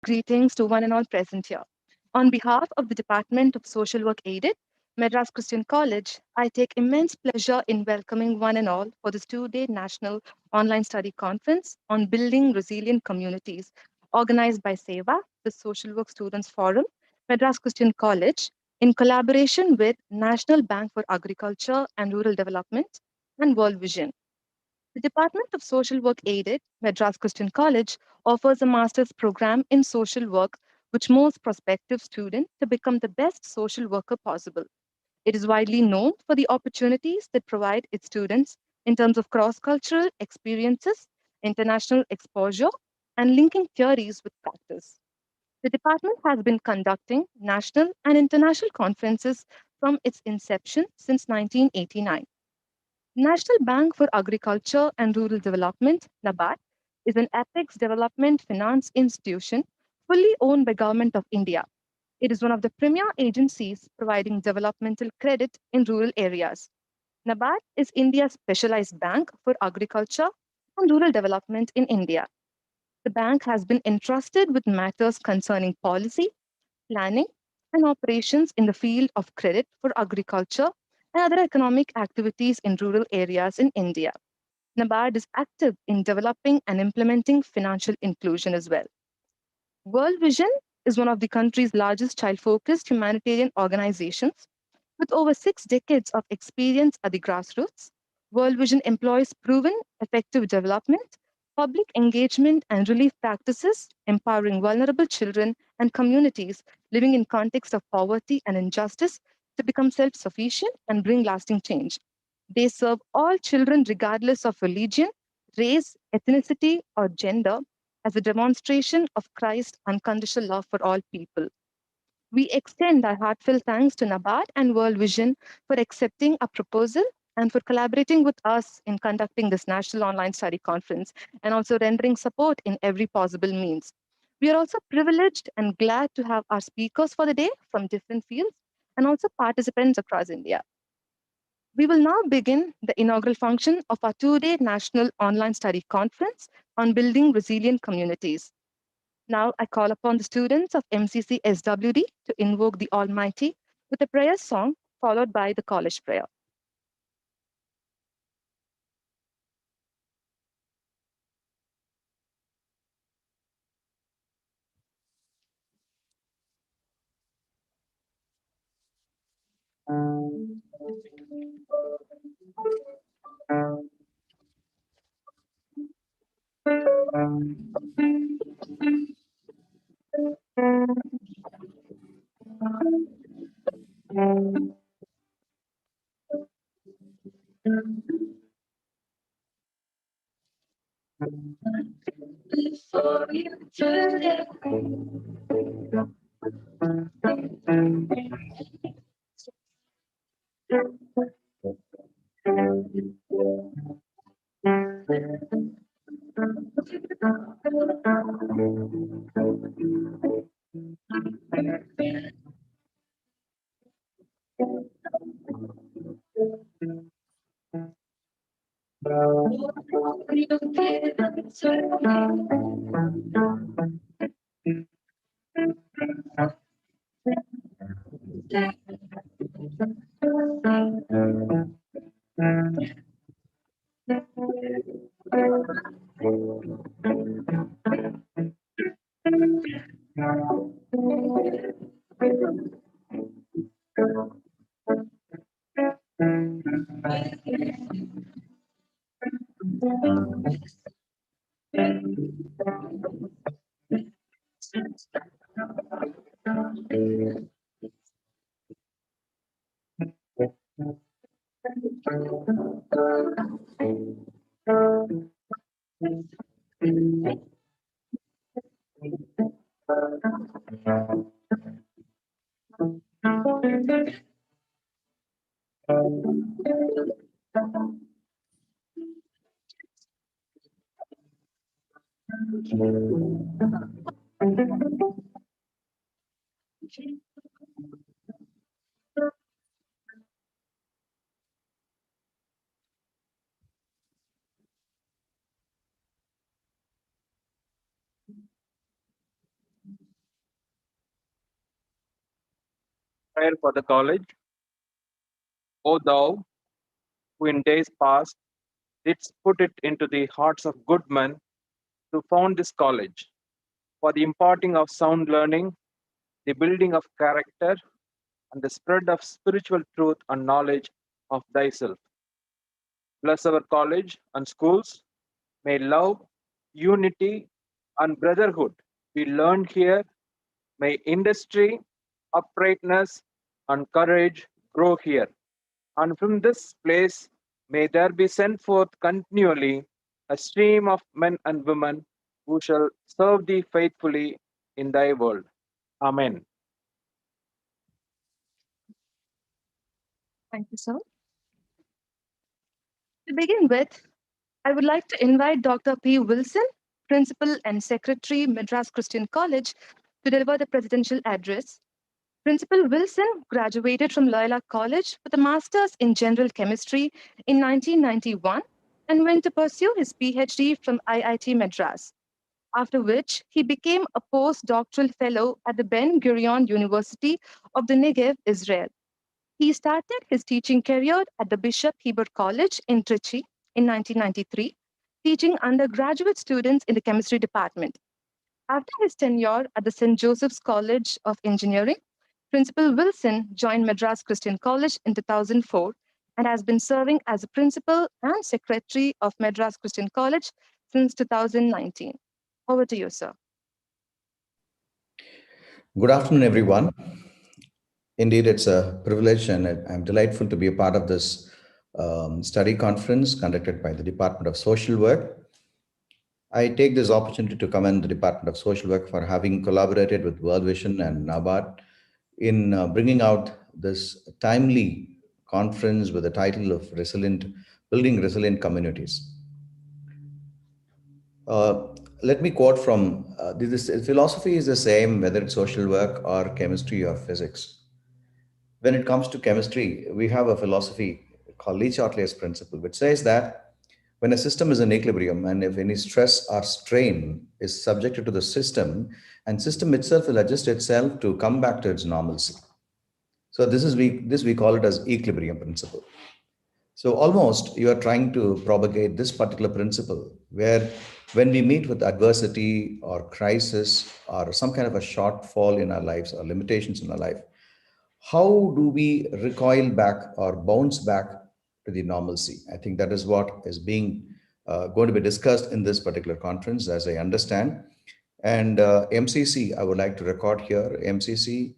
greetings to one and all present here. On behalf of the Department of Social Work Aided, Madras Christian College, I take immense pleasure in welcoming one and all for this two-day National Online Study Conference on Building Resilient Communities, organized by SEVA, the Social Work Students Forum, Madras Christian College, in collaboration with National Bank for Agriculture and Rural Development and World Vision. The Department of Social Work Aided, Madras Christian College, offers a master's program in social work which molds prospective students to become the best social worker possible. It is widely known for the opportunities that provide its students in terms of cross-cultural experiences, international exposure, and linking theories with practice. The department has been conducting national and international conferences from its inception since 1989. National Bank for Agriculture and Rural Development, NABARD, is an apex development finance institution fully owned by Government of India. It is one of the premier agencies providing developmental credit in rural areas. NABARD is India's specialized bank for agriculture and rural development in India. The bank has been entrusted with matters concerning policy, planning, and operations in the field of credit for agriculture and other economic activities in rural areas in India. NABARD is active in developing and implementing financial inclusion as well. World Vision is one of the country's largest child-focused humanitarian organizations. With over 6 decades of experience at the grassroots, World Vision employs proven effective development, public engagement, and relief practices, empowering vulnerable children and communities living in context of poverty and injustice to become self-sufficient and bring lasting change. They serve all children regardless of religion, race, ethnicity, or gender as a demonstration of Christ's unconditional love for all people. We extend our heartfelt thanks to NABARD and World Vision for accepting our proposal and for collaborating with us in conducting this National Online Study Conference and also rendering support in every possible means. We are also privileged and glad to have our speakers for the day from different fields and also participants across India. We will now begin the inaugural function of our two-day National Online Study Conference on Building Resilient Communities. Now I call upon the students of MCC SWD to invoke the Almighty with a prayer song followed by the college prayer. For you today. Prayer for the college. O thou, who in days past didst put it into the hearts of good men to found this college, for the imparting of sound learning, the building of character, and the spread of spiritual truth and knowledge of thyself. Bless our college and schools. May love, unity, and brotherhood be learned here. May industry, uprightness, and courage grow here. And from this place, may there be sent forth continually a stream of men and women who shall serve thee faithfully in thy world. Amen. Thank you, sir. To begin with, I would like to invite Dr. P. Wilson, Principal and Secretary, Madras Christian College, to deliver the presidential address. Principal Wilson graduated from Loyola College with a master's in general chemistry in 1991 and went to pursue his PhD from IIT Madras, after which he became a postdoctoral fellow at the Ben Gurion University of the Negev, Israel. He started his teaching career at the Bishop Heber College in Trichy in 1993, teaching undergraduate students in the chemistry department. After his tenure at the St. Joseph's College of Engineering, Principal Wilson joined Madras Christian College in 2004 and has been serving as a principal and secretary of Madras Christian College since 2019. Over to you, sir. Good afternoon, everyone. Indeed, it's a privilege and I'm delightful to be a part of this study conference conducted by the Department of Social Work. I take this opportunity to commend the Department of Social Work for having collaborated with World Vision and NABARD in bringing out this timely conference with the title of Building Resilient Communities. Uh, Let me quote from this philosophy is the same whether it's social work or chemistry or physics. When it comes to chemistry, we have a philosophy called Le-Chatelier's principle, which says that when a system is in equilibrium and if any stress or strain is subjected to the system, and system itself will adjust itself to come back to its normalcy. So this we call it as equilibrium principle. So almost you are trying to propagate this particular principle where when we meet with adversity or crisis or some kind of a shortfall in our lives or limitations in our life, how do we recoil back or bounce back to the normalcy? I think that is what is being going to be discussed in this particular conference, as I understand. And MCC, I would like to record here, MCC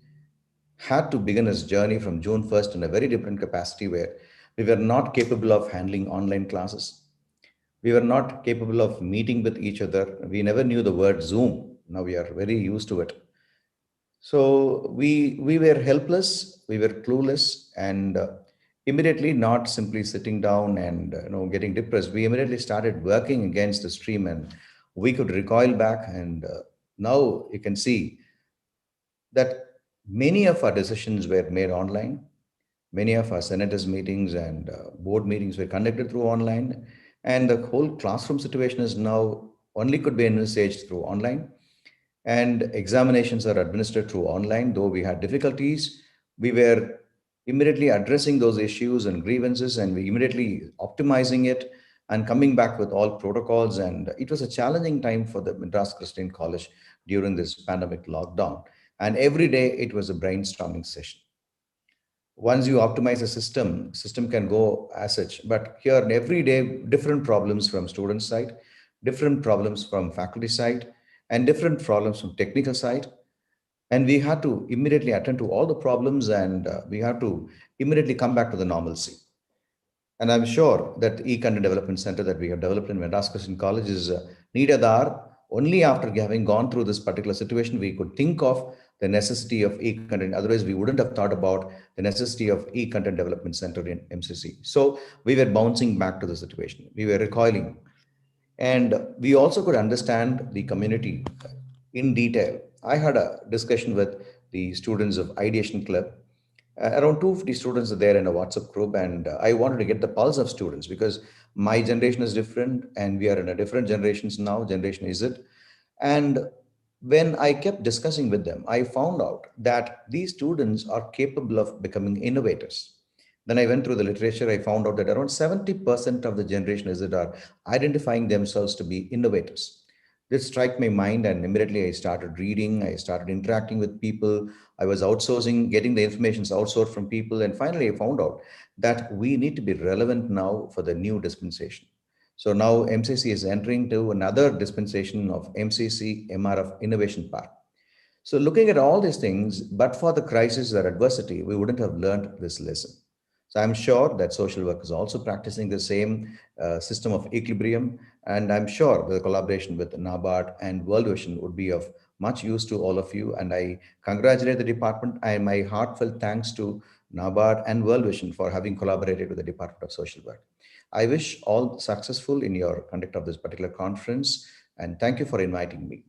had to begin its journey from June 1st in a very different capacity where we were not capable of handling online classes. We were not capable of meeting with each other. We never knew the word Zoom. Now we are very used to it. So we were helpless, we were clueless, and immediately not simply sitting down and getting depressed. We immediately started working against the stream, and we could recoil back. And now you can see that many of our decisions were made online. Many of our senators meetings and board meetings were conducted through online, and the whole classroom situation is now only could be envisaged through online, and examinations are administered through online. Though we had difficulties, we were immediately addressing those issues and grievances, and we immediately optimizing it and coming back with all protocols. And it was a challenging time for the Madras Christian College during this pandemic lockdown, and every day it was a brainstorming session. Once you optimize a system can go as such. But here, every day, different problems from student side, different problems from faculty side, and different problems from technical side. And we had to immediately attend to all the problems, and we had to immediately come back to the normalcy. And I'm sure that e-content development center that we have developed in Madras Christian College is needed there. Only after having gone through this particular situation, we could think of the necessity of e-content. Otherwise, we wouldn't have thought about the necessity of e-content development center in MCC. So we were bouncing back to the situation. We were recoiling. And we also could understand the community in detail. I had a discussion with the students of Ideation Club. Around 250 students are there in a WhatsApp group, and I wanted to get the pulse of students because my generation is different, and we are in a different generations now, Generation Z. And When I kept discussing with them, I found out that these students are capable of becoming innovators. Then I went through the literature, I found out that around 70% of the Generation Z are identifying themselves to be innovators. This struck my mind, and immediately I started reading, I started interacting with people. I was outsourcing, getting the information outsourced from people, and finally I found out that we need to be relevant now for the new dispensation. So now MCC is entering to another dispensation of MCC MRF Innovation Park. So looking at all these things, but for the crisis or adversity, we wouldn't have learned this lesson. So I'm sure that social work is also practicing the same system of equilibrium, and I'm sure the collaboration with NABARD and World Vision would be of much use to all of you. And I congratulate the department, and my heartfelt thanks to NABARD and World Vision for having collaborated with the Department of Social Work. I wish all successful in your conduct of this particular conference, and thank you for inviting me.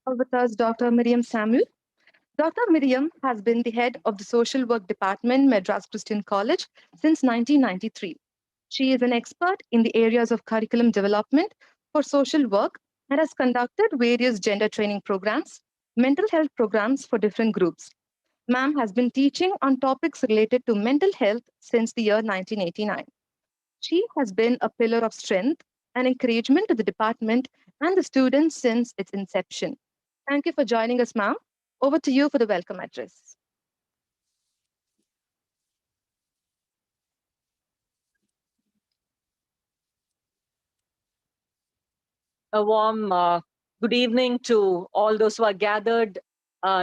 With us, Dr. Miriam Samuel. Dr. Miriam has been the head of the Social Work Department, Madras Christian College, since 1993. She is an expert in the areas of curriculum development for social work and has conducted various gender training programs, mental health programs for different groups. Ma'am has been teaching on topics related to mental health since the year 1989. She has been a pillar of strength and encouragement to the department and the students since its inception. Thank you for joining us, ma'am. Over to you for the welcome address. A warm good evening to all those who are gathered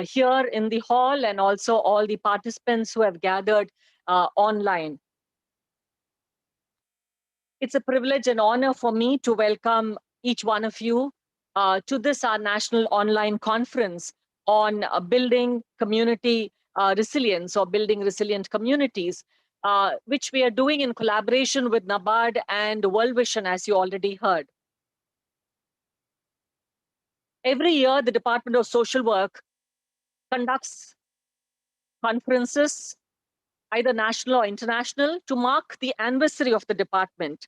here in the hall and also all the participants who have gathered online. It's a privilege and honor for me to welcome each one of you to this our national online conference on building community resilience or building resilient communities, which we are doing in collaboration with NABARD and World Vision, as you already heard. Every year, the Department of Social Work conducts conferences, either national or international, to mark the anniversary of the department.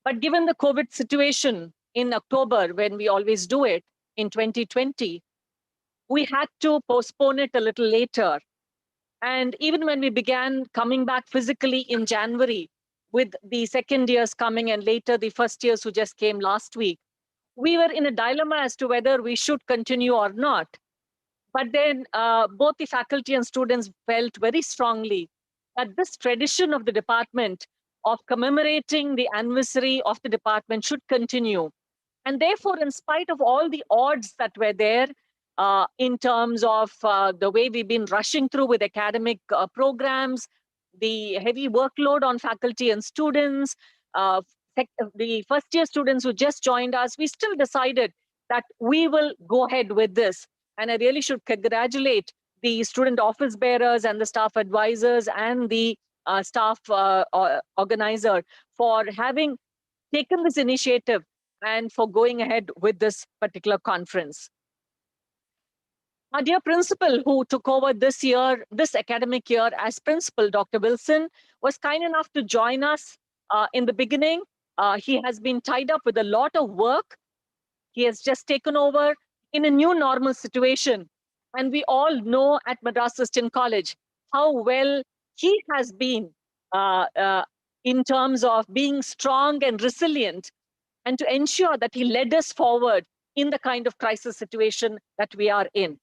But given the COVID situation in October, when we always do it in 2020, we had to postpone it a little later. And even when we began coming back physically in January, with the second years coming and later the first years who just came last week, we were in a dilemma as to whether we should continue or not. But then both the faculty and students felt very strongly that this tradition of the department of commemorating the anniversary of the department should continue. And therefore, in spite of all the odds that were there in terms of the way we've been rushing through with academic programs, the heavy workload on faculty and students, uh, the first year students who just joined us, we still decided that we will go ahead with this. And I really should congratulate the student office bearers and the staff advisors and the staff organizer for having taken this initiative and for going ahead with this particular conference. Our dear principal who took over this year, this academic year as principal, Dr. Wilson, was kind enough to join us in the beginning. He has been tied up with a lot of work. He has just taken over in a new normal situation. And we all know at Madras Christian College how well he has been in terms of being strong and resilient and to ensure that he led us forward in the kind of crisis situation that we are in.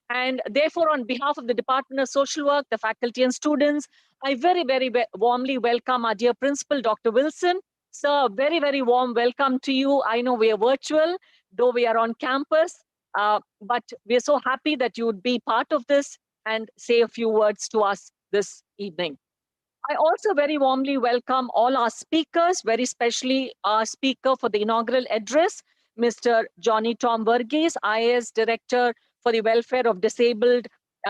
And therefore, on behalf of the Department of Social Work, the faculty and students, I very, very warmly welcome our dear principal, Dr. Wilson. Sir, very, very warm welcome to you. I know we are virtual, though we are on campus, but we're so happy that you would be part of this and say a few words to us this evening. I also very warmly welcome all our speakers, very especially our speaker for the inaugural address, Mr. Johnny Tom Verghese, IAS Director for the Welfare of Disabled,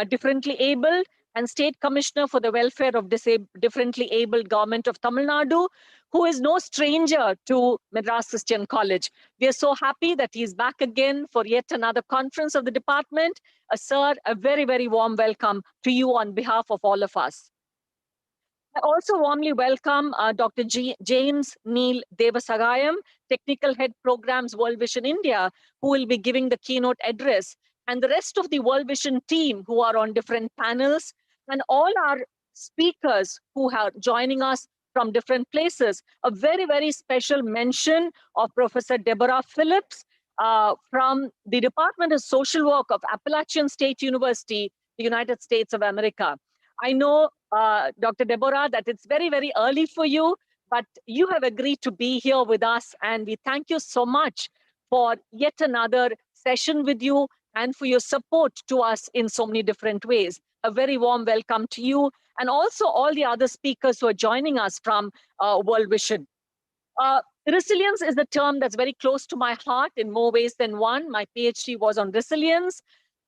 Differently Abled, and State Commissioner for the Welfare of Differently Abled Government of Tamil Nadu, who is no stranger to Madras Christian College. We are so happy that he's back again for yet another conference of the department. Sir, a very, very warm welcome to you on behalf of all of us. I also warmly welcome Dr. James Neil Devasagayam, Technical Head Programs World Vision India, who will be giving the keynote address, and the rest of the World Vision team who are on different panels, and all our speakers who are joining us from different places. A very, very special mention of Professor Deborah Phillips from the Department of Social Work of Appalachian State University, the United States of America. I know, Dr. Deborah, that it's very, very early for you, but you have agreed to be here with us, and we thank you so much for yet another session with you and for your support to us in so many different ways. A very warm welcome to you, and also all the other speakers who are joining us from World Vision. Resilience is a term that's very close to my heart in more ways than one. My PhD was on resilience.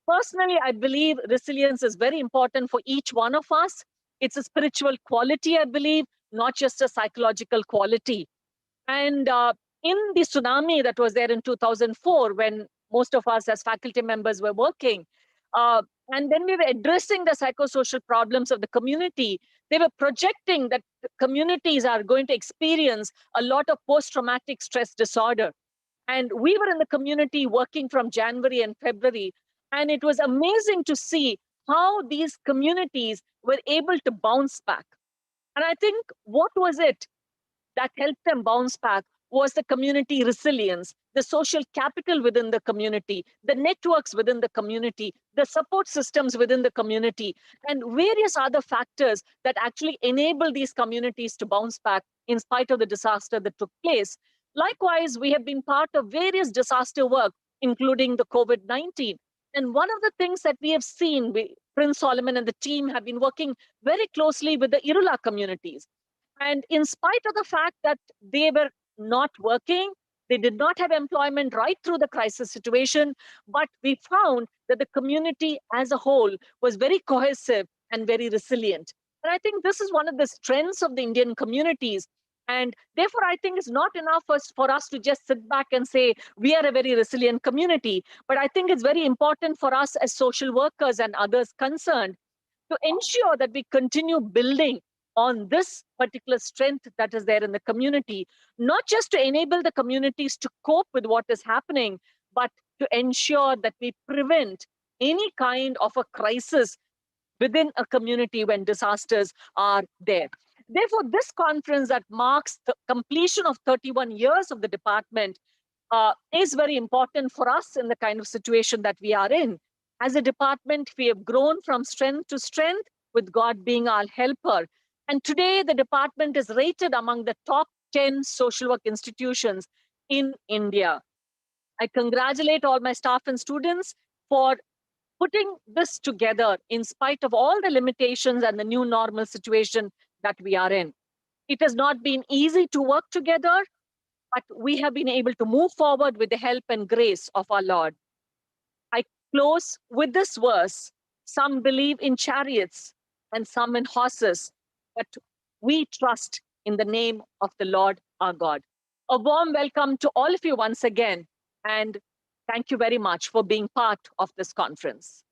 Personally, I believe resilience is very important for each one of us. It's a spiritual quality, I believe, not just a psychological quality. And in the tsunami that was there in 2004, when most of us as faculty members were working, and when we were addressing the psychosocial problems of the community, they were projecting that communities are going to experience a lot of post-traumatic stress disorder. And we were in the community working from January and February. And it was amazing to see how these communities were able to bounce back. And I think what was it that helped them bounce back was the community resilience, the social capital within the community, the networks within the community, the support systems within the community, and various other factors that actually enable these communities to bounce back in spite of the disaster that took place. Likewise, we have been part of various disaster work, including the COVID-19. And one of the things that we have seen, Prince Solomon and the team have been working very closely with the Irula communities. And in spite of the fact that they were not working, they did not have employment right through the crisis situation, but we found that the community as a whole was very cohesive and very resilient. And I think this is one of the strengths of the Indian communities. And therefore, I think it's not enough for us to just sit back and say, we are a very resilient community. But I think it's very important for us as social workers and others concerned to ensure that we continue building on this particular strength that is there in the community, not just to enable the communities to cope with what is happening, but to ensure that we prevent any kind of a crisis within a community when disasters are there. Therefore, this conference that marks the completion of 31 years of the department is very important for us in the kind of situation that we are in. As a department, we have grown from strength to strength, with God being our helper. And today, the department is rated among the top 10 social work institutions in India. I congratulate all my staff and students for putting this together in spite of all the limitations and the new normal situation that we are in. It has not been easy to work together, but we have been able to move forward with the help and grace of our Lord. I close with this verse. Some believe in chariots and some in horses, but we trust in the name of the Lord our God. A warm welcome to all of you once again, and thank you very much for being part of this conference.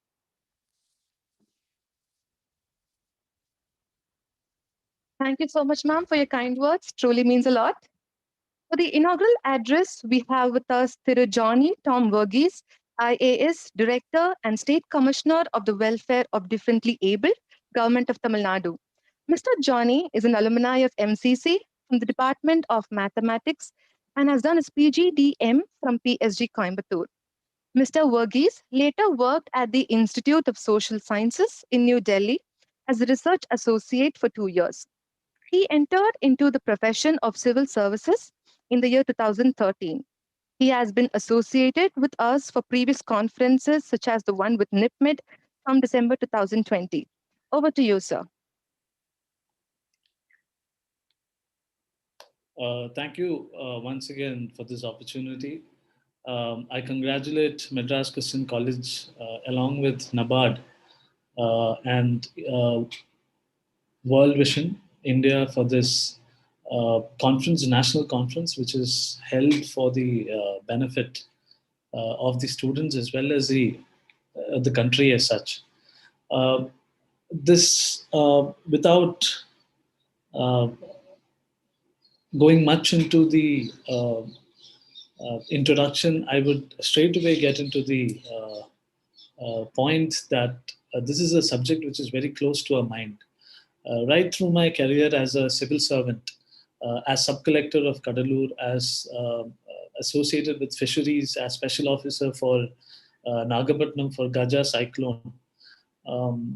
Thank you so much, ma'am, for your kind words. Truly means a lot. For the inaugural address, we have with us Thiru Johnny Tom Verghese, IAS Director and State Commissioner of the Welfare of Differently Abled, Government of Tamil Nadu. Mr. Johnny is an alumni of MCC from the Department of Mathematics and has done his PGDM from PSG Coimbatore. Mr. Verghese later worked at the Institute of Social Sciences in New Delhi as a research associate for 2 years. He entered into the profession of civil services in the year 2013. He has been associated with us for previous conferences, such as the one with NIPMED from December 2020. Over to you, sir. Thank you once again for this opportunity. I congratulate Madras Christian College along with NABARD and World Vision India for this conference, national conference, which is held for the benefit of the students as well as the country as such. This without Uh, Going much into the introduction, I would straight away get into the point that this is a subject which is very close to our mind. Right through my career as a civil servant, as sub-collector of Kadalur, as associated with fisheries, as special officer for Nagapattinam for Gaja cyclone,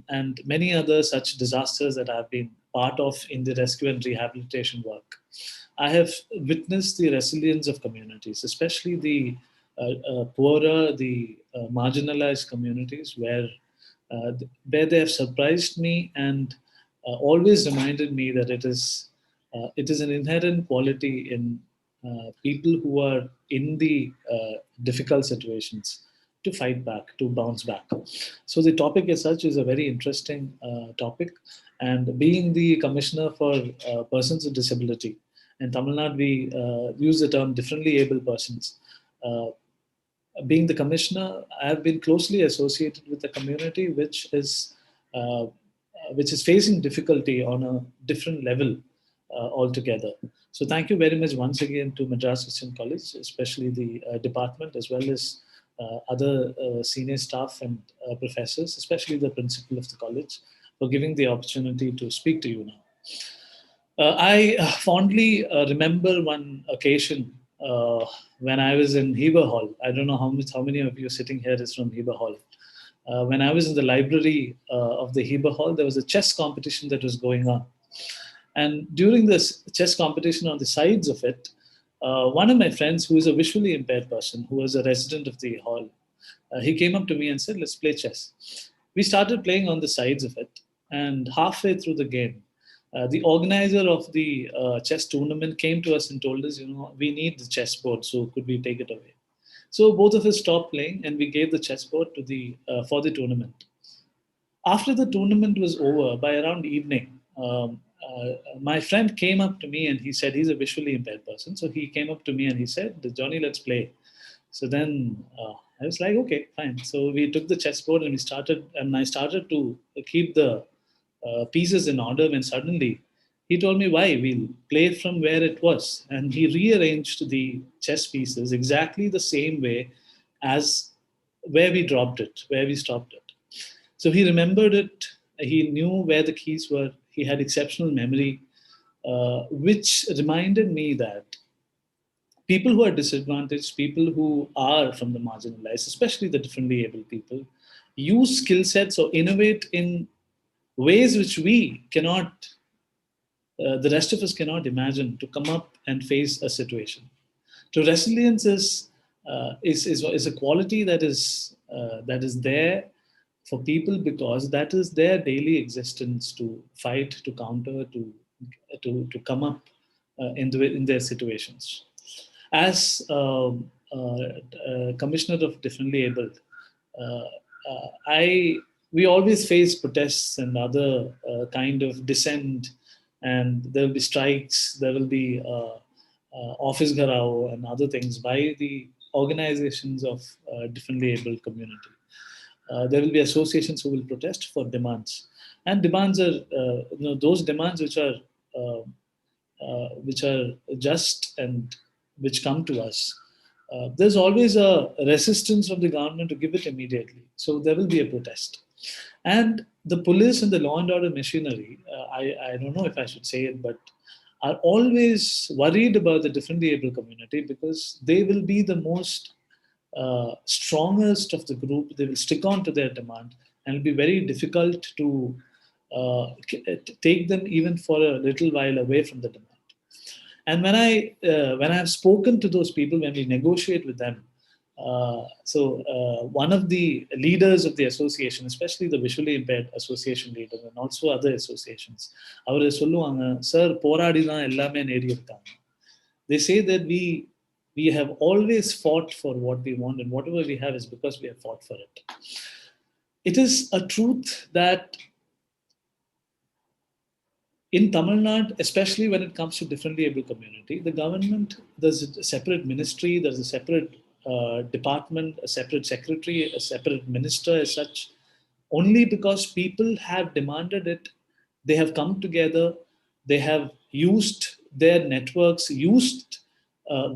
and many other such disasters that I've been part of in the rescue and rehabilitation work. I have witnessed the resilience of communities, especially the poorer, the marginalized communities, where they have surprised me and always reminded me that it is an inherent quality in people who are in the difficult situations to fight back, to bounce back. So the topic as such is a very interesting topic. And being the commissioner for persons with disability, in Tamil Nadu we use the term differently able persons. Being the commissioner, I have been closely associated with a community uh, which is facing difficulty on a different level altogether. So thank you very much once again to Madras Christian College, especially the department, as well as other senior staff and professors, especially the principal of the college, for giving the opportunity to speak to you now. I fondly remember one occasion when I was in Heber Hall. I don't know how many of you sitting here is from Heber Hall. When I was in the library of the Heber Hall, there was a chess competition that was going on. And during this chess competition, on the sides of it, one of my friends, who is a visually impaired person, who was a resident of the hall, he came up to me and said, "Let's play chess." We started playing on the sides of it. And halfway through the game, the organizer of the chess tournament came to us and told us, we need the chessboard, so could we take it away? So both of us stopped playing and we gave the chessboard to for the tournament. After the tournament was over, by around evening, my friend came up to me and he said, he's a visually impaired person. So he came up to me and he said, "Johnny, let's play." So then I was like, okay, fine. So we took the chessboard and I started to keep the pieces in order when suddenly he told me why we'll play from where it was. And he rearranged the chess pieces exactly the same way as where we dropped it, where we stopped it. So he remembered it. He knew where the keys were. He had exceptional memory, which reminded me that people who are disadvantaged, people who are from the marginalized, especially the differently able people, use skill sets or innovate in ways which we cannot, the rest of us cannot imagine, to come up and face a situation. So resilience is a quality that is there for people because that is their daily existence, to fight, to counter, to come up in their situations. As commissioner of differently abled, uh, I we always face protests and other kind of dissent, and there will be strikes, there will be office gharao and other things by the organizations of differently abled community. There will be associations who will protest for demands, and demands are those demands uh, which are just and which come to us. There's always a resistance of the government to give it immediately. So there will be a protest. And the police and the law and order machinery, I don't know if I should say it, but are always worried about the differently able community because they will be the most strongest of the group. They will stick on to their demand, and it'll be very difficult to take them even for a little while away from the demand. And when I have spoken to those people, when we negotiate with them, one of the leaders of the association, especially the visually impaired association leader and also other associations, அவர் சொல்லுவாங்க, sir போராடி தான் எல்லாமே நேடி இருக்காங்க. They say that we have always fought for what we want, and whatever we have is because we have fought for it. It is a truth that in Tamil Nadu, especially when it comes to differently able community, the government, there's a separate ministry, there's a separate department, a separate secretary, a separate minister as such, only because people have demanded it. They have come together. They have used their networks, used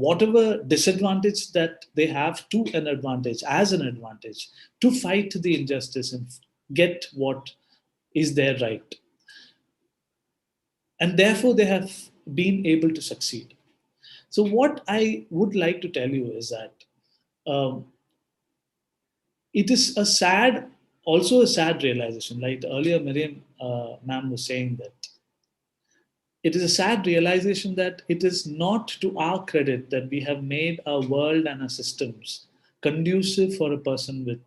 whatever disadvantage that they have to an advantage, as an advantage, to fight the injustice and get what is their right. And therefore, they have been able to succeed. So, what I would like to tell you is that um, it is also a sad realization. Like earlier, Miriam ma'am was saying that it is a sad realization that it is not to our credit that we have made our world and our systems conducive for a person with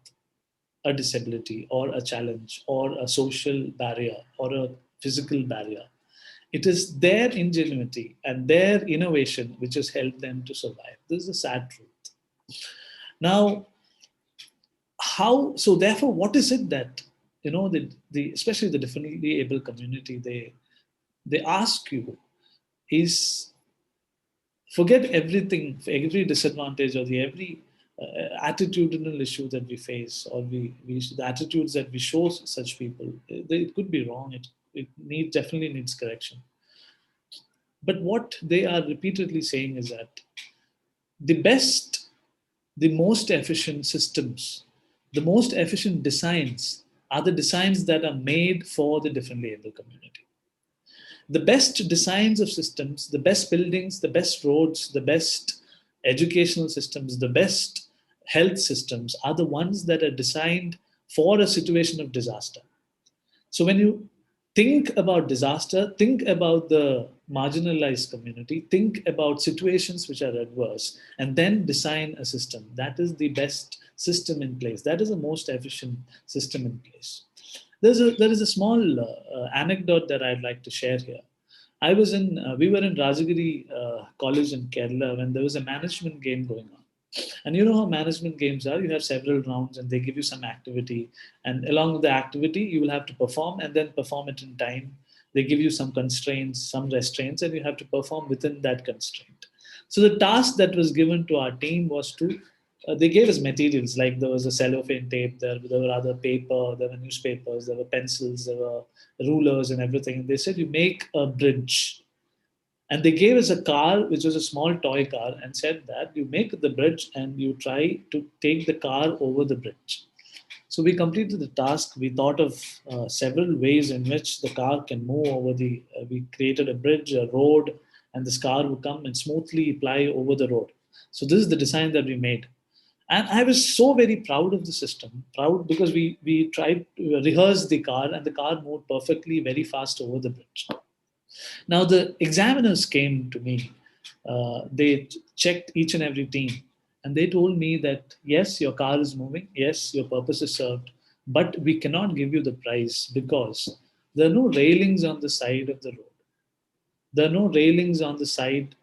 a disability or a challenge or a social barrier or a physical barrier. It is their ingenuity and their innovation which has helped them to survive. This is a sad truth. Now, so therefore, what is it that, the especially the differently able community, they ask you is, forget everything, every disadvantage or the every attitudinal issue that we face, or the attitudes that we show such people. It could be wrong. It definitely needs correction. But what they are repeatedly saying is that the best, the most efficient systems, the most efficient designs are the designs that are made for the differently able community. The best designs of systems, the best buildings, the best roads, the best educational systems, the best health systems are the ones that are designed for a situation of disaster. So when you think about disaster, think about the marginalized community, think about situations which are adverse, and then design a system. That is the best system in place. That is the most efficient system in place. There is a small anecdote that I'd like to share here. We were in Rajagiri College in Kerala when there was a management game going on. And you know how management games are. You have several rounds and they give you some activity. And along with the activity, you will have to perform and then perform it in time. They give you some constraints, some restraints, and you have to perform within that constraint. So the task that was given to our team was to, they gave us materials, like there was a cellophane tape, there were other paper, there were newspapers, there were pencils, there were rulers and everything. And they said, you make a bridge. And they gave us a car, which was a small toy car, and said that you make the bridge and you try to take the car over the bridge. So we completed the task. We thought of several ways in which the car can move over we created a bridge, a road, and this car would come and smoothly ply over the road. So this is the design that we made. And I was so very proud of the system, proud because we tried to rehearse the car and the car moved perfectly, very fast over the bridge. Now, the examiners came to me. They checked each and every team. And they told me that, yes, your car is moving. Yes, your purpose is served. But we cannot give you the prize because there are no railings on the side of the road. There are no railings on the side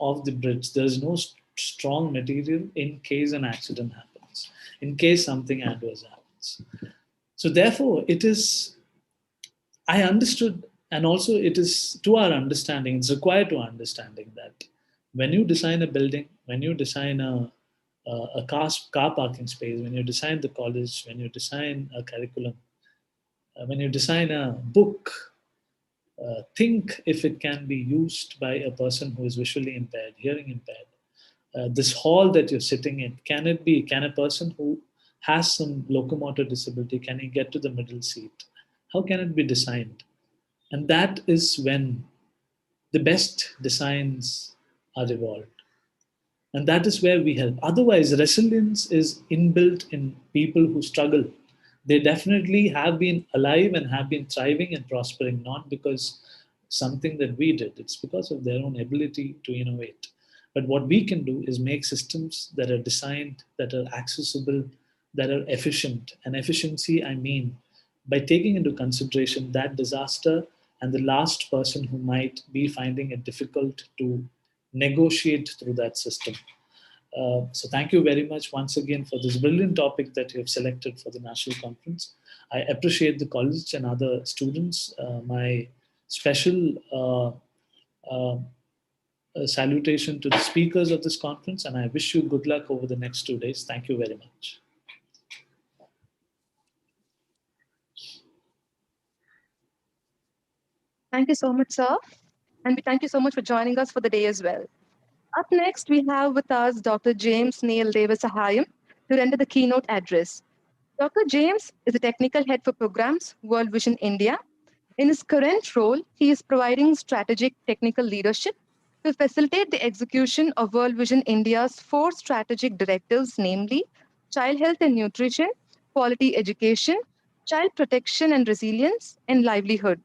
of the bridge. There is no strong material in case an accident happens, in case something adverse happens. So therefore, I understood, and also it is to our understanding, it's required to understanding that when you design a building, when you design a car parking space, when you design the college, when you design a curriculum, when you design a book, think if it can be used by a person who is visually impaired, hearing impaired. This hall that you're sitting in, can a person who has some locomotor disability, can he get to the middle seat? How can it be designed? And that is when the best designs are evolved. And that is where we help. Otherwise, resilience is inbuilt in people who struggle. They definitely have been alive and have been thriving and prospering, not because something that we did, it's because of their own ability to innovate. But what we can do is make systems that are designed, that are accessible, that are efficient. And efficiency, I mean, by taking into consideration that disaster and the last person who might be finding it difficult to negotiate through that system. So thank you very much once again for this brilliant topic that you have selected for the national conference. I appreciate the college and other students. My special salutation to the speakers of this conference, and I wish you good luck over the next 2 days. Thank you very much. Thank you so much, sir. And we thank you so much for joining us for the day as well. Up next, we have with us Dr. James Neil Davis Sahayam to render the keynote address. Dr. James is a technical head for programs, World Vision India. In his current role, he is providing strategic technical leadership to facilitate the execution of World Vision India's four strategic directives, namely child health and nutrition, quality education, child protection and resilience, and livelihood.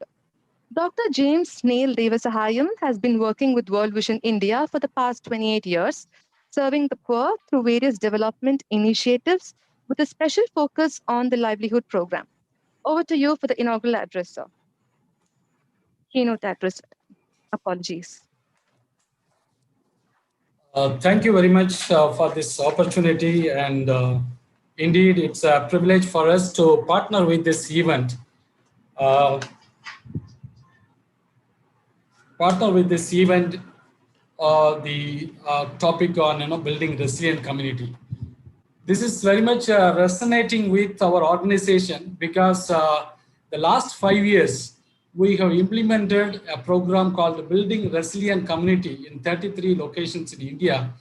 Dr. James Neil Devasahayam has been working with World Vision India for the past 28 years, serving the poor through various development initiatives with a special focus on the livelihood program. Over to you for the inaugural address, sir. Keynote address. Apologies. Thank you very much for this opportunity, and indeed it's a privilege for us to partner with this event. Uh, the topic on building resilient community. This is very much resonating with our organization because the last 5 years we have implemented a program called Building Resilient Community in 33 locations in India.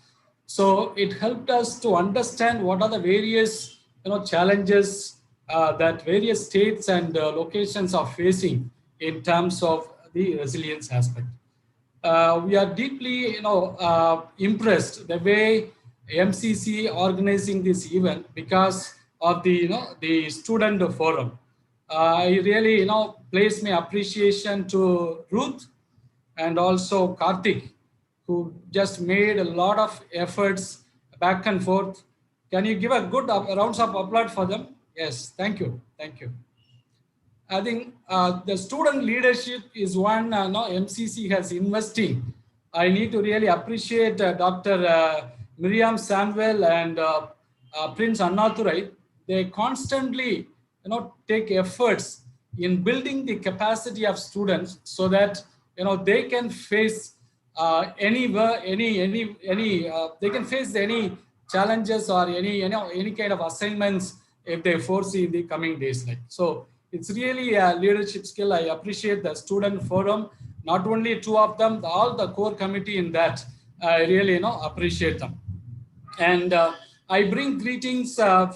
So it helped us to understand what are the various challenges that various states and locations are facing in terms of the resilience aspect. We are deeply impressed the way MCC organizing this event because of the student forum. I really place my appreciation to Ruth and also Karthik, who just made a lot of efforts back and forth. Can you give a good rounds of applause for them? Yes, thank you, thank you. I think the student leadership is one MCC has investing. I need to really appreciate Dr. Miriam Samuel and Prince Annadurai. They constantly take efforts in building the capacity of students so that they can face they can face any challenges or any kind of assignments if they foresee in the coming days. So it's really a leadership skill. I appreciate the student forum, not only two of them, all the core committee in that. I really appreciate them. And I bring greetings to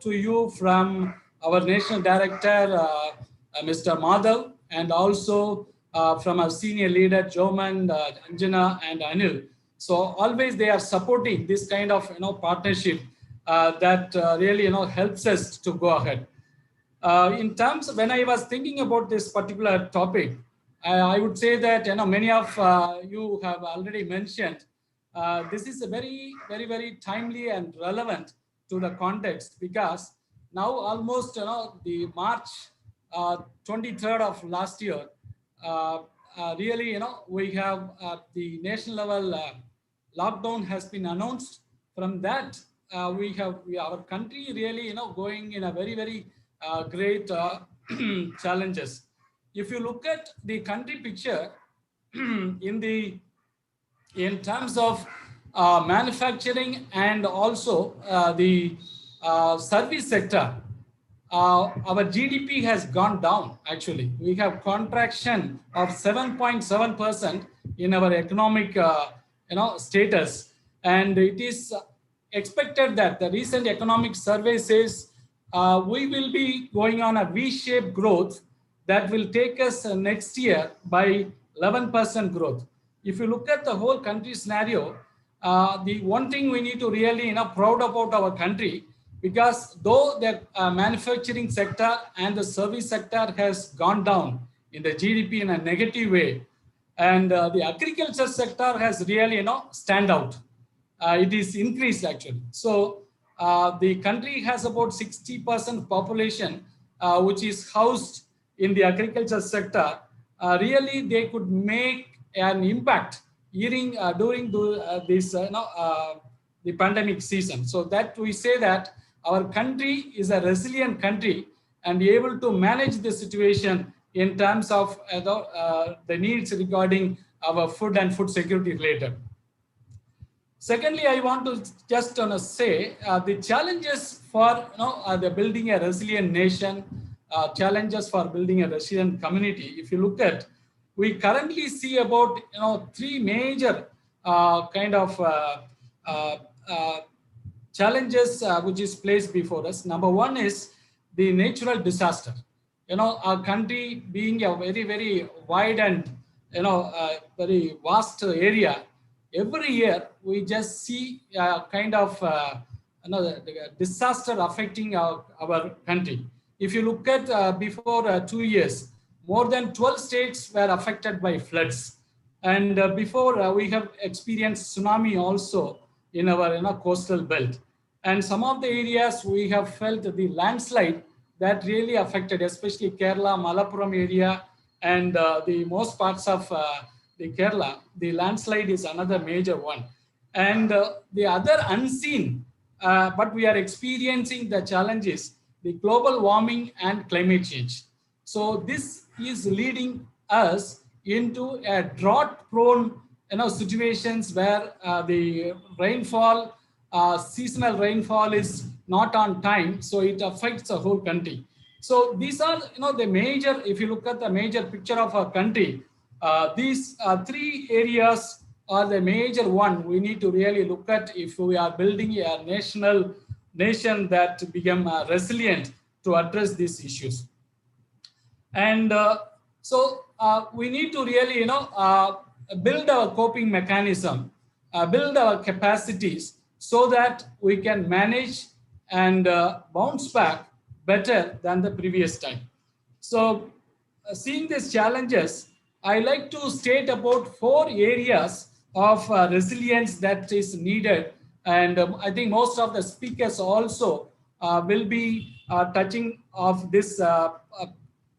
you from our national director, Mr. Madhav, and also from our senior leader, Joman, Anjana, and Anil. So always they are supporting this kind of partnership that really helps us to go ahead. In terms of when I was thinking about this particular topic, I would say that many of you have already mentioned this is a very, very, very timely and relevant to the context because now almost the March 23rd of last year, really we have the national level lockdown has been announced. From that, our country really going in a very, very great challenges. If you look at the country picture in terms of manufacturing and also the service sector, our GDP has gone down. Actually, we have contraction of 7.7% in our economic status, and it is expected that the recent economic survey says we will be going on a V-shaped growth that will take us next year by 11% growth. If you look at the whole country scenario, the one thing we need to really proud about our country, because though the manufacturing sector and the service sector has gone down in the GDP in a negative way, and the agriculture sector has really stand out. It is increased actually. So the country has about 60% population which is housed in the agriculture sector. Really they could make an impact during the pandemic season. So that we say that our country is a resilient country and able to manage the situation in terms of the needs regarding our food and food security related. Secondly, I want to just say the challenges for the building a resilient nation, challenges for building a resilient community. If you look at we currently see about three major kind of uh, uh, challenges which is placed before us. Number one is the natural disaster. Our country being a very, very wide and very vast area, every year we just see kind of the disaster affecting our country. If you look at before 2 years, more than 12 states were affected by floods. And before we have experienced tsunami also in our coastal belt. And some of the areas we have felt the landslide that really affected, especially Kerala, Malappuram area, and the most parts of the Kerala. The landslide is another major one. And the other unseen, but we are experiencing the challenges, the global warming and climate change. So this is leading us into a drought-prone situations where the rainfall, seasonal rainfall is not on time, so it affects the whole country. So these are the major. If you look at the major picture of our country, these three areas are the major one we need to really look at if we are building a nation that become resilient to address these issues. And we need to really build our coping mechanism, build our capacities so that we can manage and bounce back better than the previous time. So seeing these challenges, I like to state about 4 areas of resilience that is needed. And I think most of the speakers also will be touching of this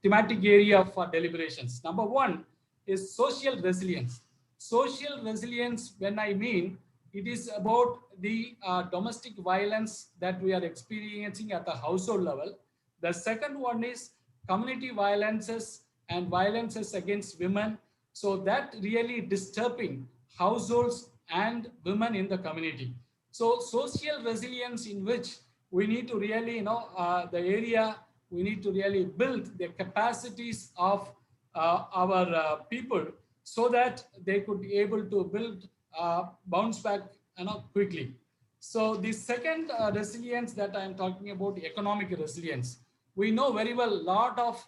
thematic area for deliberations. Number one is social resilience. Social resilience, when I mean, it is about the domestic violence that we are experiencing at the household level. The second one is community violences and violences against women. So that really disturbing households and women in the community. So social resilience, in which we need to really, the area we need to really build the capacities of our people so that they could be able to build bounce back quickly. So the second resilience that I am talking about, economic resilience. We know very well a lot of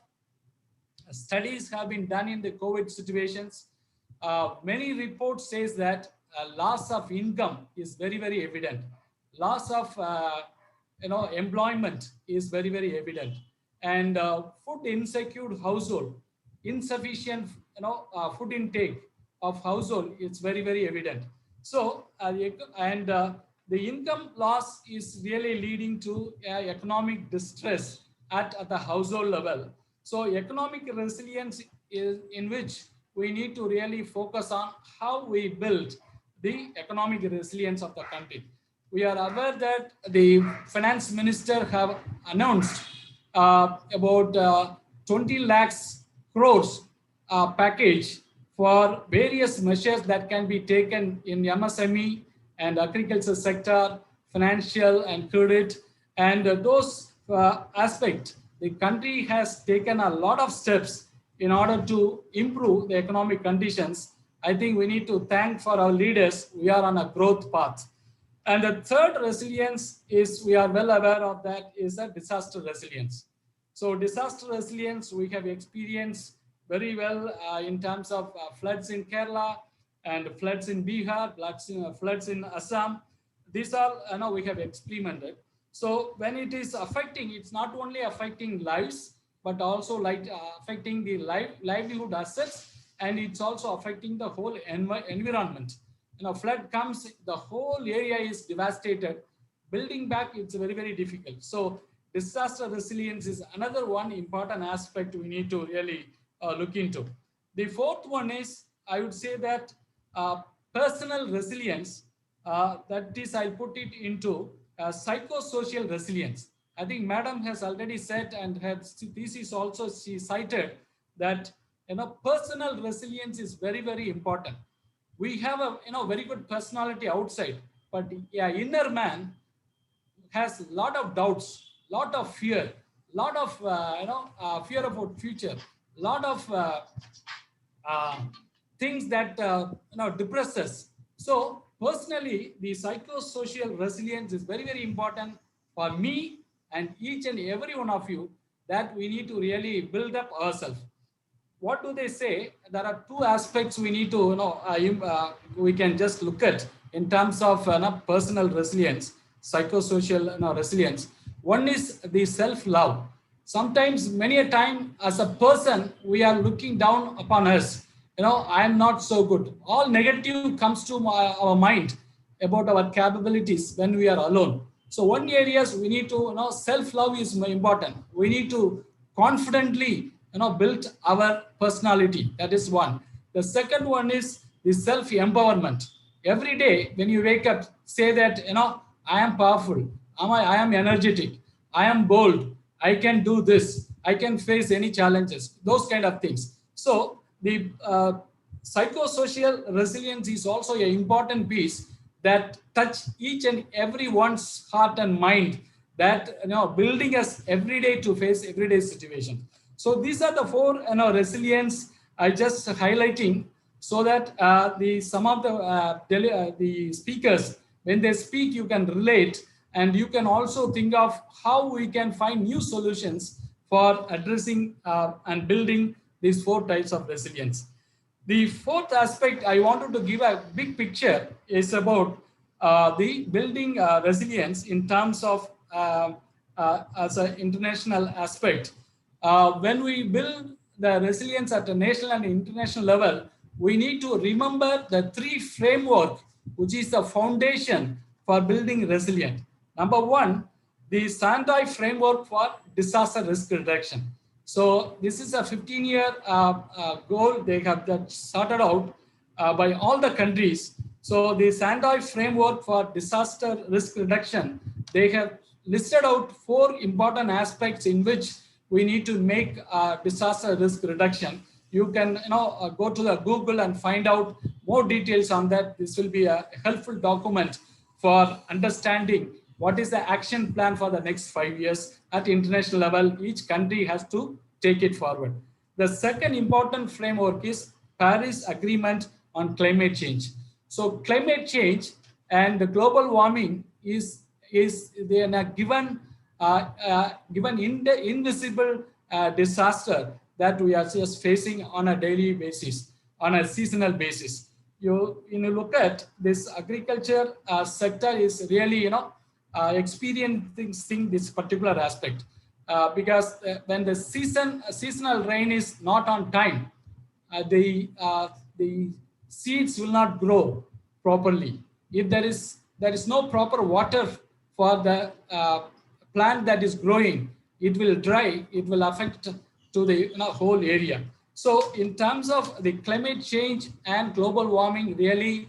studies have been done in the COVID situations. Many reports says that loss of income is very, very evident. Loss of employment is very, very evident. And food insecure household, insufficient food intake of household, it's very, very evident. So the income loss is really leading to economic distress at the household level. So economic resilience is in which we need to really focus on how we build the economic resilience of the country. We are aware that the finance minister have announced about 20 lakhs crores package for various measures that can be taken in MSME and agriculture sector, financial and credit, and those aspects. The country has taken a lot of steps in order to improve the economic conditions. I think we need to thank for our leaders. We are on a growth path. And the third resilience is, we are well aware of that, is a disaster resilience. So disaster resilience, we have experienced very well in terms of floods in Kerala and floods in Bihar, floods in Assam. These are, we have experimented. So when it is affecting, it's not only affecting lives, but also affecting the livelihood assets, and it's also affecting the whole environment. Flood comes, the whole area is devastated. Building back, it's very, very difficult. So disaster resilience is another one important aspect we need to really look into. The fourth one is, I would say that personal resilience, that is, I'll put it into psychosocial resilience. I think Madam has already said, and her thesis also she cited, that personal resilience is very, very important. We have a very good personality outside, but inner man has a lot of doubts, lot of fear, lot of fear about future, lot of things that depress us. So personally, the psychosocial resilience is very, very important for me and each and every one of you, that we need to really build up ourselves. What do they say? There are two aspects we need to, we can just look at in terms of personal resilience, psychosocial resilience. One is the self-love. Sometimes, many a time, as a person, we are looking down upon us. I am not so good. All negative comes to our mind about our capabilities when we are alone. So one areas we need to, self-love is important. We need to confidently, build our personality. That is one. The second one is the self-empowerment. Every day when you wake up, say that, I am powerful. I am energetic. I am bold. I can do this. I can face any challenges. Those kind of things. So the psychosocial resilience is also an important piece that touch each and everyone's heart and mind, that building us every day to face everyday situation. So these are the four resilience I just highlighting, so that the some of the speakers, when they speak, you can relate, and you can also think of how we can find new solutions for addressing and building these four types of resilience. The fourth aspect I wanted to give a big picture is about the building resilience in terms of as an international aspect. When we build the resilience at a national and international level, we need to remember the three framework, which is the foundation for building resilient. Number one, the Sandai framework for disaster risk reduction. So this is a 15-year goal they have that started out by all the countries. So the Sandai framework for disaster risk reduction, they have listed out four important aspects in which we need to make disaster risk reduction. You can go to the Google and find out more details on that. This will be a helpful document for understanding what is the action plan for the next 5 years at international level. Each country has to take it forward. The second important framework is Paris Agreement on climate change. So climate change and the global warming is they are given invisible disaster that we are just facing on a daily basis, on a seasonal basis. You look at this agriculture sector is really experiencing this particular aspect because when the seasonal rain is not on time, the seeds will not grow properly. If there is no proper water for the plant that is growing, it will dry. It will affect to the whole area. So in terms of the climate change and global warming, really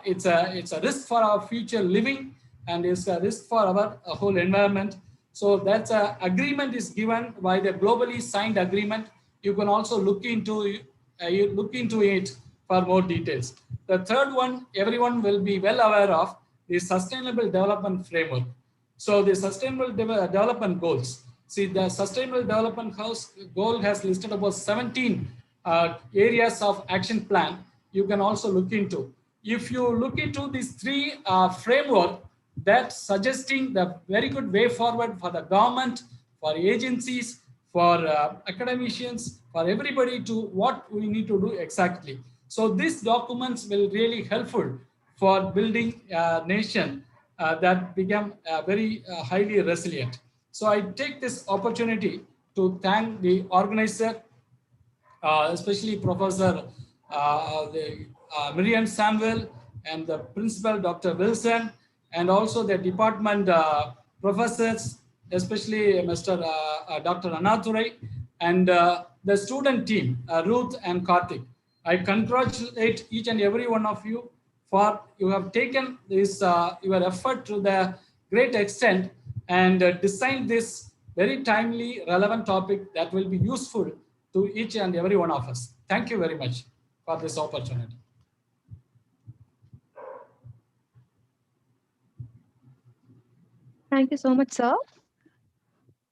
it's a risk for our future living, and it's a risk for our whole environment. So that's a agreement is given by the globally signed agreement. You can also look into it for more details. The third one, everyone will be well aware of, the Sustainable Development Framework. So the Sustainable Development Goals. See, the Sustainable Development Goal has listed about 17 areas of action plan you can also look into. If you look into these three framework, that suggesting the very good way forward for the government, for agencies, for academicians, for everybody to what we need to do exactly. So these documents will really helpful for building a nation that become very highly resilient. So I take this opportunity to thank the organizer, especially Professor Miriam Samuel and the principal, Dr. Wilson, and also the department professors, especially Mr. Dr. Anathurai, and the student team, Ruth and Karthik. I congratulate each and every one of you for you have taken this your effort to the great extent and designed this very timely, relevant topic that will be useful to each and every one of us. Thank you very much for this opportunity. Thank you so much, sir.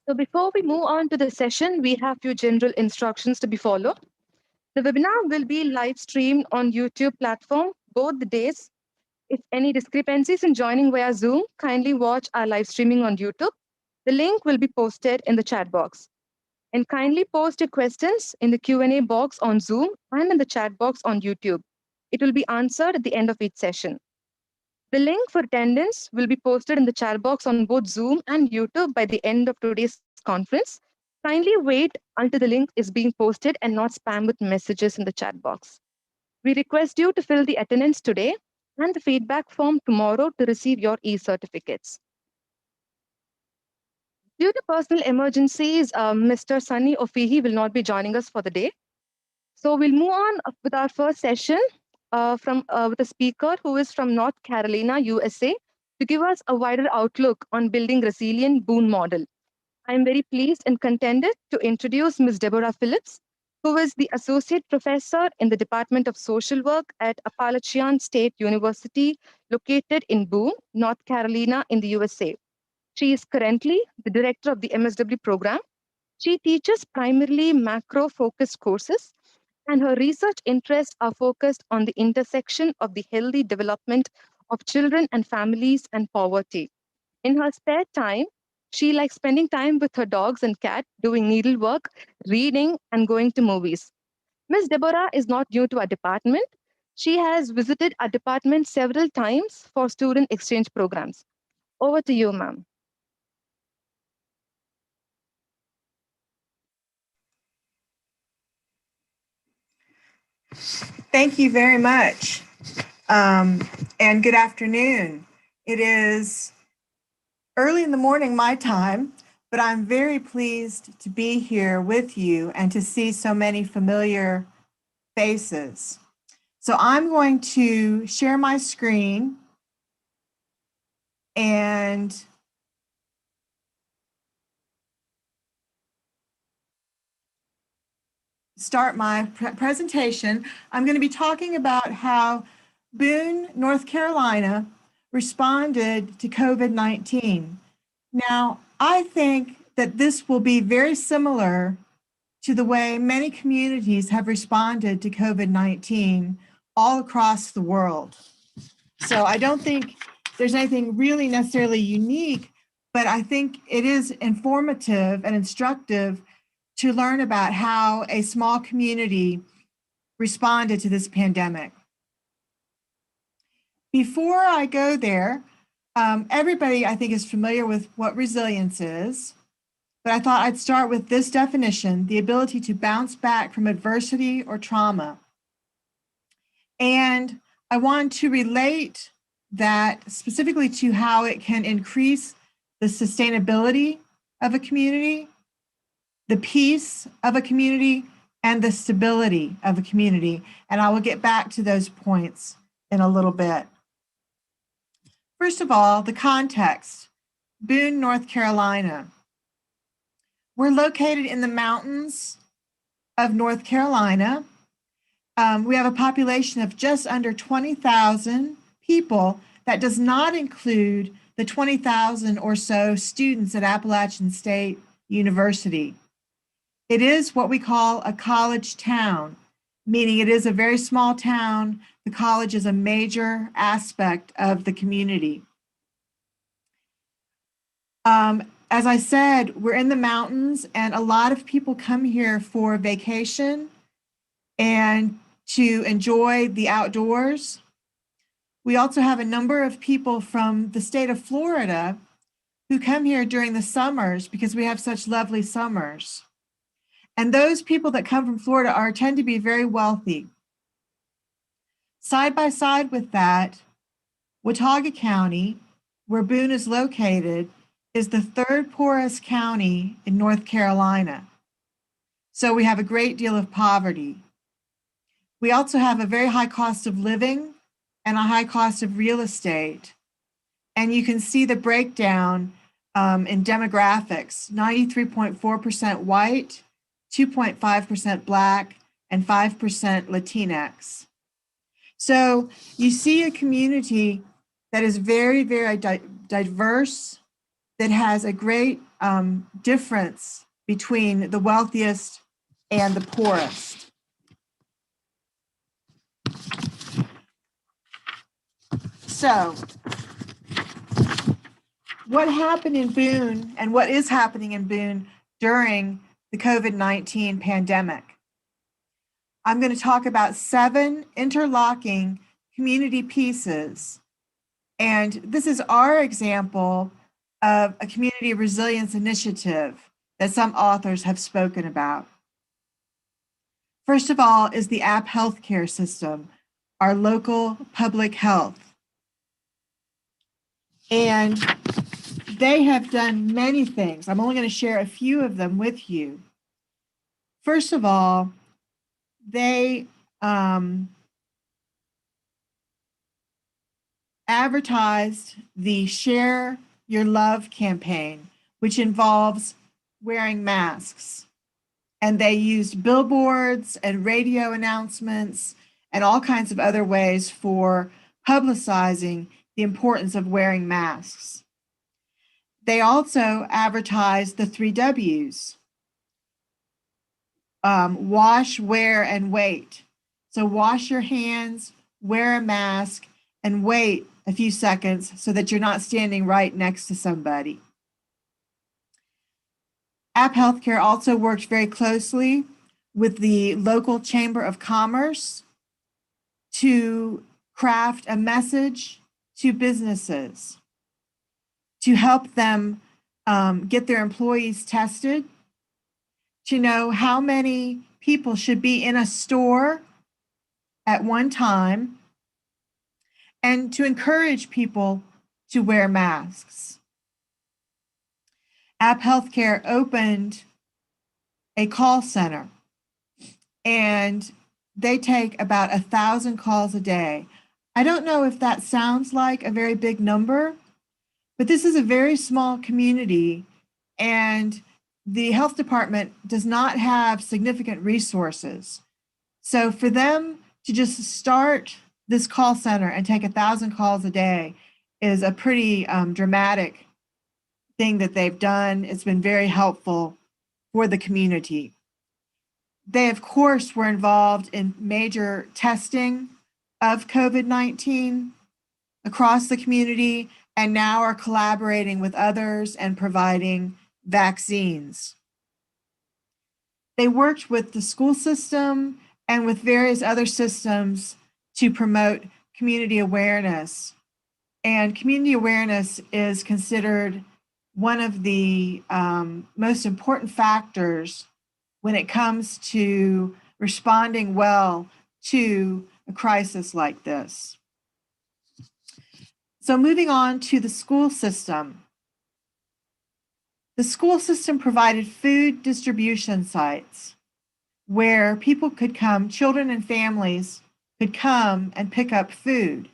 So before we move on to the session, we have few general instructions to be followed. The webinar will be live streamed on YouTube platform both the days. If any discrepancies in joining via Zoom, kindly watch our live streaming on YouTube. The link will be posted in the chat box. And kindly post your questions in the Q&A box on Zoom and in the chat box on YouTube. It will be answered at the end of each session. The link for attendance will be posted in the chat box on both Zoom and YouTube by the end of today's conference. Kindly wait until the link is being posted and not spam with messages in the chat box. We request you to fill the attendance today and the feedback form tomorrow to receive your e-certificates. Due to personal emergencies, Mr. Sunny Ofihi will not be joining us for the day. So we'll move on with our first session with a speaker who is from North Carolina, USA, to give us a wider outlook on building resilient Boone model. I'm very pleased and contented to introduce Ms. Deborah Phillips, who is the Associate Professor in the Department of Social Work at Appalachian State University, located in Boone, North Carolina in the USA. She is currently the Director of the MSW program. She teaches primarily macro-focused courses, and her research interests are focused on the intersection of the healthy development of children and families and poverty. In her spare time, she likes spending time with her dogs and cat, doing needlework, reading, and going to movies. Ms. Deborah is not new to our department. She has visited our department several times for student exchange programs. Over to you, ma'am. Thank you very much. And good afternoon. It is early in the morning, my time, but I'm very pleased to be here with you and to see so many familiar faces. So I'm going to share my screen and start my presentation. I'm going to be talking about how Boone, North Carolina responded to COVID-19. Now, I think that this will be very similar to the way many communities have responded to COVID-19 all across the world. So I don't think there's anything really necessarily unique, but I think it is informative and instructive to learn about how a small community responded to this pandemic. Before I go there, everybody I think is familiar with what resilience is, but I thought I'd start with this definition: the ability to bounce back from adversity or trauma. And I want to relate that specifically to how it can increase the sustainability of a community, the peace of a community, and the stability of a community. And I will get back to those points in a little bit. First of all, the context. Boone, North Carolina. We're located in the mountains of North Carolina. We have a population of just under 20,000 people. That does not include the 20,000 or so students at Appalachian State University. It is what we call a college town, meaning it is a very small town. The college is a major aspect of the community. As I said, we're in the mountains, and a lot of people come here for vacation and to enjoy the outdoors. We also have a number of people from the state of Florida who come here during the summers because we have such lovely summers. And those people that come from Florida tend to be very wealthy. Side by side with that, Watauga County, where Boone is located, is the third poorest county in North Carolina. So we have a great deal of poverty. We also have a very high cost of living and a high cost of real estate. And you can see the breakdown in demographics: 93.4% white, 2.5% Black, and 5% Latinx. So you see a community that is very, very diverse, that has a great difference between the wealthiest and the poorest. So, what happened in Boone and what is happening in Boone during the COVID-19 pandemic? I'm going to talk about 7 interlocking community pieces. And this is our example of a community resilience initiative that some authors have spoken about. First of all is the app healthcare system, our local public health. And they have done many things. I'm only going to share a few of them with you. First of all, they advertised the Share Your Love campaign, which involves wearing masks. And they used billboards and radio announcements and all kinds of other ways for publicizing the importance of wearing masks. They also advertised the 3 W's. Wash, wear, and wait. So wash your hands, wear a mask, and wait a few seconds so that you're not standing right next to somebody. App Healthcare also worked very closely with the local Chamber of Commerce to craft a message to businesses to help them get their employees tested, to know how many people should be in a store at one time, and to encourage people to wear masks. App Healthcare opened a call center, and they take about 1,000 calls a day. I don't know if that sounds like a very big number, but this is a very small community, and the health department does not have significant resources. So for them to just start this call center and take 1,000 calls a day is a pretty dramatic thing that they've done. It's been very helpful for the community. They, of course, were involved in major testing of COVID-19 across the community, and now are collaborating with others and providing vaccines. They worked with the school system and with various other systems to promote community awareness. And community awareness is considered one of the most important factors when it comes to responding well to a crisis like this. So moving on to the school system. The school system provided food distribution sites where people could come, children and families could come and pick up food.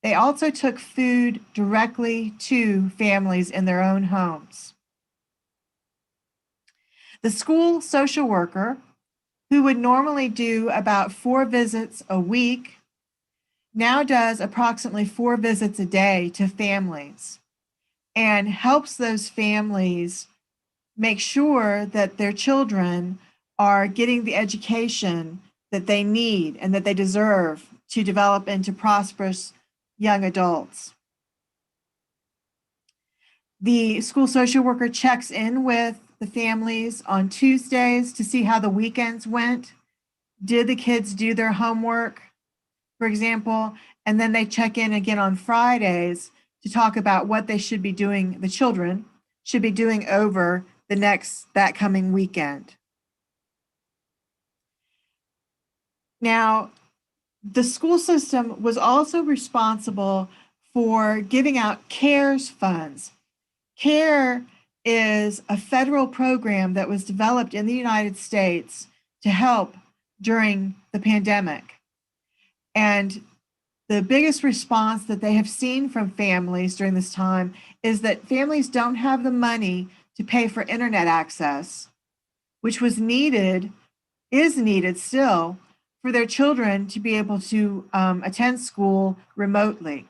They also took food directly to families in their own homes. The school social worker, who would normally do about 4 visits a week, now does approximately 4 visits a day to families and helps those families make sure that their children are getting the education that they need and that they deserve to develop into prosperous young adults. The school social worker checks in with the families on Tuesdays to see how the weekends went. Did the kids do their homework, for example? And then they check in again on Fridays to talk about what they should be doing, the children should be doing over that coming weekend. Now, the school system was also responsible for giving out CARES funds. CARE is a federal program that was developed in the United States to help during the pandemic. And the biggest response that they have seen from families during this time is that families don't have the money to pay for internet access, which is needed still for their children to be able to attend school remotely.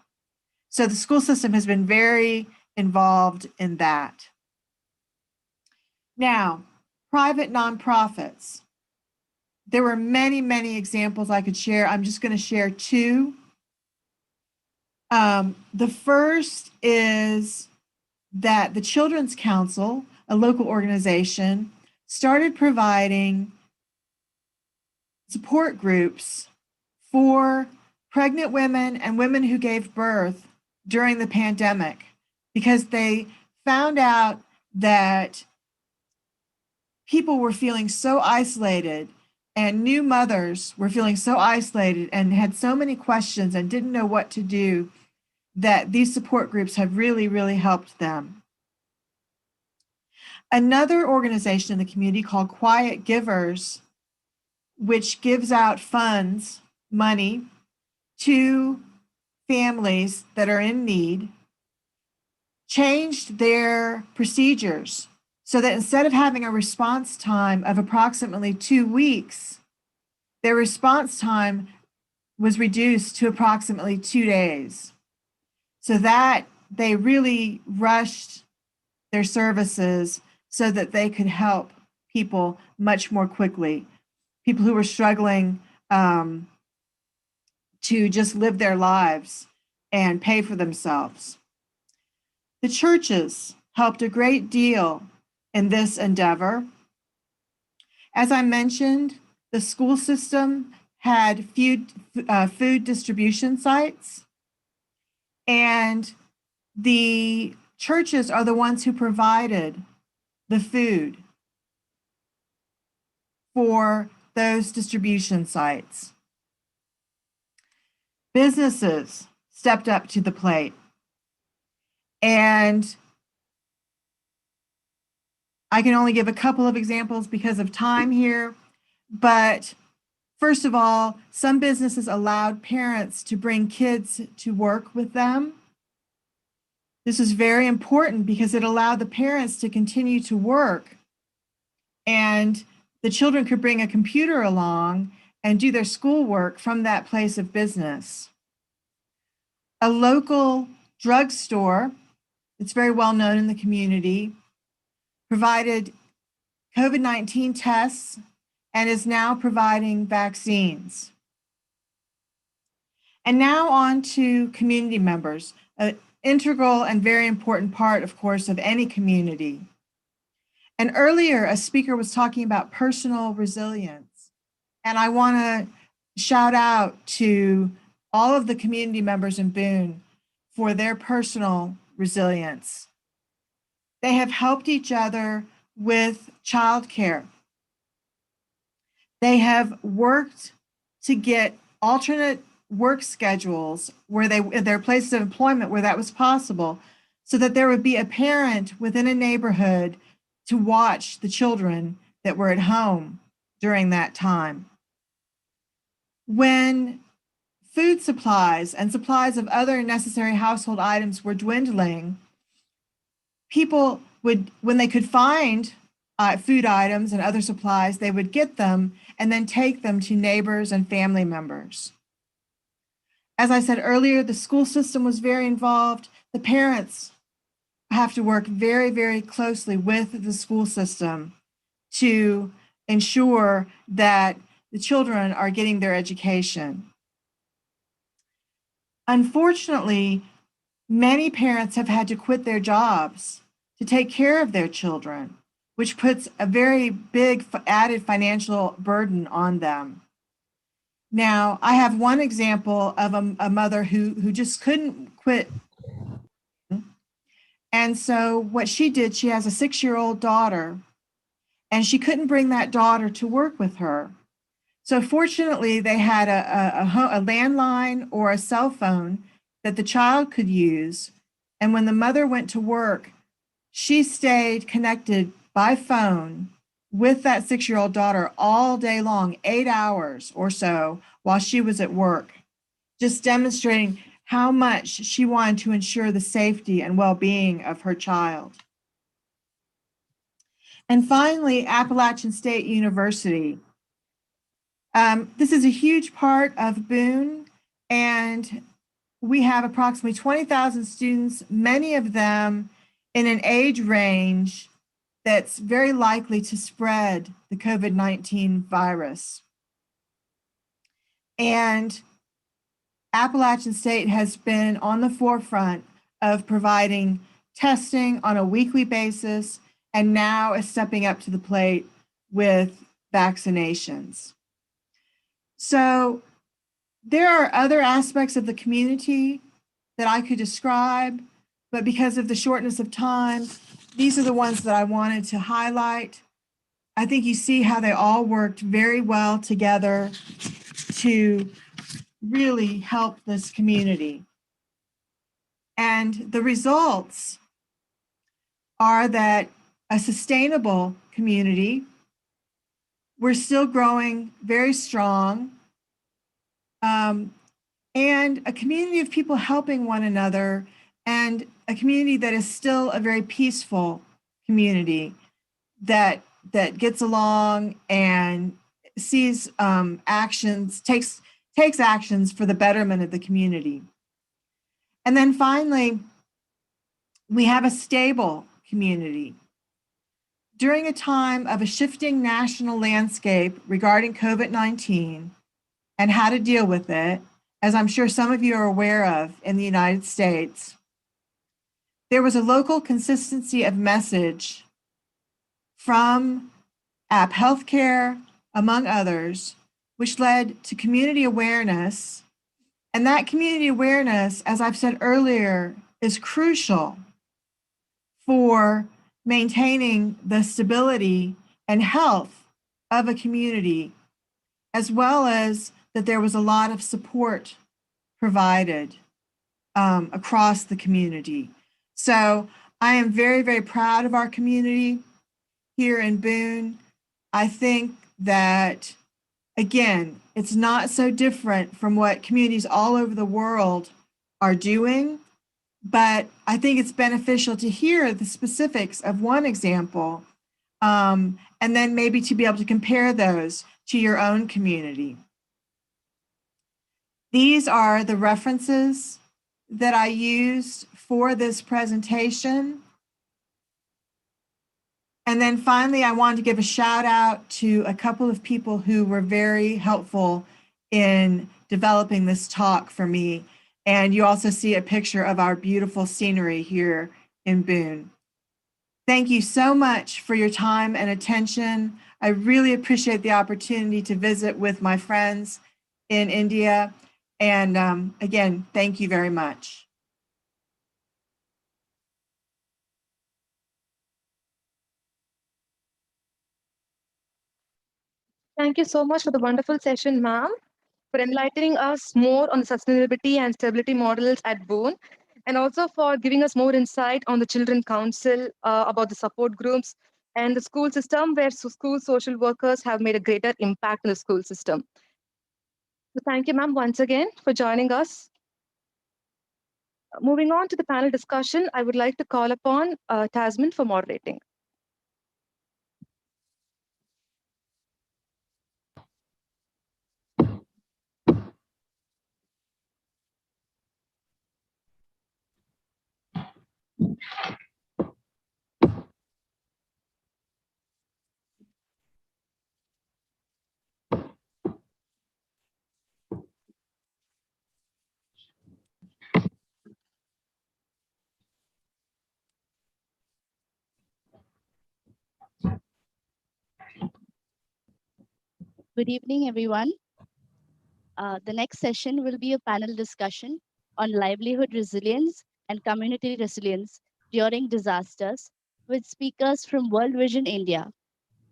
So the school system has been very involved in that. Now, private nonprofits. There were many, many examples I could share. I'm just going to share 2. The first is that the Children's Council, a local organization, started providing support groups for pregnant women and women who gave birth during the pandemic, because they found out that people were feeling so isolated, and new mothers were feeling so isolated and had so many questions and didn't know what to do, that these support groups have really, really helped them. Another organization in the community called Quiet Givers, which gives out funds, money, to families that are in need, changed their procedures so that instead of having a response time of approximately 2 weeks, their response time was reduced to approximately 2 days. So that they really rushed their services so that they could help people much more quickly, people who were struggling to just live their lives and pay for themselves. The churches helped a great deal in this endeavor. As I mentioned, the school system had food distribution sites, and the churches are the ones who provided the food for those distribution sites. Businesses stepped up to the plate, and I can only give a couple of examples because of time here, but first of all, some businesses allowed parents to bring kids to work with them. This is very important because it allowed the parents to continue to work, and the children could bring a computer along and do their schoolwork from that place of business. A local drugstore, it's very well known in the community, provided COVID-19 tests and is now providing vaccines. And now on to community members, an integral and very important part, of course, of any community. And earlier, a speaker was talking about personal resilience. And I want to shout out to all of the community members in Boone for their personal resilience. They have helped each other with childcare. They have worked to get alternate work schedules where their places of employment where that was possible, so that there would be a parent within a neighborhood to watch the children that were at home during that time. When food supplies and supplies of other necessary household items were dwindling, people would, when they could find food items and other supplies, they would get them and then take them to neighbors and family members. As I said earlier, the school system was very involved. The parents have to work very, very closely with the school system to ensure that the children are getting their education. Unfortunately, many parents have had to quit their jobs to take care of their children, which puts a very big added financial burden on them. Now, I have one example of a mother who just couldn't quit. And so what she did, she has a 6-year-old daughter, and she couldn't bring that daughter to work with her. So fortunately, they had a landline or a cell phone that the child could use. And when the mother went to work, she stayed connected by phone with that 6-year-old daughter all day long, 8 hours or so while she was at work, just demonstrating how much she wanted to ensure the safety and well-being of her child. And finally, Appalachian State University. This is a huge part of Boone, and we have approximately 20,000 students, many of them in an age range that's very likely to spread the COVID-19 virus. And Appalachian State has been on the forefront of providing testing on a weekly basis and now is stepping up to the plate with vaccinations. So there are other aspects of the community that I could describe, but because of the shortness of time, these are the ones that I wanted to highlight. I think you see how they all worked very well together to really help this community. And the results are that a sustainable community, we're still growing very strong, and a community of people helping one another, and a community that is still a very peaceful community that gets along and sees actions, takes actions for the betterment of the community. And then finally, we have a stable community. During a time of a shifting national landscape regarding COVID-19 and how to deal with it, as I'm sure some of you are aware of in the United States, there was a local consistency of message from App Healthcare, among others, which led to community awareness. And that community awareness, as I've said earlier, is crucial for maintaining the stability and health of a community, as well as that there was a lot of support provided across the community. So I am very, very proud of our community here in Boone. I think that, again, it's not so different from what communities all over the world are doing, but I think it's beneficial to hear the specifics of one example, and then maybe to be able to compare those to your own community. These are the references that I used for this presentation. And then finally, I wanted to give a shout out to a couple of people who were very helpful in developing this talk for me. And you also see a picture of our beautiful scenery here in Boone. Thank you so much for your time and attention. I really appreciate the opportunity to visit with my friends in India. And again, thank you very much. Thank you so much for the wonderful session, ma'am, for enlightening us more on the sustainability and stability models at Boone, and also for giving us more insight on the Children Council, about the support groups, and the school system where school social workers have made a greater impact in the school system. So thank you, ma'am, once again for joining us. Moving on to the panel discussion, I would like to call upon Tasman for moderating. Good evening, everyone. The next session will be a panel discussion on livelihood resilience and community resilience during disasters with speakers from World Vision India.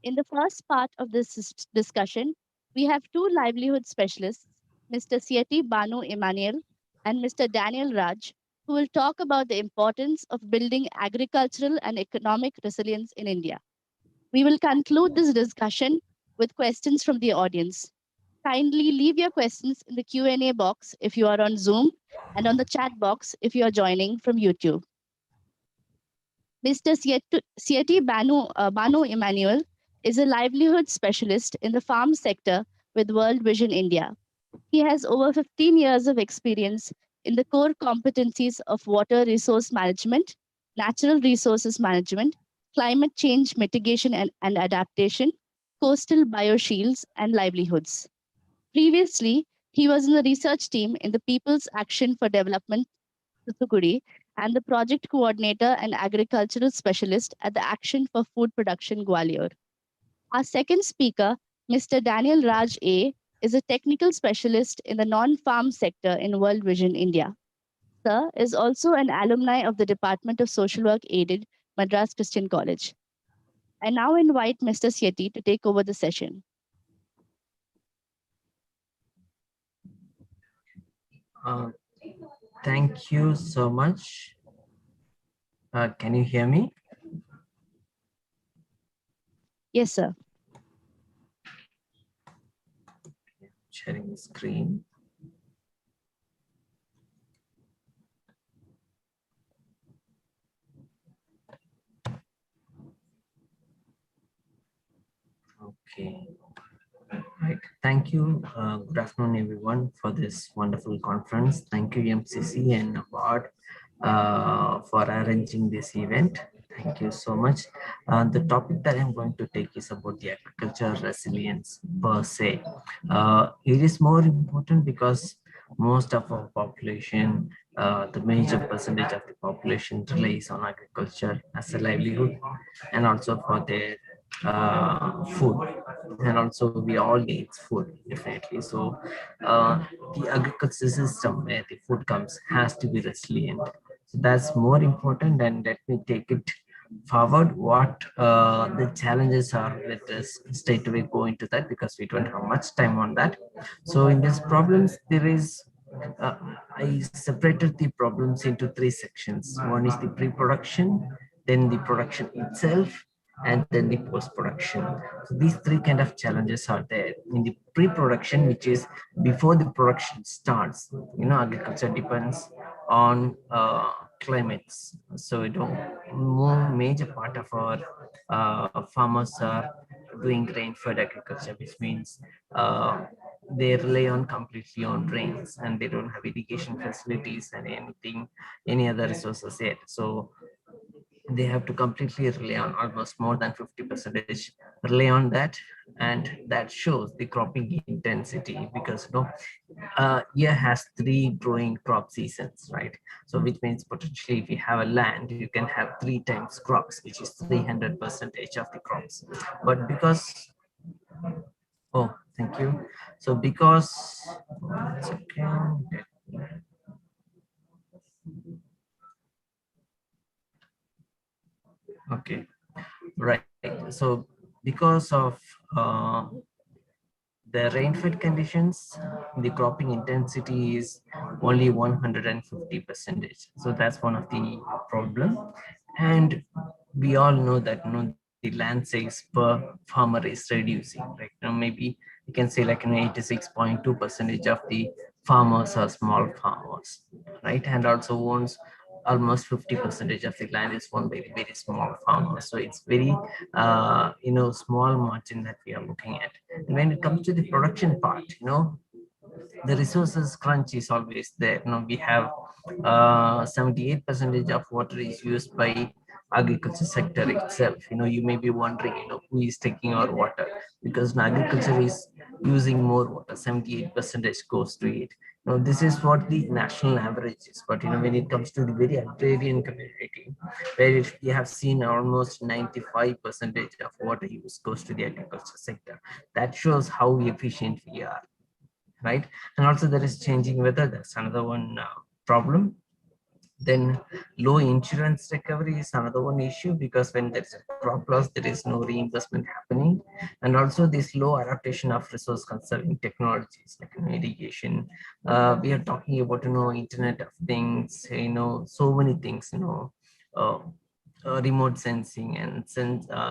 In the first part of this discussion, we have two livelihood specialists, Mr. Sieti Banu Emmanuel and Mr. Daniel Raj, who will talk about the importance of building agricultural and economic resilience in India. We will conclude this discussion with questions from the audience. Kindly leave your questions in the Q&A box if you are on Zoom and on the chat box if you are joining from YouTube. Mr. Sieti Banu Emmanuel is a livelihood specialist in the farm sector with World Vision India. He has over 15 years of experience in the core competencies of water resource management, natural resources management, climate change mitigation and adaptation, coastal bioshields, and livelihoods. Previously, He was in the research team in the People's Action for Development, Thuthukudi, and the project coordinator and agricultural specialist at the Action for Food Production, Gwalior. Our second speaker, Mr. Daniel Raj A., is a technical specialist in the non-farm sector in World Vision India. Sir is also an alumni of the Department of Social Work aided Madras Christian College. I now invite Mr. Sethi to take over the session. Thank you so much. Can you hear me? Yes, sir. Sharing the screen. Okay. Right. Thank you. Good afternoon, everyone, for this wonderful conference. Thank you, MCC and Award, for arranging this event. Thank you so much. The topic that I'm going to take is about the agriculture resilience per se. It is more important because most of our population, the major percentage of the population relies on agriculture as a livelihood and also for their food, and also we all need food definitely. So the agriculture system where the food comes has to be resilient. So that's more important, and let me take it forward what the challenges are with this. Straight away go into that because we don't have much time on that. So in these problems there is uh, I separated the problems into three sections. One is the pre-production, then the production itself, and then the post-production. So these three kind of challenges are there in the pre-production, which is before the production starts. Agriculture depends on climates. So more major part of our farmers are doing grain-fed agriculture, which means they rely on completely on rains, and they don't have irrigation facilities and any other resources yet. So they have to completely rely on, almost more than 50% rely on that, and that shows the cropping intensity because year has 3 growing crop seasons, right? So which means potentially if you have a land, you can have 3 times crops, which is 300% of the crops. But because, oh, thank you. So because, one second. Okay, right. So because of the rainfed conditions, the cropping intensity is only 150%. So that's one of the problem. And we all know that the land size per farmer is reducing. Like maybe you can say like 86.2% of the farmers are small farmers, right? And also owns almost 50% of the land is owned by very small farmers. So it's very small margin that we are looking at. And when it comes to the production part, the resources crunch is always there. We have 78% of water is used by agriculture sector itself. You may be wondering, who is taking our water, because agriculture is using more water. 78% goes to it. This is what the national average is. But when it comes to the very agrarian community, where you have seen almost 95% of water use goes to the agriculture sector, that shows how efficient we are, right? And also there is changing weather. That's another one problem. Then low insurance recovery is another one issue, because when there's a crop loss, there is no reimbursement happening. And also this low adaptation of resource conserving technologies like irrigation. We are talking about Internet of Things, so many things, uh, remote sensing and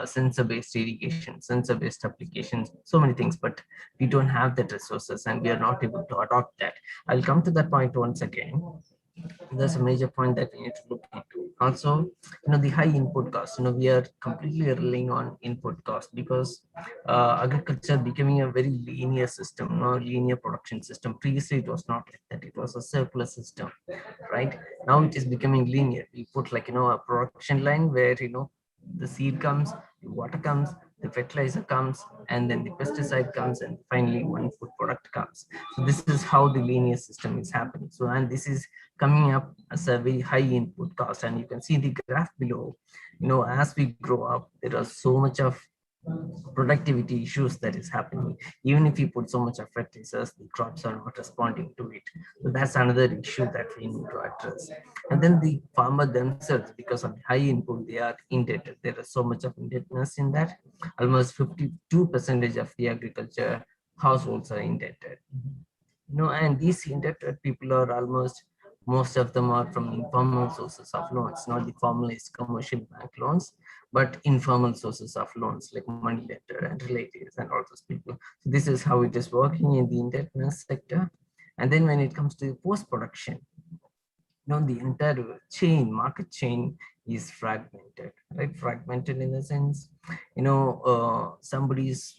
sensor-based irrigation, sensor-based applications, so many things, but we don't have that resources and we are not able to adopt that. I'll come to that point once again. That's a major point that we need to look into. Also, the high input cost. We are completely relying on input cost because agriculture becoming a very linear system, linear production system. Previously, it was not like that. It was a circular system, right? Now it is becoming linear. We put like a production line where the seed comes, the water comes, the fertilizer comes, and then the pesticide comes, and finally one food product comes. So this is how the linear system is happening. So, and this is coming up as a very high input cost. And you can see the graph below, as we grow up, there are so much of productivity issues that is happening. Even if you put so much of fertilizers, the crops are not responding to it. So that's another issue that we need to address. And then the farmer themselves, because of the high input, they are indebted. There is so much of indebtedness in that. Almost 52% of the agriculture households are indebted. And these indebted people are almost, most of them are from informal sources of loans, not the formalized commercial bank loans, but informal sources of loans like money lender and relatives and all those people. So this is how it is working in the indebtedness sector. And then when it comes to post-production, the entire chain, market chain is fragmented, right? Fragmented in the sense, somebody is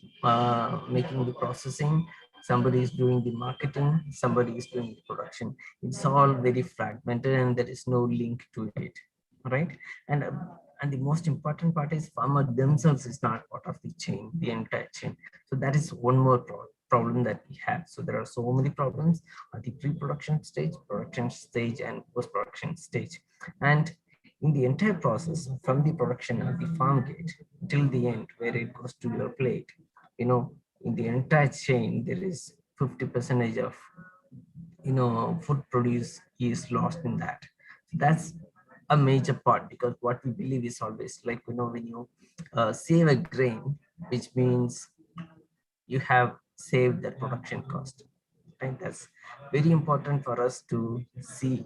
making the processing, somebody is doing the marketing, somebody is doing the production. It's all very fragmented and there is no link to it, right? And the most important part is farmer themselves is not part of the chain, the entire chain. So that is one more problem that we have. So there are so many problems at the pre-production stage, production stage, and post-production stage. And in the entire process, from the production at the farm gate till the end, where it goes to your plate, in the entire chain, there is 50% of, food produce is lost in that. So that's a major part, because what we believe is always like, when you save a grain, which means you have saved the production cost, right? That's very important for us to see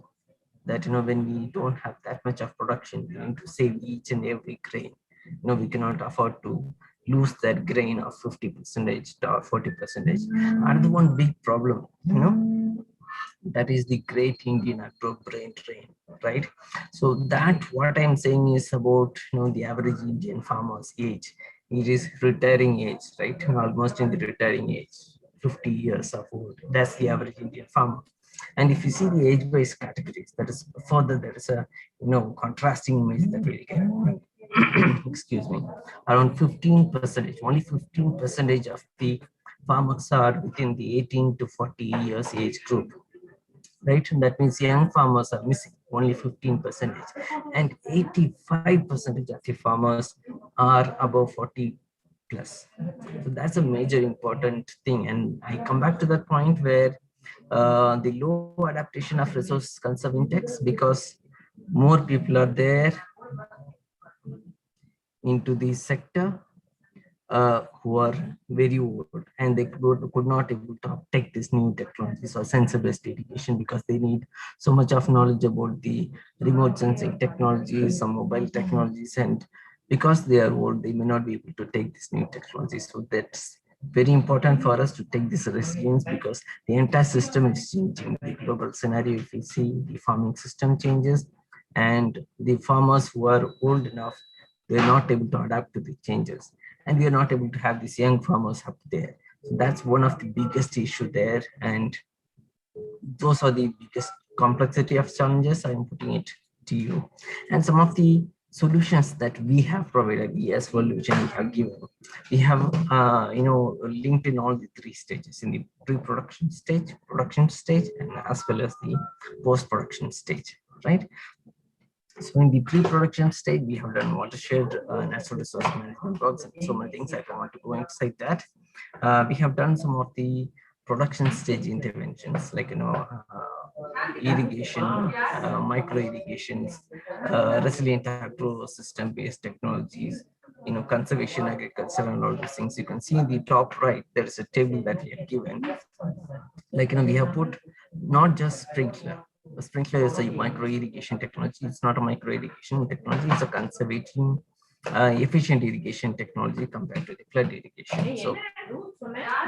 that, when we don't have that much of production, we need to save each and every grain. We cannot afford to lose that grain of 50% or 40%. Another one big problem, that is the great Indian agro brain drain, right? So that what I'm saying is about, the average Indian farmer's age. It is retiring age, right? Almost in the retiring age, 50 years of old. That's the average Indian farmer. And if you see the age-based categories, that is further, there is a, contrasting image that we get. Excuse me, around 15%, only 15% of the farmers are within the 18 to 40 years age group, right? And that means young farmers are missing, only 15%, and 85% of the farmers are above 40 plus. So that's a major important thing. And I come back to that point where the low adaptation of resource conserve index, because more people are there into the sector who are very old, and they could not able to uptake this new technologies or sensor-based irrigation, because they need so much of knowledge about the remote sensing technologies, some mobile technologies, and because they are old, they may not be able to take this new technology. So that's very important for us to take this resilience, because the entire system is changing. The global scenario, if we see, the farming system changes, and the farmers who are old enough, they're not able to adapt to the changes, and we are not able to have these young farmers up there. So that's one of the biggest issue there, and those are the biggest complexity of challenges. I'm putting it to you, and some of the solutions that we have provided, we as Volution we have given. We have linked in all the three stages: in the pre-production stage, production stage, and as well as the post-production stage, right? So in the pre-production stage, we have done watershed, natural resource management works, and so many things. I don't want to go inside that. We have done some of the production stage interventions, like irrigation, micro irrigations, resilient agro system based technologies, conservation agriculture, and all these things. You can see in the top right, there is a table that we have given. Like, we have put not just sprinkler. A sprinkler is a micro irrigation technology. It's not a micro irrigation technology. It's a conservating, efficient irrigation technology compared to the flood irrigation. So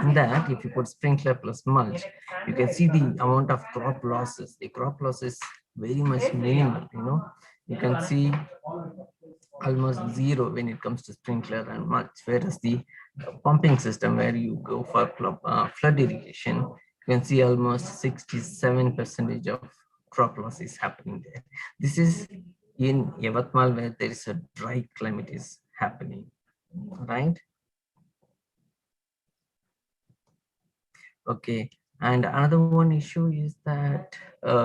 in that, if you put sprinkler plus mulch, you can see the amount of crop losses. The crop loss is very much minimal. You can see almost zero when it comes to sprinkler and mulch, whereas the pumping system, where you go for flood irrigation, you can see almost 67% of crop loss is happening there. This is in Yavatmal, where there is a dry climate is happening, right? Okay. And another one issue is that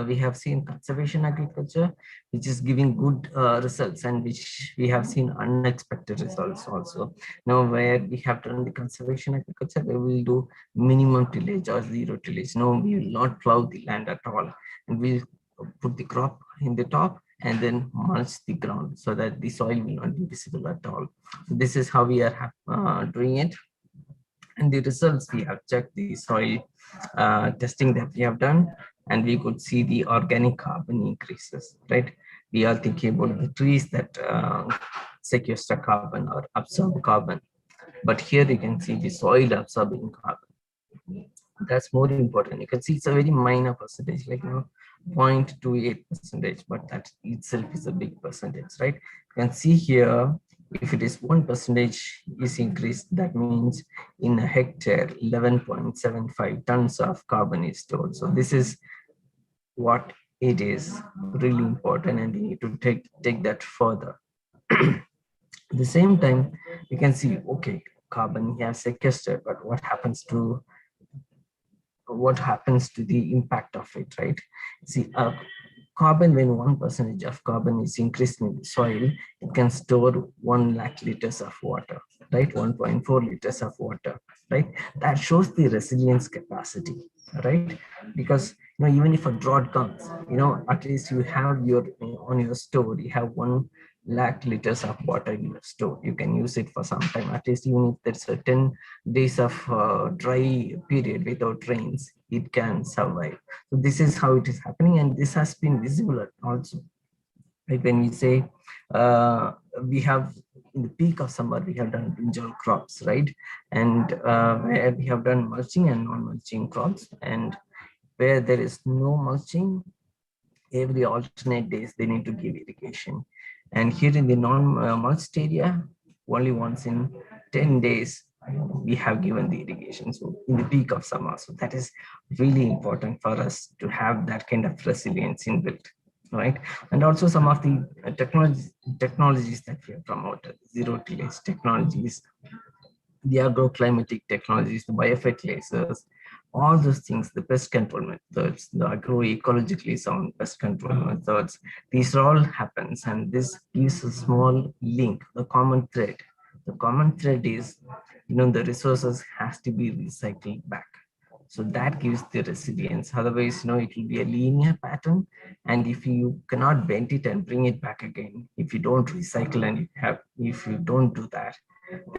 we have seen conservation agriculture, which is giving good results, and which we have seen unexpected results also. Now, where we have done the conservation agriculture, we will do minimum tillage or zero tillage. No, we will not plow the land at all, and we'll put the crop in the top and then mulch the ground so that the soil will not be visible at all. So this is how we are doing it. And the results, we have checked the soil testing that we have done, and we could see the organic carbon increases, right? We are thinking about the trees that sequester carbon or absorb carbon, but here you can see the soil absorbing carbon. That's more important. You can see it's a very minor percentage, like 0.28%, but that itself is a big percentage, right? You can see here, if it is 1% is increased, that means in a hectare 11.75 tons of carbon is stored. So this is what it is really important, and we need to take that further. At the same time, you can see, okay, carbon has sequestered, but what happens to the impact of it, right? See, carbon, when 1% of carbon is increased in the soil, it can store 1 lakh liters of water, right? 1.4 liters of water, right? That shows the resilience capacity, right? Because even if a drought comes, at least you have your on your store, you have 1 lakh liters of water in your store. You can use it for some time, at least. Even if there's a 10 days of dry period without rains, it can survive. So this is how it is happening, and this has been visible also, right? When we say we have, in the peak of summer, we have done brinjal crops, right? And where we have done mulching and non-mulching crops, and where there is no mulching, every alternate days they need to give irrigation. And here in the non-mulched area, only once in 10 days we have given the irrigation, so in the peak of summer. So that is really important for us to have that kind of resilience inbuilt, right? And also some of the technologies that we have promoted, zero tillage technologies, the agroclimatic technologies, the biofertilizers, all those things, the pest control methods, the agroecologically sound pest control methods, these all happens, and this gives a small link, the common thread. The common thread is, the resources has to be recycled back. So that gives the resilience. Otherwise, it will be a linear pattern. And if you cannot bend it and bring it back again, if you don't recycle and if you don't do that,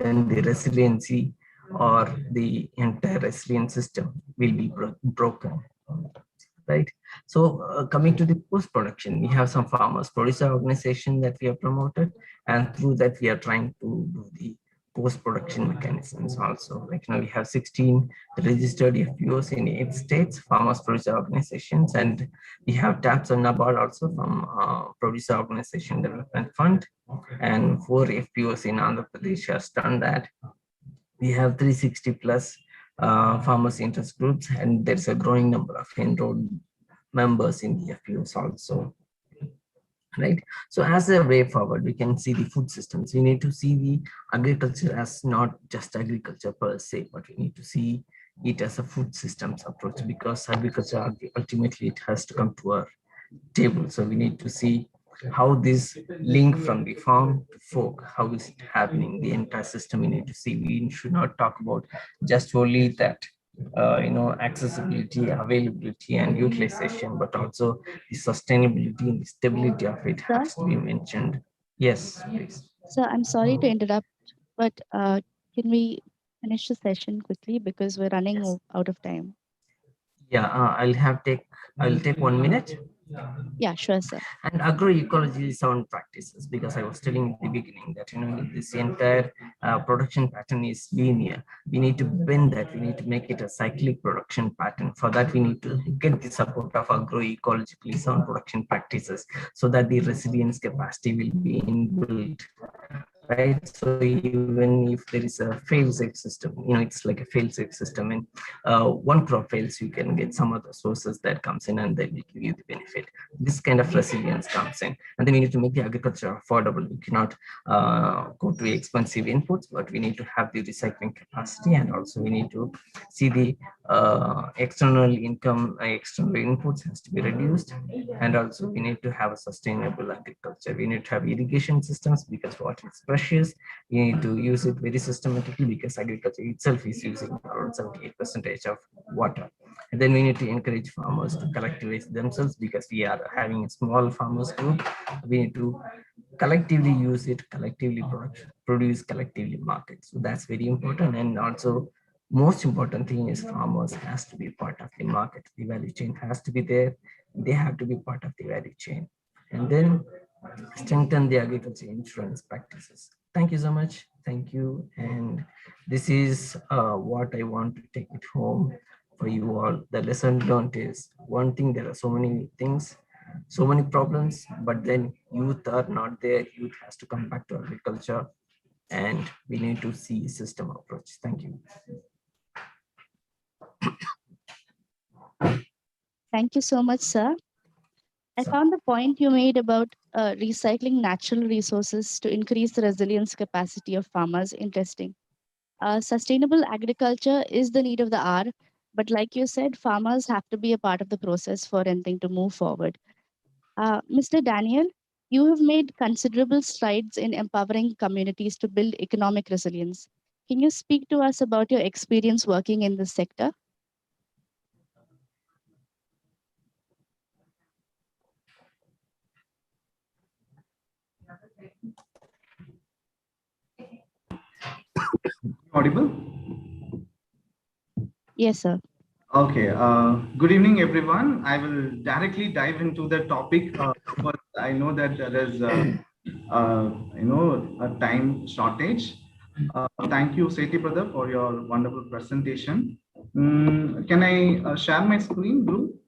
then the resiliency or the entire resilient system will be broken, right? So coming to the post-production, we have some farmers producer organization that we have promoted, and through that we are trying to do the post-production mechanisms also. Like we have 16 registered FPOs in 8 states, farmers producer organizations, and we have taps on NABARD also from Producer Organization Development Fund, and 4 FPOs in Andhra Pradesh has done that. We have 360 plus farmers interest groups, and there's a growing number of enrolled members in the FPOs also, right? So as a way forward, we can see the food systems. We need to see the agriculture as not just agriculture per se, but we need to see it as a food systems approach, because agriculture ultimately it has to come to our table. So we need to see how this link from the farm to fork, how is it happening, the entire system we need to see. We should not talk about just only that accessibility, availability, and utilization, but also the sustainability and the stability of it has to be mentioned. Yes, please. So I'm sorry to interrupt, but can we finish the session quickly, because we're running out of time? Yeah, I'll take 1 minute. Yeah, sure, sir. And agroecology sound practices, because I was telling at the beginning that this entire production pattern is linear. We need to bend that. We need to make it a cyclic production pattern. For that, we need to get the support of agroecologically sound production practices, so that the resilience capacity will be inbuilt. right? So even if there is a fail-safe system, it's like a fail-safe system, and one crop fails, you can get some other sources that comes in and they will give you the benefit. This kind of resilience comes in, and then we need to make the agriculture affordable. We cannot go to expensive inputs, but we need to have the recycling capacity, and also we need to see the external income, external inputs has to be reduced, and also we need to have a sustainable agriculture. We need to have irrigation systems because water is precious. We need to use it very systematically because agriculture itself is using around 78% of water. And then we need to encourage farmers to collectivize themselves because we are having a small farmers group. We need to collectively use it, collectively produce, collectively market. So that's very important. And also most important thing is farmers has to be part of the market. The value chain has to be there. They have to be part of the value chain. And then strengthen the agriculture insurance practices. Thank you so much. Thank you. And this is what I want to take it home for you all. The lesson learned is one thing, there are so many things, so many problems, but then youth are not there. Youth has to come back to agriculture, and we need to see system approach. Thank you. Thank you so much, sir. I found the point you made about recycling natural resources to increase the resilience capacity of farmers interesting. Sustainable agriculture is the need of the hour, but like you said, farmers have to be a part of the process for anything to move forward. Mr. Daniel, you have made considerable strides in empowering communities to build economic resilience. Can you speak to us about your experience working in this sector? Audible? Yes, sir. Okay. Good evening, everyone. I will directly dive into the topic because I know that there is, a time shortage. Thank you, Sethi brother, for your wonderful presentation. Can I share my screen, Blue?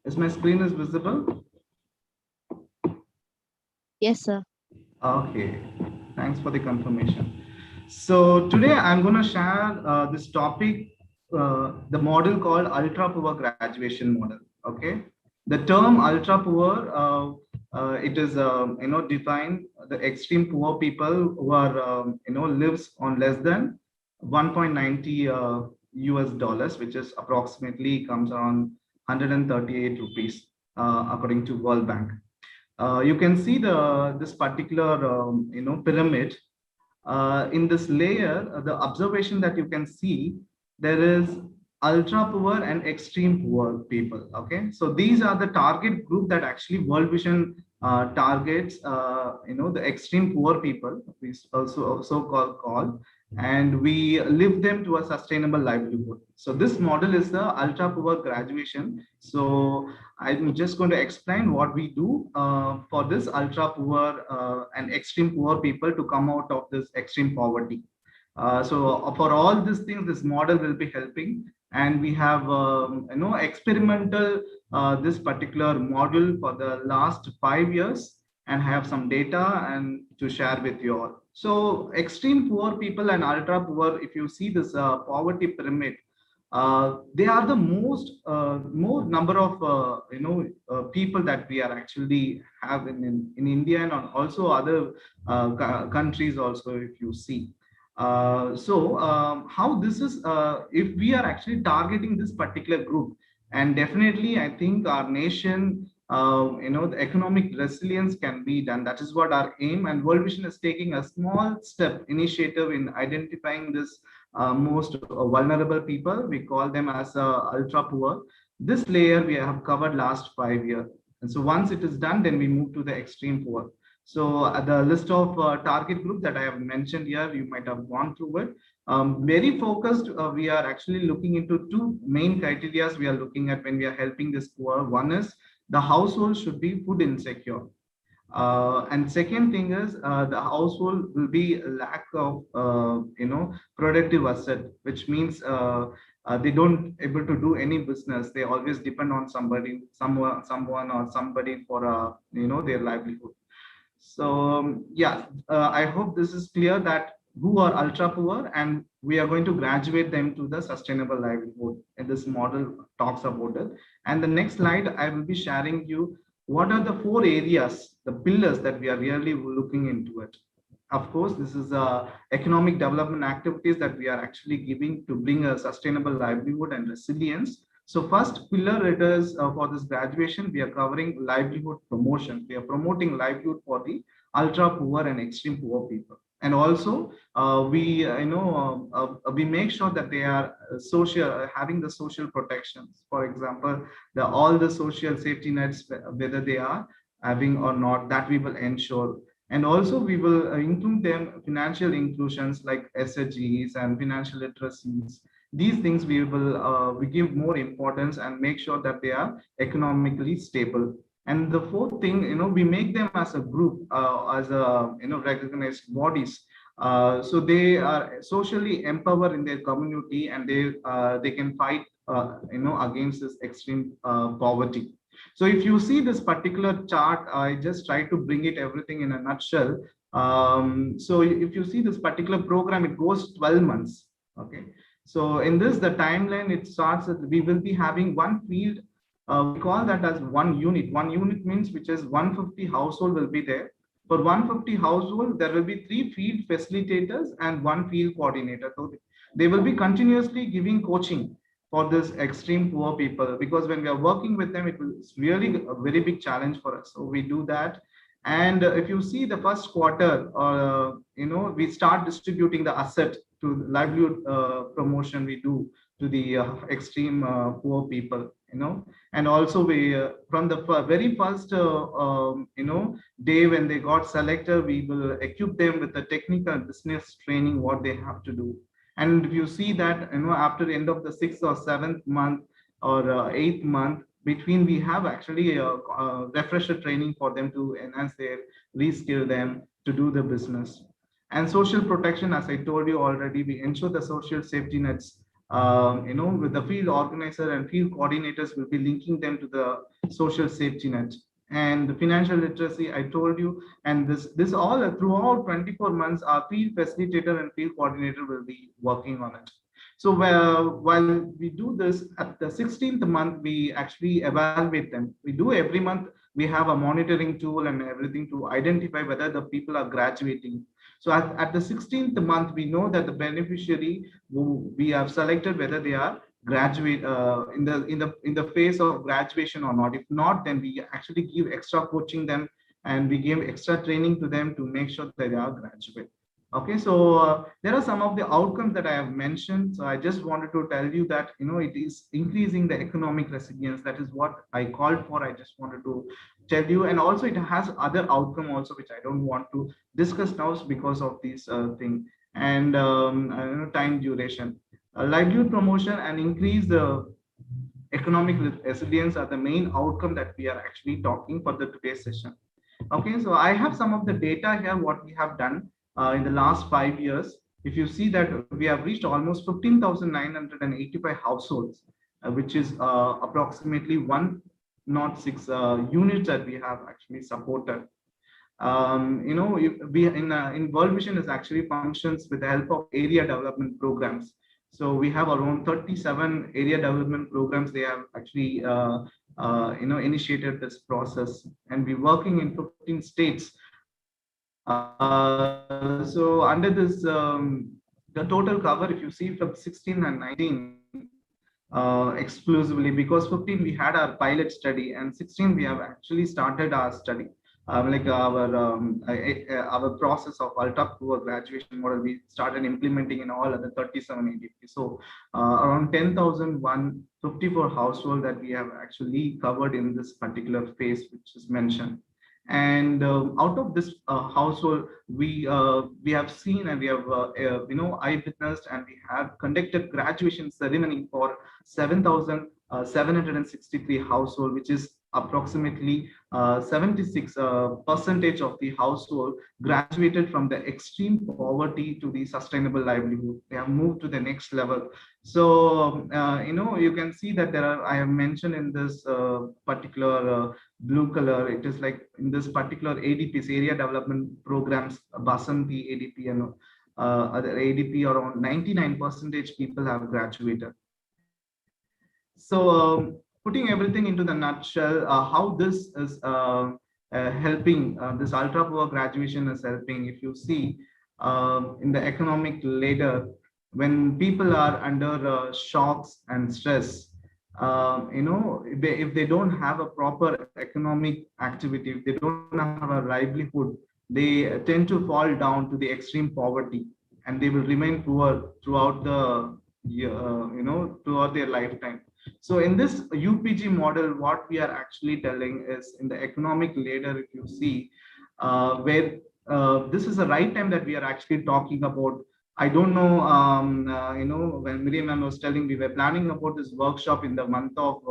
Is my screen is visible? Yes, sir. Okay. Thanks for the confirmation. So today I'm going to share this topic, the model called ultra poor graduation model. Okay, the term ultra poor, it is defined the extreme poor people who are lives on less than 1.90 US dollars, which is approximately comes around 138 rupees according to World Bank. You can see this particular pyramid. In this layer, the observation that you can see, there is ultra poor and extreme poor people. Okay, so these are the target group that actually World Vision targets. The extreme poor people, we also call, and we live them to a sustainable livelihood. So this model is the ultra poor graduation. So I'm just going to explain what we do for this ultra poor and extreme poor people to come out of this extreme poverty. So for all these things, this model will be helping, and we have experimental this particular model for the last 5 years, and have some data and to share with you all. So extreme poor people and ultra poor, if you see this poverty pyramid, they are the more number of people that we are actually have in India and also other countries also, if you see. How this is, if we are actually targeting this particular group, and definitely I think our nation, the economic resilience can be done. That is what our aim, and World Vision is taking a small step initiative in identifying this most vulnerable people. We call them as ultra poor. This layer we have covered last 5 years, and so once it is done, then we move to the extreme poor. So the list of target group that I have mentioned here, you might have gone through it. Very focused, we are actually looking into two main criteria we are looking at when we are helping this poor. One is the household should be food insecure. And second thing is the household will be a lack of productive asset, which means They don't able to do any business. They always depend on somebody, someone or somebody for their livelihood. So yeah, I hope this is clear that who are ultra poor, and we are going to graduate them to the sustainable livelihood. And this model talks about it. And the next slide, I will be sharing you what are the 4 areas, the pillars that we are really looking into it. Of course, this is economic development activities that we are actually giving to bring a sustainable livelihood and resilience. So first pillar it is for this graduation, we are covering livelihood promotion. We are promoting livelihood for the ultra poor and extreme poor people. And also we make sure that they are social, having the social protections. For example, all the social safety nets, whether they are having or not, that we will ensure. And also we will include them financial inclusions like SHGs and financial literacies. These things we give more importance and make sure that they are economically stable. And the fourth thing, we make them as a group, as a recognized bodies. So they are socially empowered in their community, and they can fight against this extreme poverty. So if you see this particular chart, I just try to bring it everything in a nutshell. So if you see this particular program, it goes 12 months. Okay. So in this, the timeline, it starts with, we will be having one field. We call that as one unit. One unit means which is 150 household will be there. For 150 household, there will be 3 field facilitators and 1 field coordinator. So they will be continuously giving coaching for this extreme poor people, because when we are working with them, it's really a very big challenge for us. So we do that. And if you see the first quarter, we start distributing the asset to livelihood promotion we do to the extreme poor people, and also we from the very first day when they got selected, we will equip them with the technical business training what they have to do. And if you see that, after the end of the 6th or 7th month or 8th month, between we have actually a refresher training for them to enhance their, reskill them to do the business. And social protection, as I told you already, we ensure the social safety nets. With the field organizer and field coordinators will be linking them to the social safety net. And the financial literacy, I told you, and this all throughout 24 months, our field facilitator and field coordinator will be working on it. So while we do this, at the 16th month, we actually evaluate them. We do every month, we have a monitoring tool and everything to identify whether the people are graduating. So at the 16th month, we know that the beneficiary who we have selected, whether they are graduate in the phase of graduation or not. If not, then we actually give extra coaching them, and we give extra training to them to make sure that they are graduate. Okay, so there are some of the outcomes that I have mentioned. So I just wanted to tell you that it is increasing the economic resilience. That is what I called for. I just wanted to tell you, and also it has other outcome also, which I don't want to discuss now because of this thing, and time duration. Livelihood promotion and increase the economic resilience are the main outcome that we are actually talking for the today's session. Okay, so I have some of the data here, what we have done in the last 5 years. If you see that we have reached almost 15,985 households, which is approximately 106 units that we have actually supported. We in World Vision is actually functions with the help of area development programs. So we have around 37 area development programs. They have actually initiated this process, and we're working in 15 states. So under this, the total cover, if you see from 16 and 19, exclusively, because 15 we had our pilot study, and 16 we have actually started our study. Like our process of ultra poor graduation model, we started implementing in all other 37 ADP. So around 10,154 households that we have actually covered in this particular phase, which is mentioned. And out of this household, we have seen, and we have I witnessed, and we have conducted graduation ceremony for 7,763 household, which is approximately 76 percentage of the household graduated from the extreme poverty to the sustainable livelihood. They have moved to the next level. So you can see that there are, I have mentioned in this particular blue color, it is like in this particular ADPs, area development programs, Basanti ADP and other ADP, around 99 percentage people have graduated. So putting everything into the nutshell, how this is helping, this ultra poor graduation is helping. If you see in the economic ladder, when people are under shocks and stress, if they don't have a proper economic activity, if they don't have a livelihood, they tend to fall down to the extreme poverty, and they will remain poor throughout the throughout their lifetime. So in this UPG model, what we are actually telling is, in the economic ladder, if you see, where this is the right time that we are actually talking about. I don't know, when Miriam was telling, we were planning about this workshop in the month of,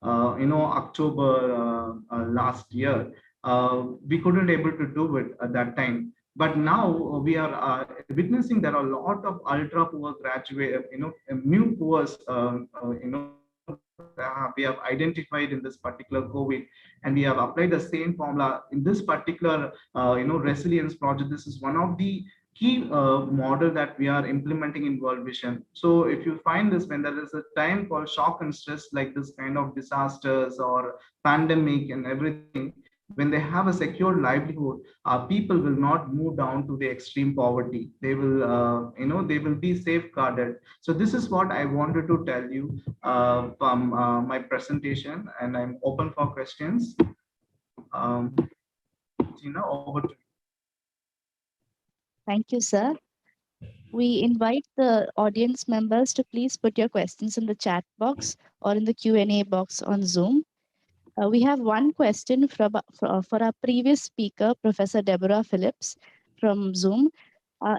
October last year. We couldn't able to do it at that time. But now we are witnessing there are a lot of ultra poor graduate, new poor, we have identified in this particular COVID, and we have applied the same formula in this particular, resilience project. This is one of the key model that we are implementing in World Vision. So if you find this, when there is a time called shock and stress, like this kind of disasters or pandemic and everything, when they have a secure livelihood, people will not move down to the extreme poverty. They will, they will be safeguarded. So this is what I wanted to tell you from my presentation, and I'm open for questions. Tina, over to you. Thank you, sir. We invite the audience members to please put your questions in the chat box or in the Q&A box on Zoom. We have one question for our previous speaker, Professor Deborah Phillips from Zoom.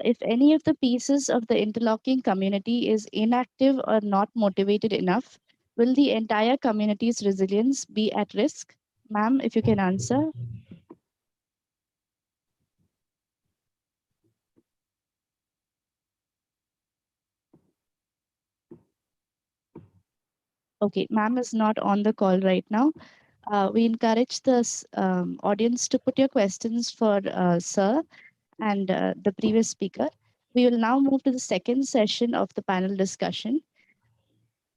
If any of the pieces of the interlocking community is inactive or not motivated enough, will the entire community's resilience be at risk? Ma'am, if you can answer. Okay, ma'am is not on the call right now. We encourage the audience to put your questions for Sir and the previous speaker. We will now move to the second session of the panel discussion.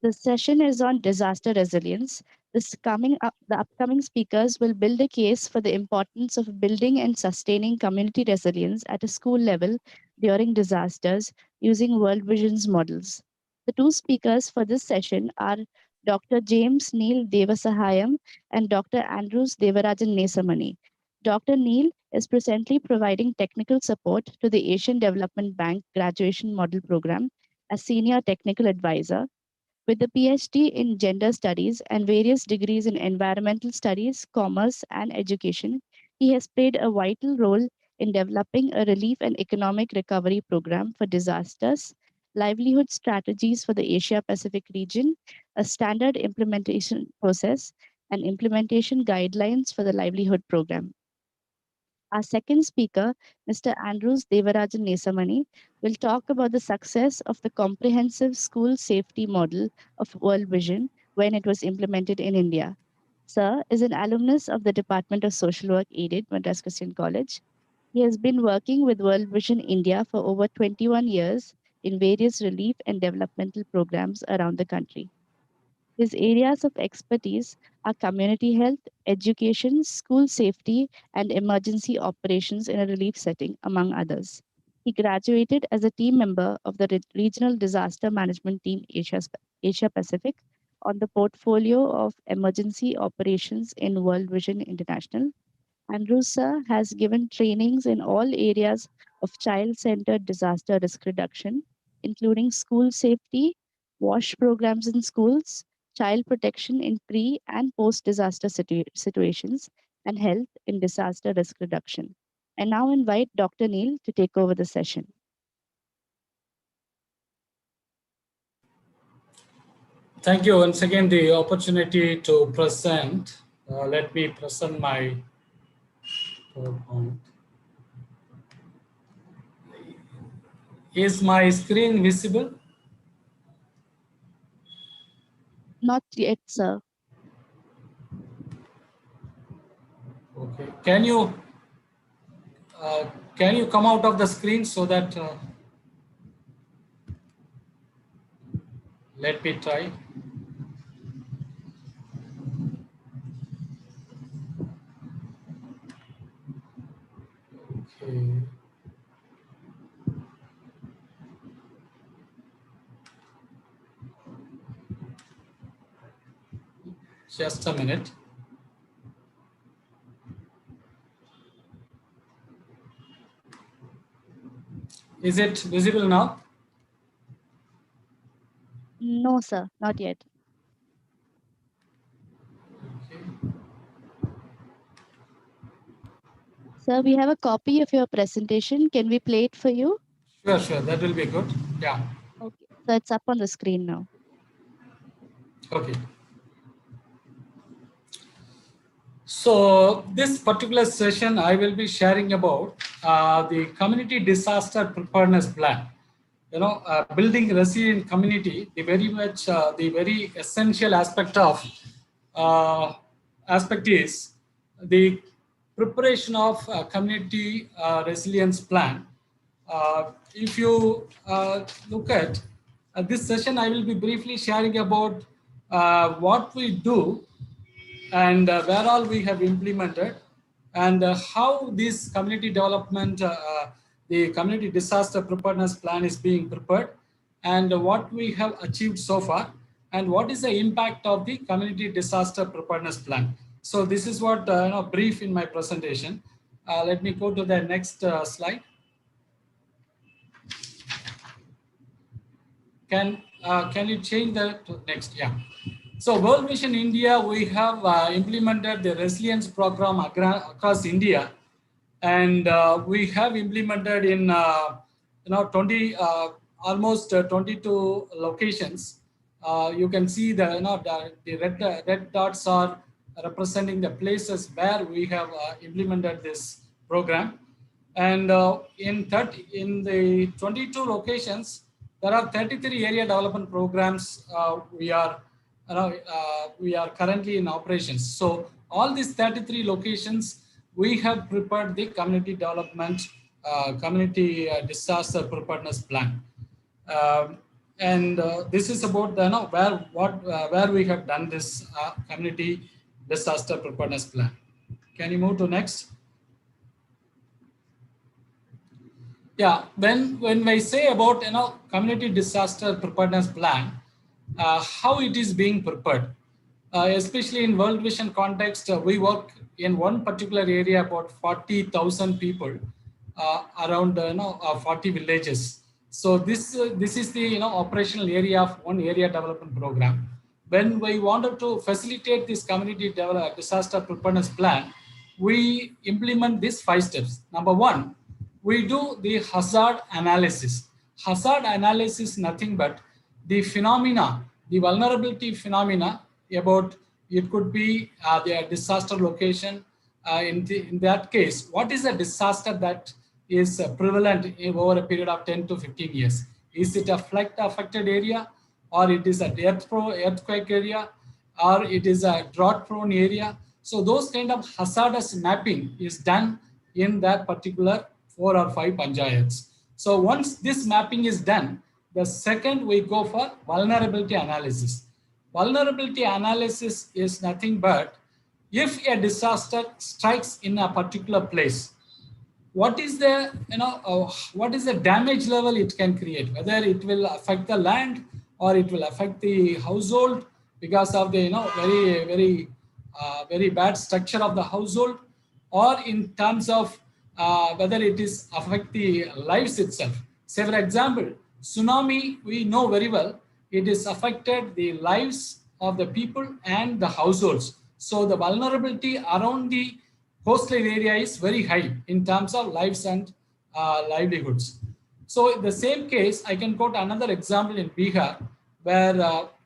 The session is on disaster resilience. The upcoming speakers will build a case for the importance of building and sustaining community resilience at a school level during disasters using World Vision's models. The two speakers for this session are Dr. James Neil Devasahayam and Dr. Andrews Devarajan Nesamani. Dr. Neil is presently providing technical support to the Asian Development Bank Graduation Model Program as Senior Technical Advisor. With a PhD in Gender Studies and various degrees in Environmental Studies, Commerce, and Education, he has played a vital role in developing a relief and economic recovery program for disasters, livelihood strategies for the Asia-Pacific region, a standard implementation process, and implementation guidelines for the livelihood program. Our second speaker, Mr. Andrews Devarajan Nesamani, will talk about the success of the comprehensive school safety model of World Vision when it was implemented in India. Sir is an alumnus of the Department of Social Work aided Madras Christian College. He has been working with World Vision India for over 21 years in various relief and developmental programs around the country. His areas of expertise are community health, education, school safety, and emergency operations in a relief setting, among others. He graduated as a team member of the Regional Disaster Management Team Asia Pacific on the portfolio of emergency operations in World Vision International. Andrew Sir has given trainings in all areas of child-centered disaster risk reduction, including school safety, WASH programs in schools, child protection in pre and post-disaster situations, and health in disaster risk reduction. I now invite Dr. Neil to take over the session. Thank you once again the opportunity to present Let me present my PowerPoint. Is my screen visible? Not yet, sir. Okay. Can you come out of the screen so that let me try. Okay. Just a minute. Is it visible now? No, sir, not yet. Okay. Sir, we have a copy of your presentation. Can we play it for you? Sure. That will be good. Yeah. Okay. So it's up on the screen now. Okay. So this particular session, I will be sharing about the community disaster preparedness plan. Building resilient community, the very essential aspect is the preparation of community resilience plan. If you look at this session, I will be briefly sharing about what we do and where all we have implemented, and how this the community disaster preparedness plan is being prepared, and what we have achieved so far, and what is the impact of the community disaster preparedness plan. So this is what brief in my presentation. Let me go to the next slide. Can you change that to next? Yeah. So World Vision India, we have implemented the resilience program across India, and we have implemented in 22 locations. You can see the red dots are representing the places where we have implemented this program, and in the 22 locations, there are 33 area development programs we are currently in operations. So all these 33 locations, we have prepared the community development, community disaster preparedness plan. And this is about where we have done this community disaster preparedness plan. Can you move to next? Yeah, when I say about community disaster preparedness plan, how it is being prepared, especially in World Vision context, we work in one particular area about 40,000 people around 40 villages. So this is the operational area of one area development program. When we wanted to facilitate this community disaster preparedness plan, we implement these 5 steps. Number 1, we do the hazard analysis. Hazard analysis, nothing but the phenomena, the vulnerability phenomena about, it could be the disaster location. In that case, what is a disaster that is prevalent over a period of 10 to 15 years? Is it a flood affected area, or it is a earthquake area, or it is a drought prone area? So those kind of hazardous mapping is done in that particular 4 or 5 panchayats. So once this mapping is done, the second we go for vulnerability analysis. Vulnerability analysis is nothing but, if a disaster strikes in a particular place, what is the what is the damage level it can create, whether it will affect the land or it will affect the household because of the very bad structure of the household, or in terms of whether it is affect the lives itself. Say for example, tsunami, we know very well, it is affected the lives of the people and the households. So the vulnerability around the coastal area is very high in terms of lives and livelihoods. So in the same case, I can quote another example in Bihar, where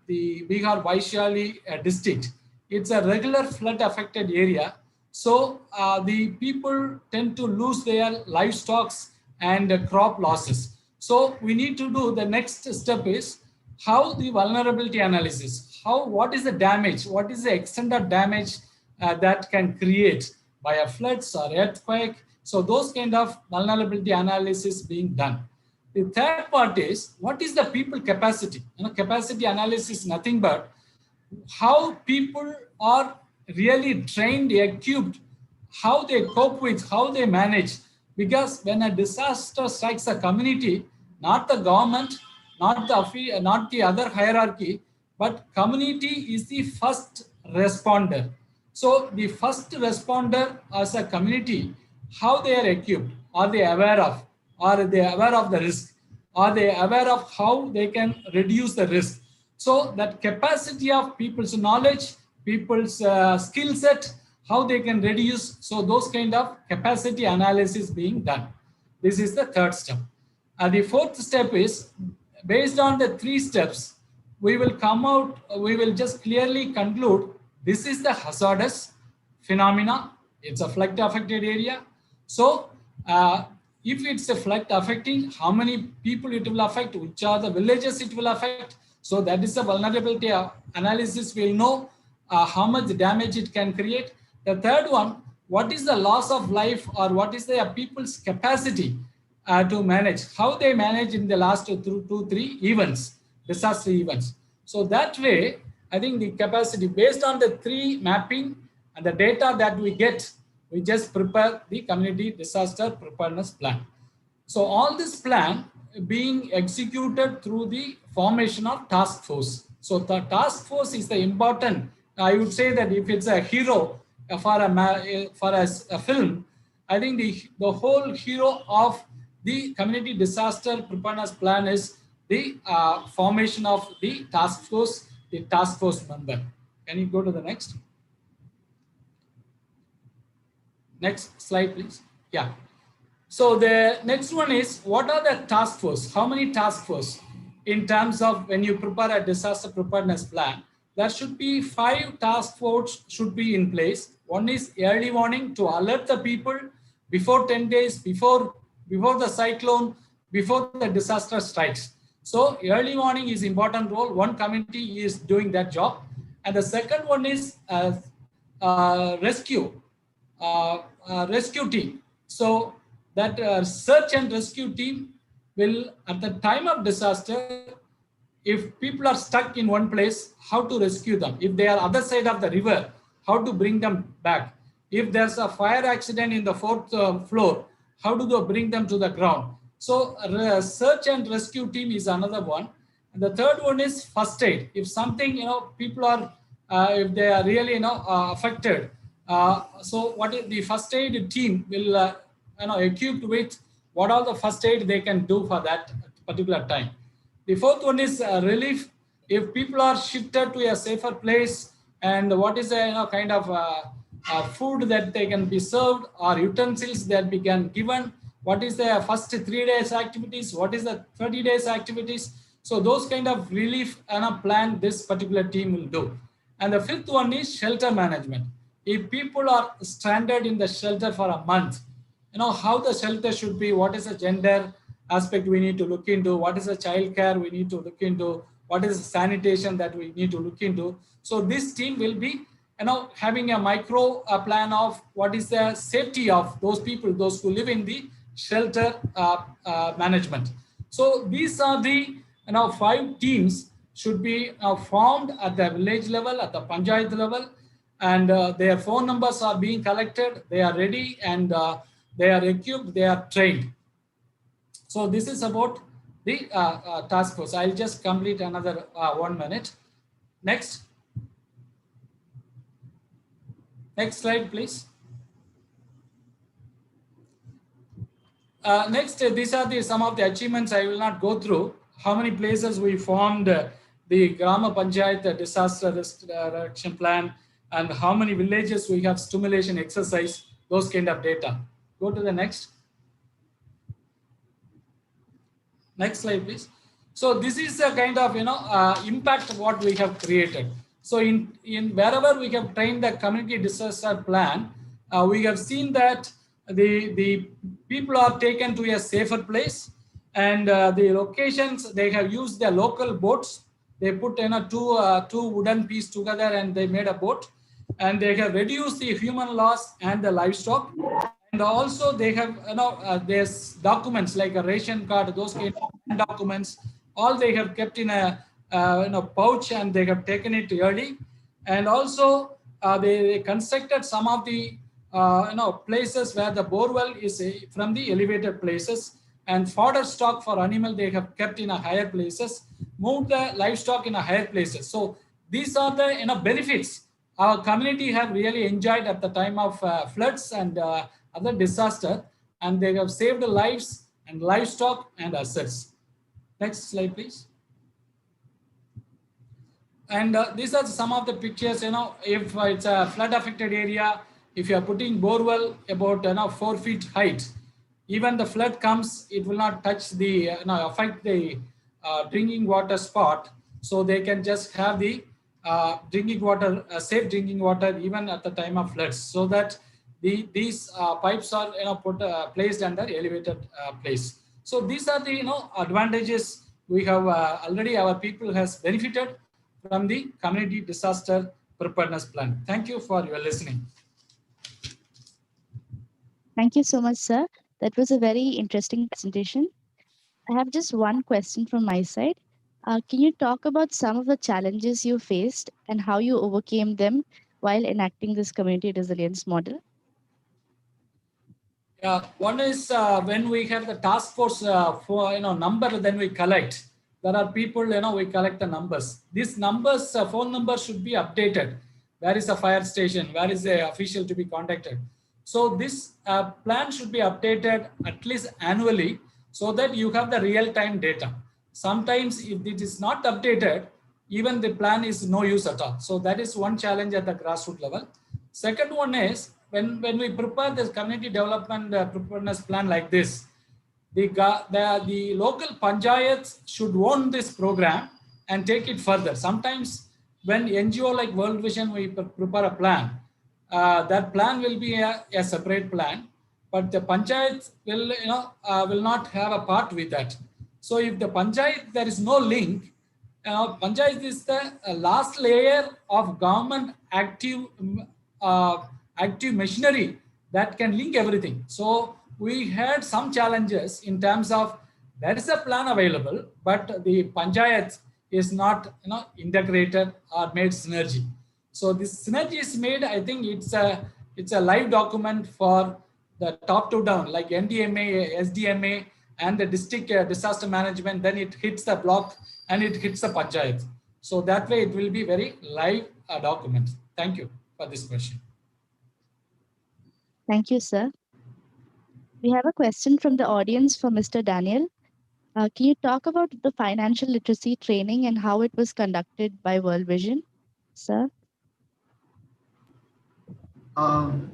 the Bihar Vaishali district, it's a regular flood affected area. So the people tend to lose their livestock and crop losses. So we need to do the next step is how the vulnerability analysis, what is the damage, what is the extent of damage that can create by a floods or earthquake. So those kind of vulnerability analysis being done. The third part is what is the people capacity? Capacity analysis is nothing but how people are really trained, equipped, how they cope with, how they manage. Because when a disaster strikes a community, not the government, not the other hierarchy, but community is the first responder. So the first responder as a community, how they are equipped, are they aware of, are they aware of the risk, are they aware of how they can reduce the risk. So that capacity of people's knowledge, people's skill set, how they can reduce. So those kind of capacity analysis being done. This is the third step. The fourth step is based on the three steps, we will just clearly conclude this is the hazardous phenomena. It's a flood affected area. So if it's a flood affecting, how many people it will affect, which are the villages it will affect. So that is a vulnerability analysis. We'll know how much damage it can create. The third one, what is the loss of life or what is the people's capacity to manage, how they manage in the last two, three events, disaster events. So that way, I think the capacity based on the three mapping and the data that we get, we just prepare the community disaster preparedness plan. So all this plan being executed through the formation of task force. So the task force is the important. I would say that if it's a hero for a film, I think the whole hero of the community disaster preparedness plan is the formation of the task force member. Can you go to the next? Next slide, please. Yeah. So the next one is, what are the task force? How many task force? In terms of when you prepare a disaster preparedness plan, there should be 5 task force should be in place. One is early warning to alert the people before 10 days, before the cyclone, before the disaster strikes. So early warning is important role. One committee is doing that job. And the second one is rescue team. So that search and rescue team will, at the time of disaster, if people are stuck in one place, how to rescue them. If they are other side of the river, how to bring them back. If there's a fire accident in the 4th floor, how do they bring them to the ground? So search and rescue team is another one. And the third one is first aid. If something, people are, if they are really, affected, so what is the first aid team will, equipped with what all the first aid they can do for that particular time. The fourth one is relief. If people are shifted to a safer place, and what is the kind of food that they can be served or utensils that be given. What is the first 3 days activities? What is the 30 days activities? So those kind of relief plan this particular team will do. And the fifth one is shelter management. If people are stranded in the shelter for a month, how the shelter should be, what is the gender aspect we need to look into, what is the child care we need to look into, what is the sanitation that we need to look into. So this team will be having a micro plan of what is the safety of those people, those who live in the shelter management. So these are the 5 teams should be formed at the village level, at the panchayat level, and their phone numbers are being collected, they are ready, and they are equipped, they are trained. So this is about the task force. I'll just complete another 1 minute. Next. Next slide, please. Next, these are some of the achievements. I will not go through. How many places we formed the Grama Panchayat disaster reduction plan, and how many villages we have stimulation exercise, those kind of data. Go to the next. Next slide, please. So this is a kind of impact what we have created. So in wherever we have trained the community disaster plan, we have seen that the people are taken to a safer place, and the locations, they have used the local boats. They put two wooden pieces together and they made a boat, and they have reduced the human loss and the livestock. And also they have there's documents like a ration card, those kind of documents, all they have kept in a pouch, and they have taken it early. And also they constructed some of the places where the borewell is from the elevated places, and fodder stock for animal they have kept in a higher places, moved the livestock in a higher places. So these are the benefits our community have really enjoyed at the time of floods and other disaster, and they have saved lives and livestock and assets. Next slide, please. And these are some of the pictures. If it's a flood affected area, if you are putting borewell about 4 feet height, even the flood comes, it will not touch the affect the drinking water spot. So they can just have the drinking water, safe drinking water, even at the time of floods, so that these pipes are placed under elevated place. So these are the advantages we have already. Our people has benefited from the community disaster preparedness plan. Thank you for your listening. Thank you so much, sir. That was a very interesting presentation. I have just one question from my side. Can you talk about some of the challenges you faced and how you overcame them while enacting this community resilience model? Yeah, one is when we have the task force for number, then we collect. There are people, we collect the numbers. These numbers, phone numbers should be updated. Where is a fire station? Where is the official to be contacted? So this plan should be updated at least annually, so that you have the real-time data. Sometimes if it is not updated, even the plan is no use at all. So that is one challenge at the grassroots level. Second one is when we prepare this community development preparedness plan like this, the local panchayats should own this program and take it further. Sometimes when NGO like World Vision, we prepare a plan, that plan will be a separate plan, but the panchayat will not have a part with that. So if the panchayat, there is no link, panchayat is the last layer of government active machinery that can link everything. So we had some challenges in terms of there is a plan available, but the panchayat is not integrated or made synergy. So this synergy is made. I think it's a live document for the top to down, like NDMA, SDMA, and the district disaster management. Then it hits the block and it hits the panchayat. So that way it will be very live document. Thank you for this question. Thank you, sir. We have a question from the audience for Mr. Daniel. Can you talk about the financial literacy training and how it was conducted by World Vision, sir?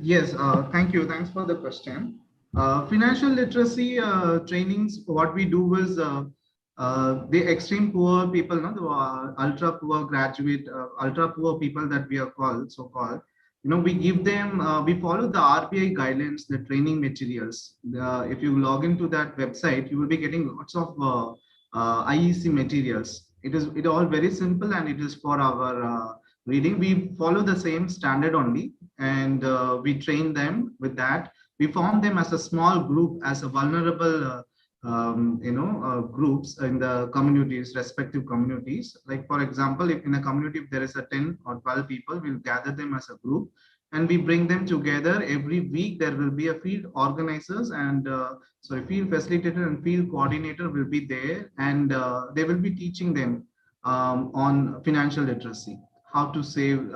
Yes, thank you. Thanks for the question. Financial literacy trainings, what we do is the extreme poor people, the ultra poor graduate, ultra poor people that we are called, so-called, we give them, we follow the RBI guidelines, the training materials. If you log into that website, you will be getting lots of IEC materials. It all very simple, and it is for our reading. We follow the same standard only, and we train them with that. We form them as a small group, as a vulnerable groups in the communities, respective communities. Like, for example, if in a community, if there is a 10 or 12 people, we'll gather them as a group and we bring them together. Every week there will be a field organizers and field facilitator and field coordinator will be there, and they will be teaching them on financial literacy, how to save.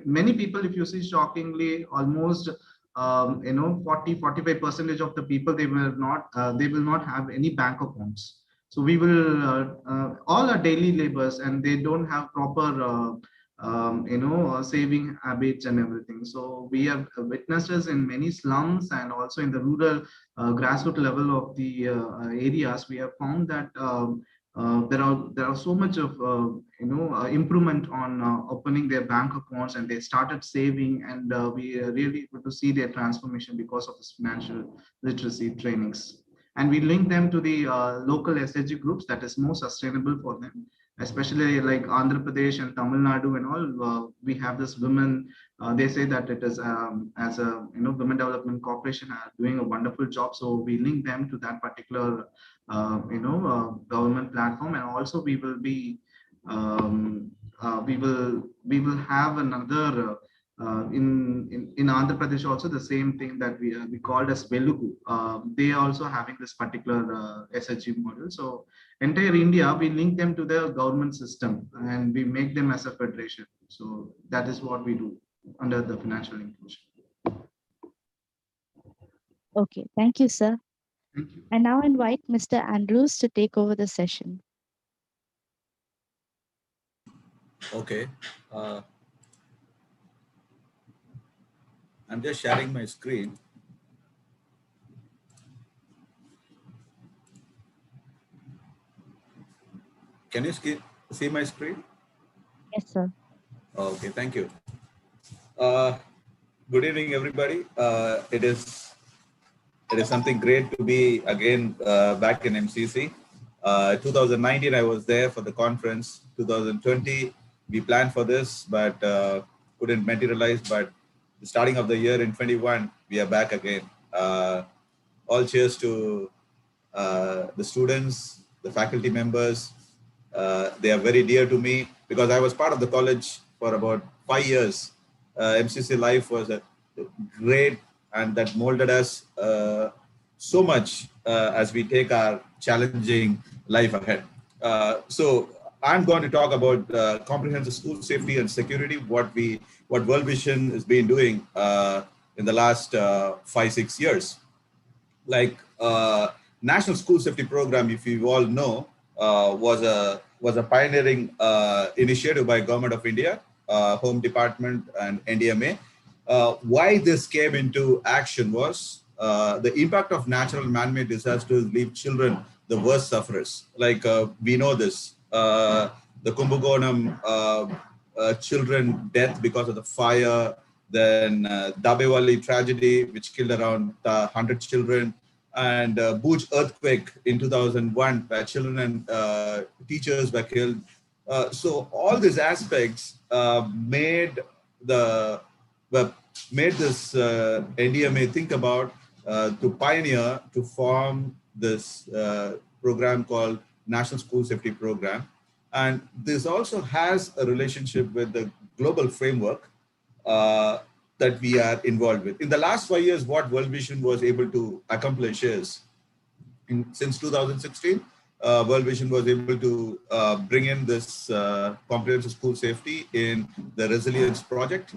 Many people, if you see, shockingly, almost 40-45% of the people, they will not have any bank accounts. So we will all are daily laborers, and they don't have proper saving habits and everything. So we have witnesses in many slums and also in the rural grassroots level of the areas. We have found that there are so much of improvement on opening their bank accounts, and they started saving, and we really able to see their transformation because of this financial literacy trainings. And we link them to the local SHG groups that is more sustainable for them, especially like Andhra Pradesh and Tamil Nadu and all. We have this women. They say that it is as a women development corporation are doing a wonderful job. So we link them to that particular government platform, and also we will be we will have another. In Andhra Pradesh also the same thing that we called as Velugu. They are also having this particular SHG model. So entire India, we link them to the government system and we make them as a federation. So that is what we do under the financial inclusion. Okay, thank you, sir. Thank you. I now invite Mr. Andrews to take over the session. Okay. I'm just sharing my screen. Can you see my screen? Yes, sir. Okay, thank you. Good evening, everybody. It is something great to be again back in MCC. 2019, I was there for the conference. 2020, we planned for this, but couldn't materialize. But the starting of the year in 21, we are back again. All cheers to the students, the faculty members. They are very dear to me because I was part of the college for about 5 years. MCC life was great, and that molded us so much as we take our challenging life ahead. So I'm going to talk about comprehensive school safety and security, what World Vision has been doing in the last 5-6 years. Like National School Safety Program, if you all know, was a pioneering initiative by Government of India, Home Department and NDMA. Why this came into action was the impact of natural man-made disasters leave children the worst sufferers. Like we know this, the Kumbakonam children death because of the fire, then Dabewali tragedy, which killed around 100 children, and Bhuj earthquake in 2001, where children and teachers were killed. So all these aspects made this NDMA think about to pioneer, to form this program called National School Safety Program. And this also has a relationship with the global framework that we are involved with. In the last 5 years, what World Vision was able to accomplish is, since 2016, World Vision was able to bring in this comprehensive school safety in the Resilience project.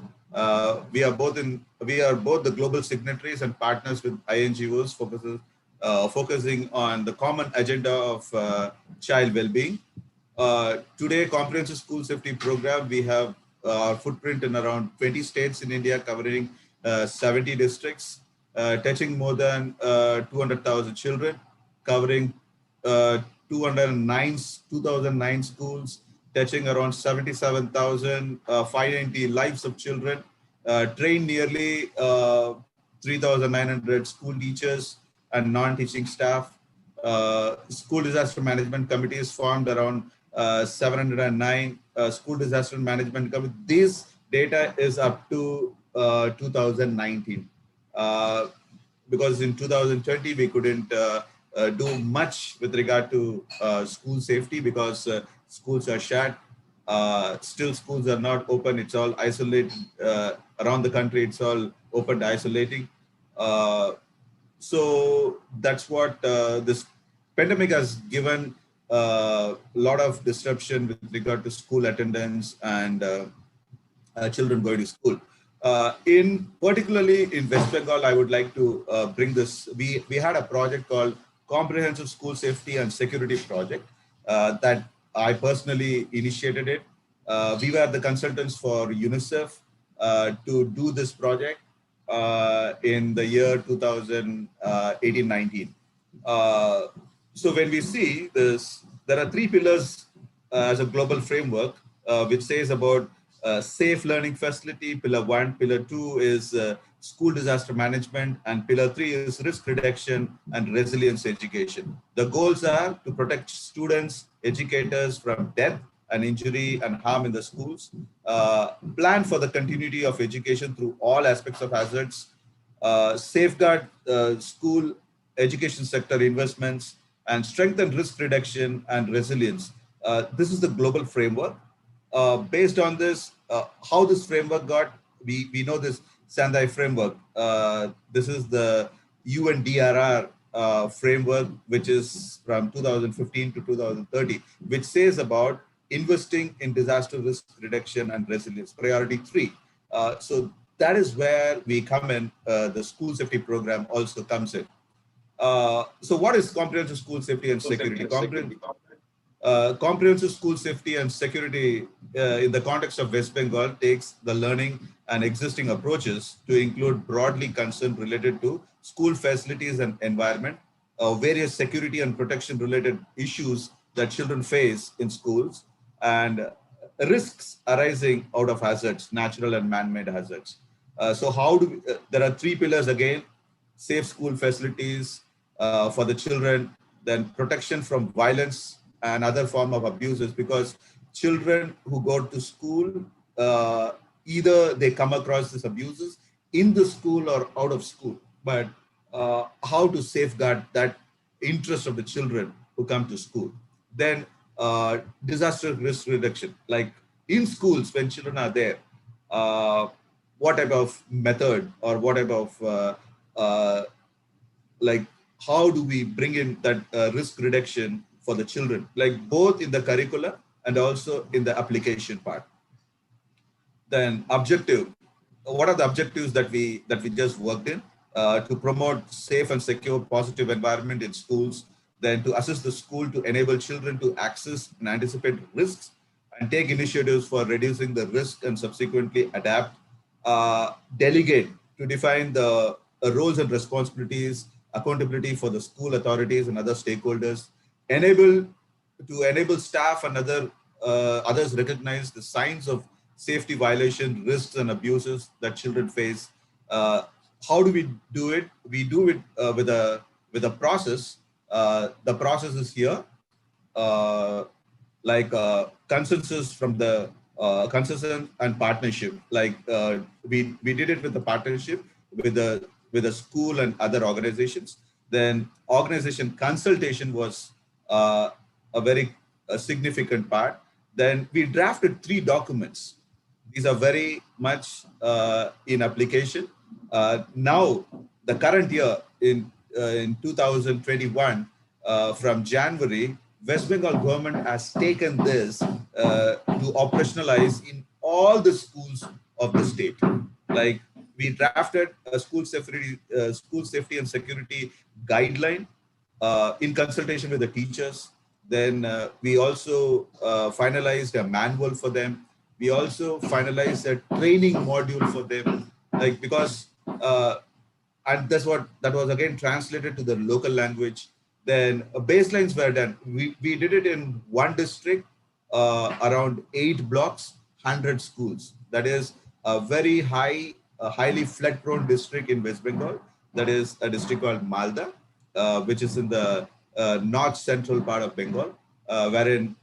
We are both the global signatories and partners with INGOs focusing on the common agenda of child well-being. Today, comprehensive school safety program, we have our footprint in around 20 states in India, covering 70 districts, touching more than 200,000 children, covering 2009 schools, touching around 77,590 lives of children, trained nearly 3,900 school teachers and non-teaching staff. School disaster management committees formed around 709 school disaster management committee. This data is up to 2019. Because in 2020, we couldn't do much with regard to school safety because schools are shut. Still, schools are not open. It's all isolated. Around the country, it's all open, isolating. So that's what this pandemic has given a lot of disruption with regard to school attendance and children going to school. Particularly in West Bengal, I would like to bring this. We had a project called Comprehensive School Safety and Security Project that I personally initiated it. We were the consultants for UNICEF to do this project in the year 2018-19. So when we see this there are three pillars as a global framework, which says about safe learning facility. Pillar 1, pillar 2 is school disaster management, and pillar 3 is risk reduction and resilience education. The goals are to protect students, educators from death and injury and harm in the schools, plan for the continuity of education through all aspects of hazards, safeguard school education sector investments, and strengthen risk reduction and resilience. This is the global framework. Based on this, how this framework got, we know this Sendai framework. This is the UNDRR framework, which is from 2015 to 2030, which says about investing in disaster risk reduction and resilience, priority 3. So that is where we come in. The school safety program also comes in. So what is comprehensive school safety and security? Comprehensive school safety and security in the context of West Bengal takes the learning and existing approaches to include broadly concern related to school facilities and environment, various security and protection related issues that children face in schools, and risks arising out of hazards, natural and man-made hazards. So how do we, there are three pillars again: safe school facilities for the children, then protection from violence and other form of abuses, because children who go to school, either they come across these abuses in the school or out of school, but how to safeguard that interest of the children who come to school. Then disaster risk reduction, like in schools when children are there, what type of method or what type of like how do we bring in that risk reduction for the children, like both in the curricula and also in the application part. Then objective, what are the objectives that we just worked in? To promote safe and secure positive environment in schools, then to assist the school to enable children to access and anticipate risks and take initiatives for reducing the risk and subsequently adapt, delegate to define the roles and responsibilities, accountability for the school authorities and other stakeholders, enable staff and others recognize the signs of safety violation, risks and abuses that children face. How do we do it? We do it with a process. The process is here, like consensus from the consensus and partnership. Like we did it with the partnership with the school and other organizations. Then organization consultation was a very significant part. Then we drafted 3 documents. These are very much in application. Now, the current year in 2021, from January, West Bengal government has taken this to operationalize in all the schools of the state. Like we drafted a school safety and security guideline in consultation with the teachers. Then we also finalized a manual for them. We also finalized a training module for them, like because and that was again translated to the local language. Then baselines were done. We did it in one district, around 8 blocks, 100 schools. That is a very highly flood-prone district in West Bengal. That is a district called Malda, which is in the north central part of Bengal, wherein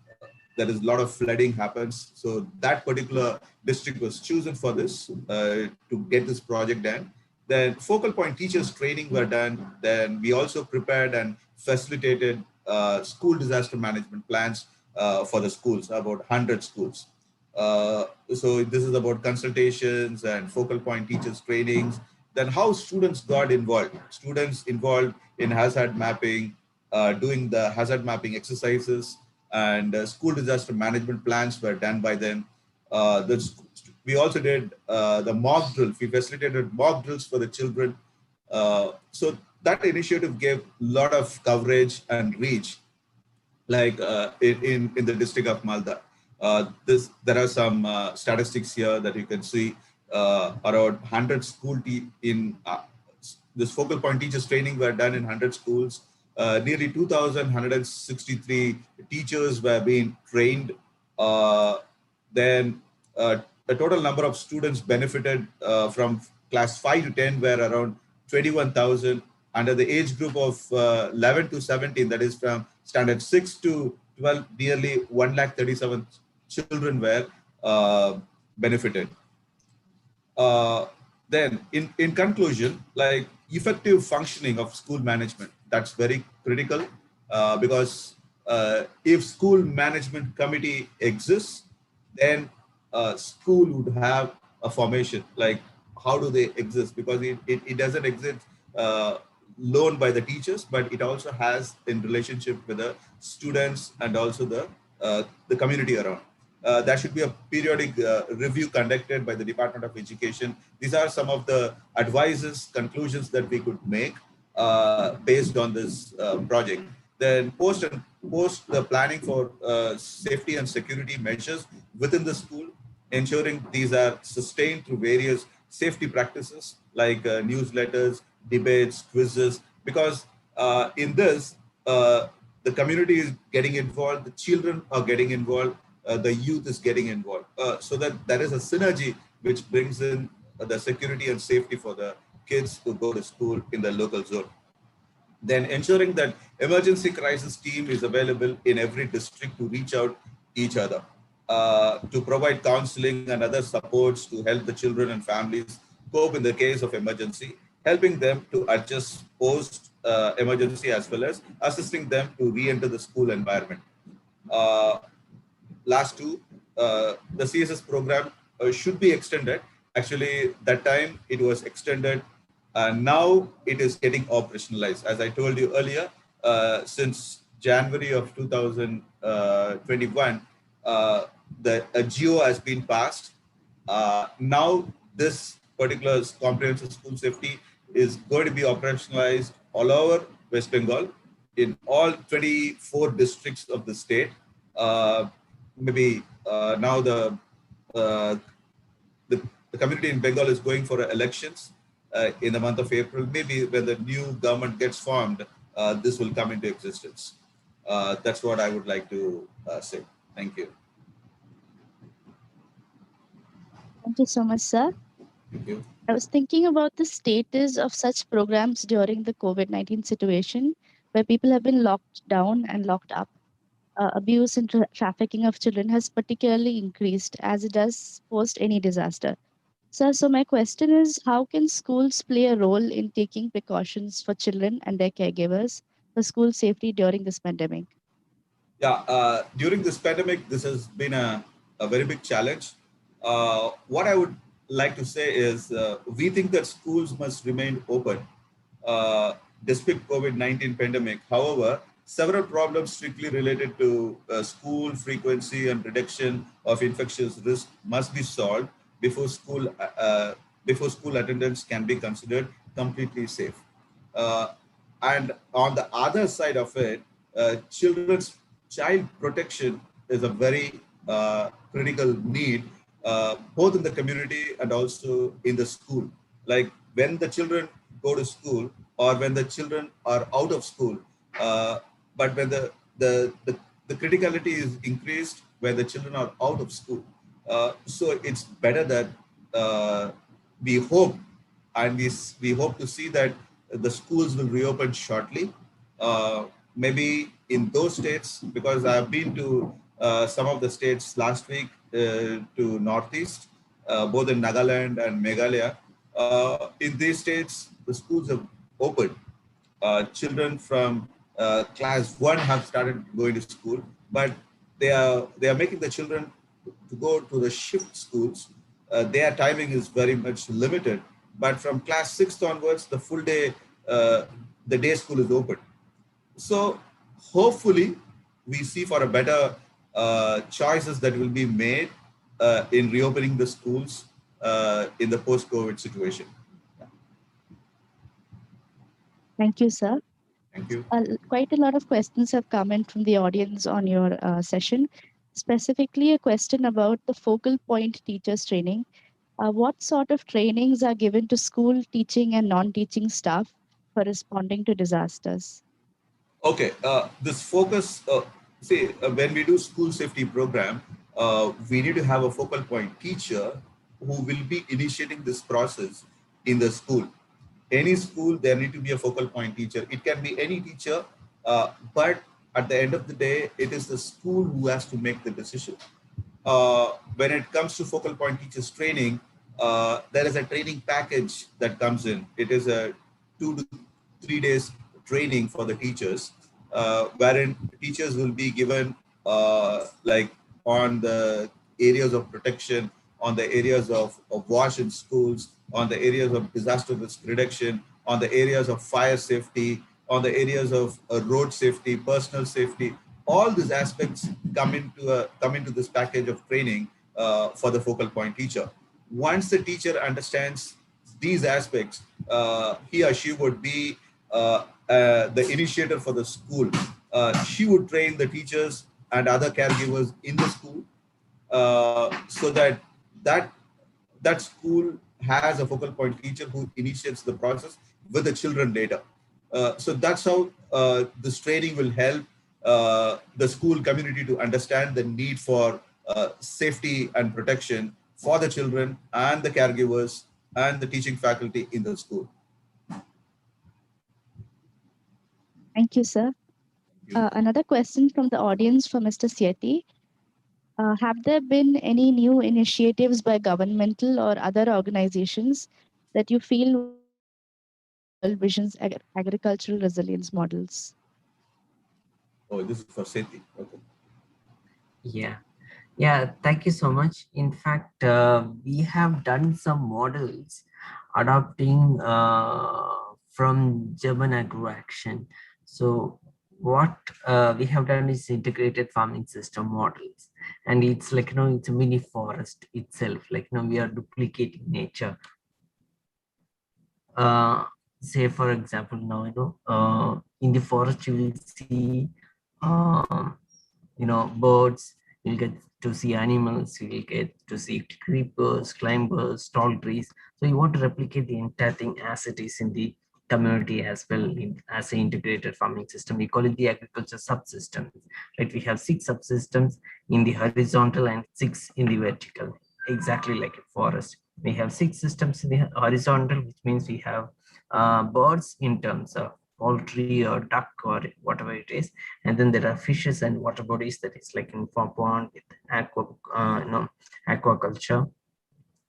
there is a lot of flooding happens. So that particular district was chosen for this to get this project done. Then focal point teachers training were done. Then we also prepared and facilitated school disaster management plans for the schools, about 100 schools. So this is about consultations and focal point teachers trainings. Then how students got involved. Students involved in hazard mapping, doing the hazard mapping exercises, and school disaster management plans were done by them. We also did the mock drills. We facilitated mock drills for the children. So that initiative gave a lot of coverage and reach, like in the district of Malda. There are some statistics here that you can see. Around 100 school in this focal point teachers training were done in 100 schools. nearly 2,163 teachers were being trained. Then the total number of students benefited from class 5 to 10 were around 21,000. Under the age group of 11 to 17, that is from standard 6 to 12, nearly 137 children were benefited. Then in conclusion, like effective functioning of school management, that's very critical because if school management committee exists, then school would have a formation. Like how do they exist? Because it doesn't exist loan by the teachers, but it also has in relationship with the students and also the community around. There should be a periodic review conducted by the Department of Education. These are some of the advices, conclusions that we could make based on this project. Then post the planning for safety and security measures within the school, ensuring these are sustained through various safety practices like newsletters, debates, quizzes, because in this, the community is getting involved, the children are getting involved, the youth is getting involved, so that there is a synergy which brings in the security and safety for the kids who go to school in the local zone. Then ensuring that emergency crisis team is available in every district to reach out each other, to provide counseling and other supports to help the children and families cope in the case of emergency, helping them to adjust post emergency as well as assisting them to re-enter the school environment. Last two, the CSS program should be extended. Actually, that time it was extended. Now it is getting operationalized. As I told you earlier, since January of 2021, the GO has been passed. Now this particular comprehensive school safety is going to be operationalized all over West Bengal in all 24 districts of the state. Maybe now the community in Bengal is going for elections in the month of April. Maybe when the new government gets formed, this will come into existence. That's what I would like to say. Thank you. Thank you so much, sir. Thank you. I was thinking about the status of such programs during the COVID-19 situation, where people have been locked down and locked up. Abuse and trafficking of children has particularly increased as it does post any disaster. Sir, so my question is, how can schools play a role in taking precautions for children and their caregivers for school safety during this pandemic? Yeah, during this pandemic, this has been a very big challenge. What I would like to say is we think that schools must remain open despite COVID-19 pandemic. However, several problems strictly related to school frequency and reduction of infectious risk must be solved before school attendance can be considered completely safe. And on the other side of it, child protection is a very critical need, both in the community and also in the school. Like when the children go to school or when the children are out of school, but when the criticality is increased when the children are out of school. So it's better that we hope and we hope to see that the schools will reopen shortly. Maybe in those states, because I've been to some of the states last week to Northeast, both in Nagaland and Meghalaya. In these states, the schools have opened. Children from class 1 have started going to school, but they are making the children to go to the shift schools. Their timing is very much limited, but from class 6 onwards, the full day, the day school is open. So hopefully we see for a better choices that will be made in reopening the schools in the post-COVID situation. Thank you, sir. Thank you. Quite a lot of questions have come in from the audience on your session. Specifically, a question about the focal point teachers training. What sort of trainings are given to school teaching and non-teaching staff for responding to disasters? Okay, this focus, when we do school safety program, we need to have a focal point teacher who will be initiating this process in the school. Any school, there need to be a focal point teacher. It can be any teacher, but at the end of the day, it is the school who has to make the decision. When it comes to focal point teachers training, there is a training package that comes in. It is a 2 to 3 days training for the teachers, wherein teachers will be given like on the areas of protection, on the areas of wash in schools, on the areas of disaster risk reduction, on the areas of fire safety, on the areas of road safety, personal safety. All these aspects come into this package of training for the focal point teacher. Once the teacher understands these aspects, he or she would be the initiator for the school. She would train the teachers and other caregivers in the school, so that that school has a focal point teacher who initiates the process with the children later. So that's how this training will help the school community to understand the need for safety and protection for the children and the caregivers and the teaching faculty in the school. Thank you, sir. Another question from the audience for Mr. Sethi. Have there been any new initiatives by governmental or other organizations that you feel will World Vision's agricultural resilience models? Oh, this is for Sethi. Okay. Yeah, thank you so much. In fact, we have done some models adopting from German agro action. So what we have done is integrated farming system models, and it's like, it's a mini forest itself. Like, we are duplicating nature. Say for example, now, in the forest you will see birds, you'll get to see animals, you'll get to see creepers, climbers, tall trees. So you want to replicate the entire thing as it is in the community as well, as an integrated farming system. We call it the agriculture subsystems, right? We have 6 subsystems in the horizontal and 6 in the vertical, exactly like a forest. We have 6 systems in the horizontal, which means we have birds in terms of poultry or duck or whatever it is, and then there are fishes and water bodies, that is like in pond with aquaculture,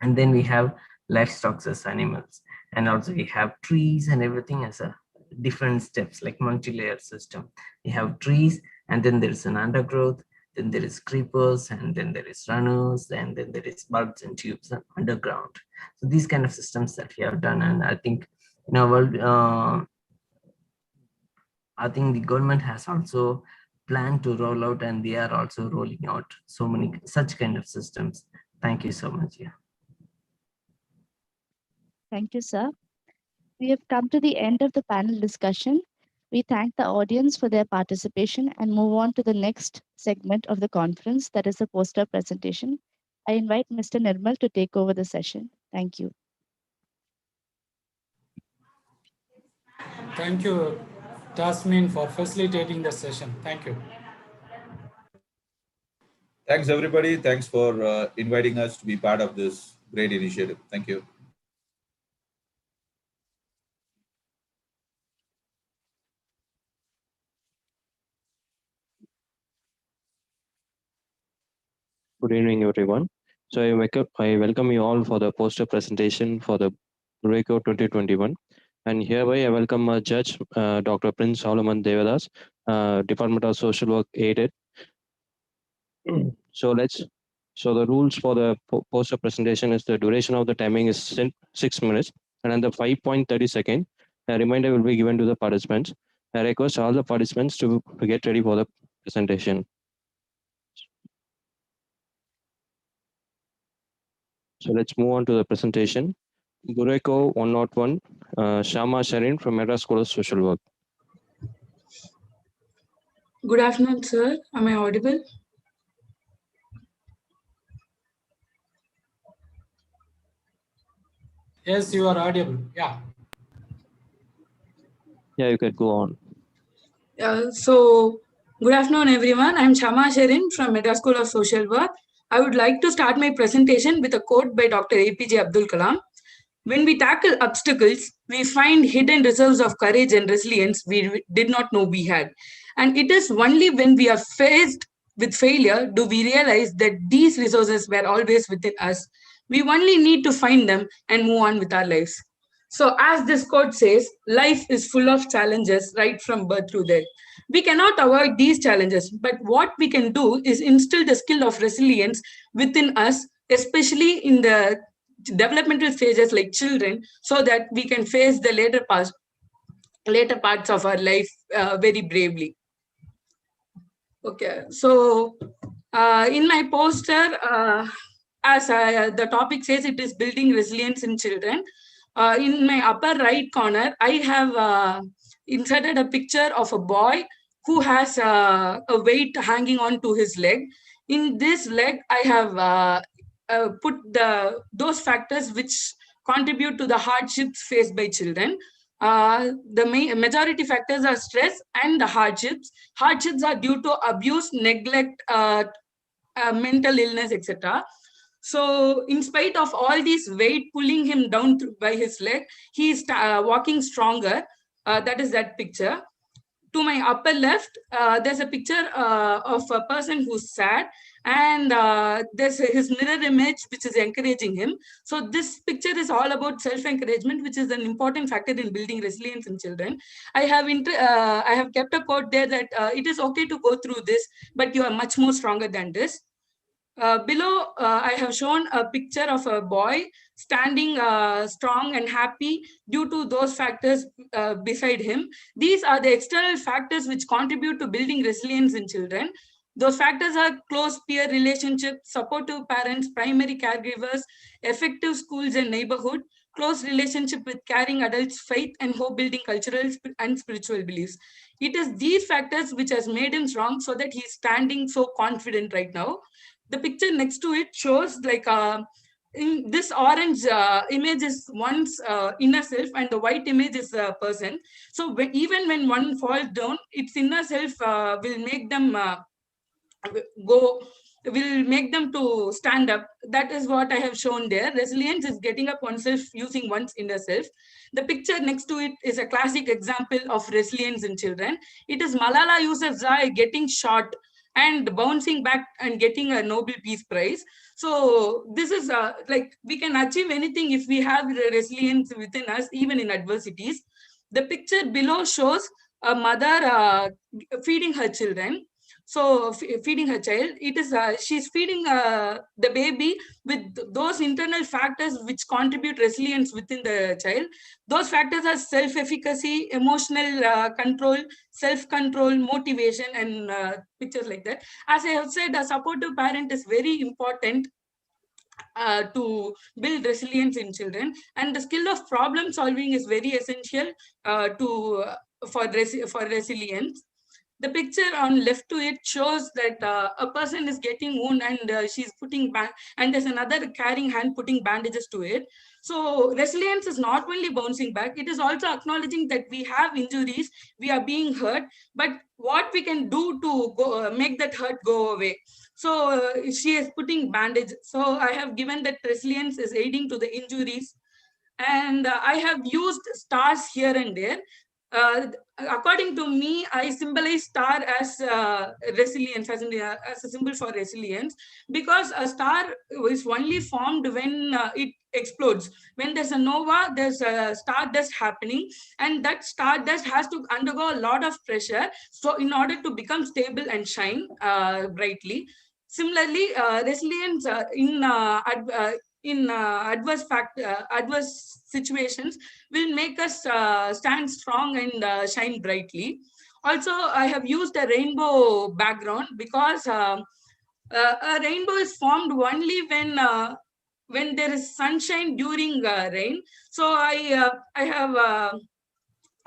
and then we have livestock as animals, and also we have trees and everything as a different steps, like multi-layer system. We have trees, and then there is an undergrowth, then there is creepers, and then there is runners, and then there is bulbs and tubes underground. So these kind of systems that we have done, and I think in our world, I think the government has also planned to roll out, and they are also rolling out so many such kind of systems. Thank you so much. Yeah. Thank you, sir. We have come to the end of the panel discussion. We thank the audience for their participation and move on to the next segment of the conference, that is the poster presentation. I invite Mr. Nirmal to take over the session. Thank you. Thank you, Tasmin, for facilitating the session. Thank you. Thanks, everybody. Thanks for inviting us to be part of this great initiative. Thank you. Good evening, everyone. So I welcome you all for the poster presentation for the Breako 2021. And hereby I welcome our judge, Dr. Prince Solomon Devadas, Department of Social Work aided. So the rules for the poster presentation is the duration of the timing is 6 minutes, and then the 5.30 seconds, a reminder will be given to the participants. I request all the participants to get ready for the presentation. So let's move on to the presentation. Breako 101, Shama Sharin from Madras School of Social Work. Good afternoon, sir. Am I audible? Yes, you are audible. Yeah. Yeah, you can go on. Good afternoon, everyone. I'm Shama Sherin from Madras School of Social Work. I would like to start my presentation with a quote by Dr. APJ Abdul Kalam. When we tackle obstacles, we find hidden reserves of courage and resilience we did not know we had. And it is only when we are faced with failure do we realize that these resources were always within us. We only need to find them and move on with our lives. So, as this quote says, life is full of challenges right from birth to death. We cannot avoid these challenges, but what we can do is instill the skill of resilience within us, especially in the developmental stages like children, so that we can face the later parts of our life very bravely. Okay, so in my poster, as the topic says, it is building resilience in children. In my upper right corner, I have inserted a picture of a boy who has a weight hanging on to his leg. In this leg, I have put those factors which contribute to the hardships faced by children. The majority factors are stress and the hardships. Hardships are due to abuse, neglect, mental illness, etc. So, in spite of all this weight pulling him down by his leg, he is walking stronger. That is that picture. To my upper left, there's a picture of a person who's sad, and there's his mirror image which is encouraging him. So this picture is all about self-encouragement, which is an important factor in building resilience in children. I have kept a quote there that it is okay to go through this, but you are much more stronger than this. Below, I have shown a picture of a boy standing strong and happy due to those factors beside him. These are the external factors which contribute to building resilience in children. Those factors are close peer relationships, supportive parents, primary caregivers, effective schools and neighborhood, close relationship with caring adults, faith and hope building cultural and spiritual beliefs. It is these factors which has made him strong so that he's standing so confident right now. The picture next to it shows like in this orange image is one's inner self and the white image is a person. So even when one falls down, its inner self will make them go will make them to stand up. That is what I have shown there. Resilience is getting up oneself using one's inner self. The picture next to it is a classic example of resilience in children. It is Malala Yousafzai getting shot and bouncing back and getting a Nobel Peace Prize. So this is like we can achieve anything if we have resilience within us, even in adversities. The picture below shows a mother feeding her children. So feeding her child, it is she's feeding the baby with those internal factors which contribute resilience within the child. Those factors are self-efficacy, emotional control, self-control, motivation, and pictures like that. As I have said, a supportive parent is very important to build resilience in children, and the skill of problem solving is very essential for resilience. The picture on left to it shows that a person is getting wound and she's putting and there's another carrying hand putting bandages to it. So resilience is not only bouncing back, it is also acknowledging that we have injuries, we are being hurt, but what we can do to make that hurt go away. So she is putting bandage. So I have given that resilience is aiding to the injuries, and I have used stars here and there. According to me, I symbolize star as resilience, as a symbol for resilience, because a star is only formed when it explodes. When there's a nova, there's a star dust happening, and that star dust has to undergo a lot of pressure. So in order to become stable and shine brightly. Similarly, resilience in adverse situations will make us stand strong and shine brightly. Also, I have used a rainbow background because a rainbow is formed only when there is sunshine during rain. So I have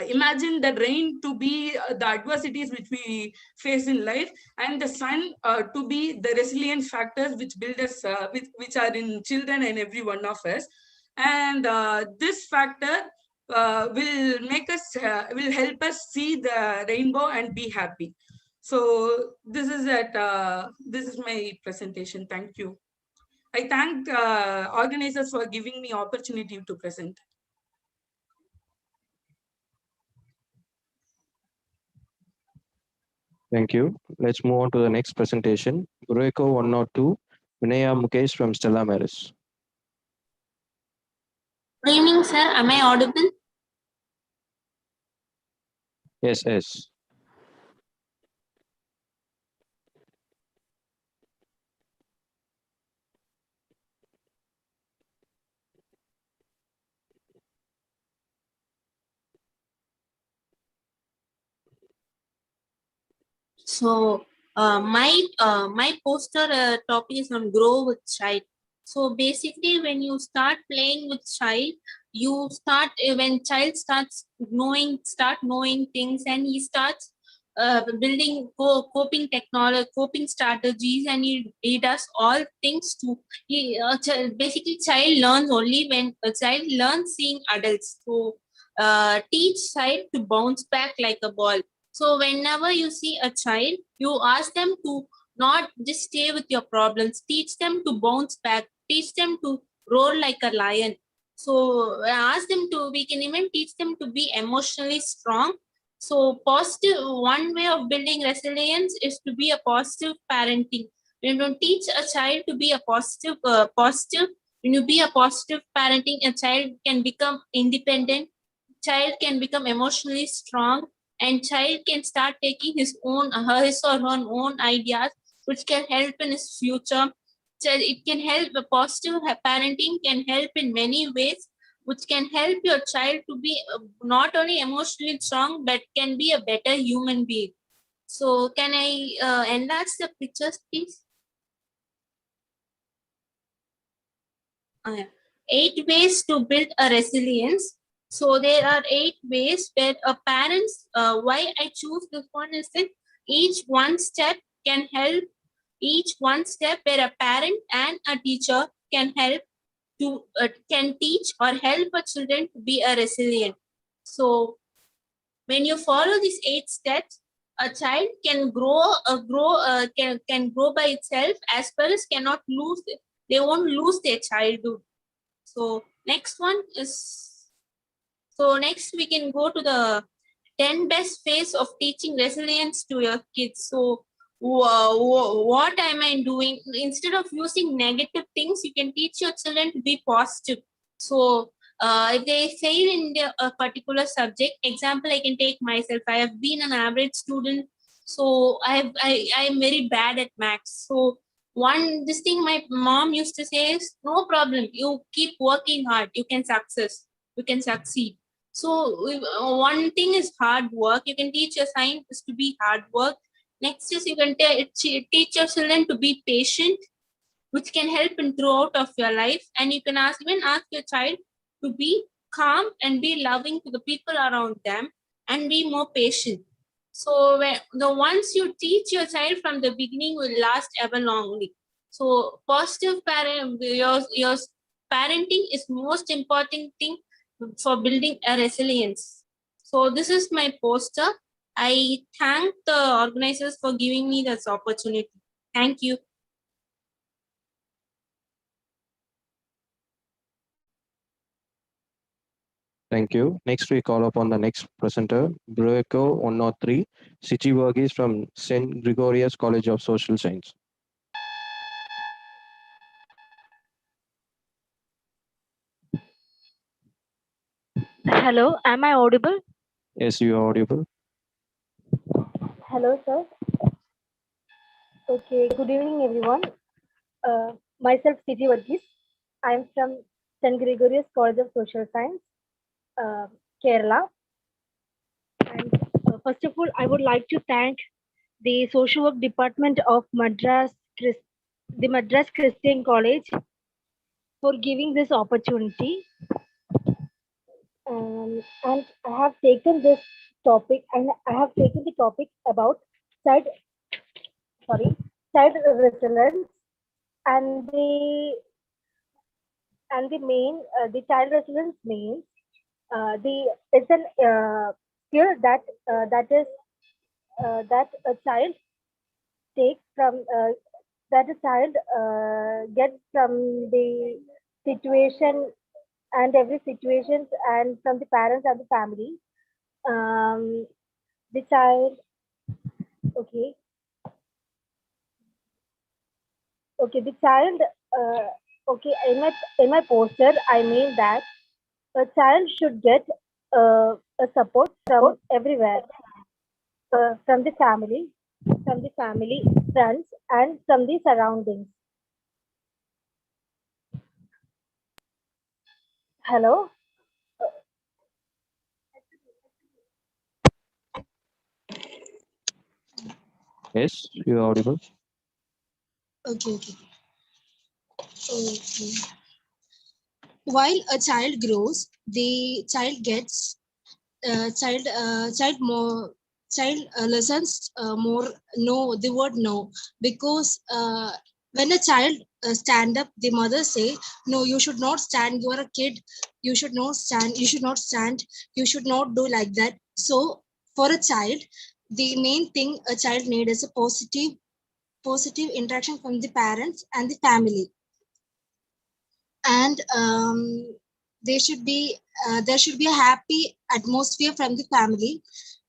imagine the rain to be the adversities which we face in life, and the sun to be the resilience factors which build us, which are in children and every one of us. And this factor will help us see the rainbow and be happy. So this is this is my presentation. Thank you. I thank organizers for giving me opportunity to present. Thank you. Let's move on to the next presentation. Greco 102, Vinaya Mukesh from Stella Maris. Good evening, sir. Am I audible? Yes, yes. So my poster topic is on grow with child. So basically, when you start playing with child, you start when child starts start knowing things, and he starts building coping technology, coping strategies, and he does all things to basically child learns only when a child learns seeing adults. So teach child to bounce back like a ball. So whenever you see a child, you ask them to not just stay with your problems. Teach them to bounce back. Teach them to roar like a lion. So ask them to, we can even teach them to be emotionally strong. So positive, one way of building resilience is to be a positive parenting. When you teach a child to be a positive, when you be a positive parenting, a child can become independent, child can become emotionally strong, and child can start taking his or her own ideas, which can help in his future. So it can help, a positive parenting can help in many ways, which can help your child to be not only emotionally strong, but can be a better human being. So can I enlarge the pictures, please? 8 ways to build a resilience. So there are 8 ways where a parents, why I choose this one is that each one step can help, each one step where a parent and a teacher can help to, can teach or help a children to be a resilient. So when you follow these 8 steps, a child can can grow by itself, as well as cannot lose, they won't lose their childhood. So next one is, so next we can go to the 10 best ways of teaching resilience to your kids. So what am I doing? Instead of using negative things, you can teach your children to be positive. So if they fail in a particular subject, example, I can take myself. I have been an average student, so I am very bad at maths. So this thing my mom used to say is, no problem, you keep working hard, you can succeed. So one thing is hard work. You can teach your scientists to be hard work. Next is you can teach your children to be patient, which can help in throughout of your life. And you can even ask your child to be calm and be loving to the people around them and be more patient. So the ones you teach your child from the beginning will last ever longly. So positive your parenting is most important thing for building a resilience. So this is my poster. I thank the organizers for giving me this opportunity. Thank you. Thank you. Next, we call upon the next presenter, Brueco 103, Sichi Varghese from St. Gregorius College of Social Science. Hello, am I audible? Yes, you are audible. Hello, sir. Okay, good evening, everyone. Myself, Siji Varghese. I am from St. Gregorius College of Social Science, Kerala. And first of all, I would like to thank the Social Work Department of the Madras Christian College for giving this opportunity. And I have taken this topic, and I have taken the topic about child resilience, and the child resilience means It's an skill that a child takes from that a child gets from the situation and every situations and from the parents and the family. The child, okay, okay, the child, okay, in my poster, I mean that a child should get a support from everywhere, from the family, friends, and from the surroundings. Hello. Yes, you are audible. Okay, okay. Okay. While a child grows, the child gets child listens more no the word no, because when a child stand up, the mother say no, you should not stand, you are a kid, you should not stand, you should not stand, you should not do like that. So for a child, the main thing a child need is a positive interaction from the parents and the family. And there should be a happy atmosphere from the family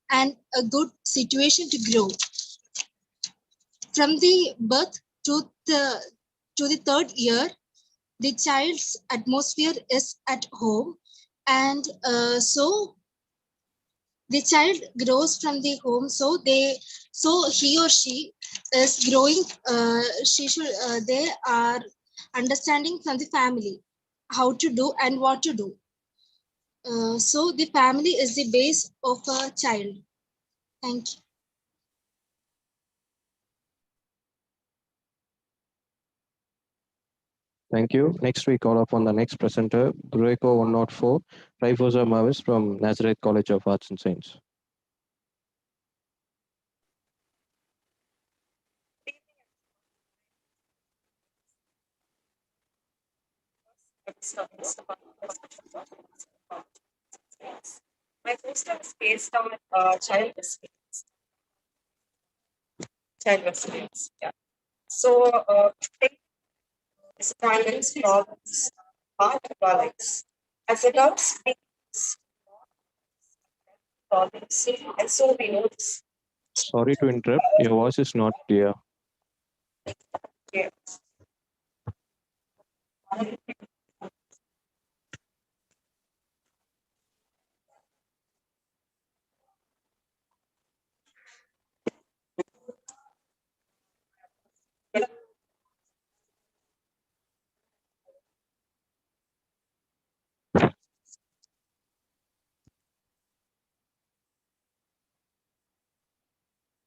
and a good situation to grow. From the birth to the third year, the child's atmosphere is at home, and so the child grows from the home. So he or she is growing. They are understanding from the family how to do and what to do. So the family is the base of a child. Thank you. Thank you. Next, we call upon the next presenter, Greco 104, Raifosa Mavis from Nazareth College of Arts and Science. My poster is based on child resilience. Yeah. So, disappointments, problems, part of our lives. As adults, we face problems, and so we know this. Sorry to interrupt. Your voice is not clear. Yeah.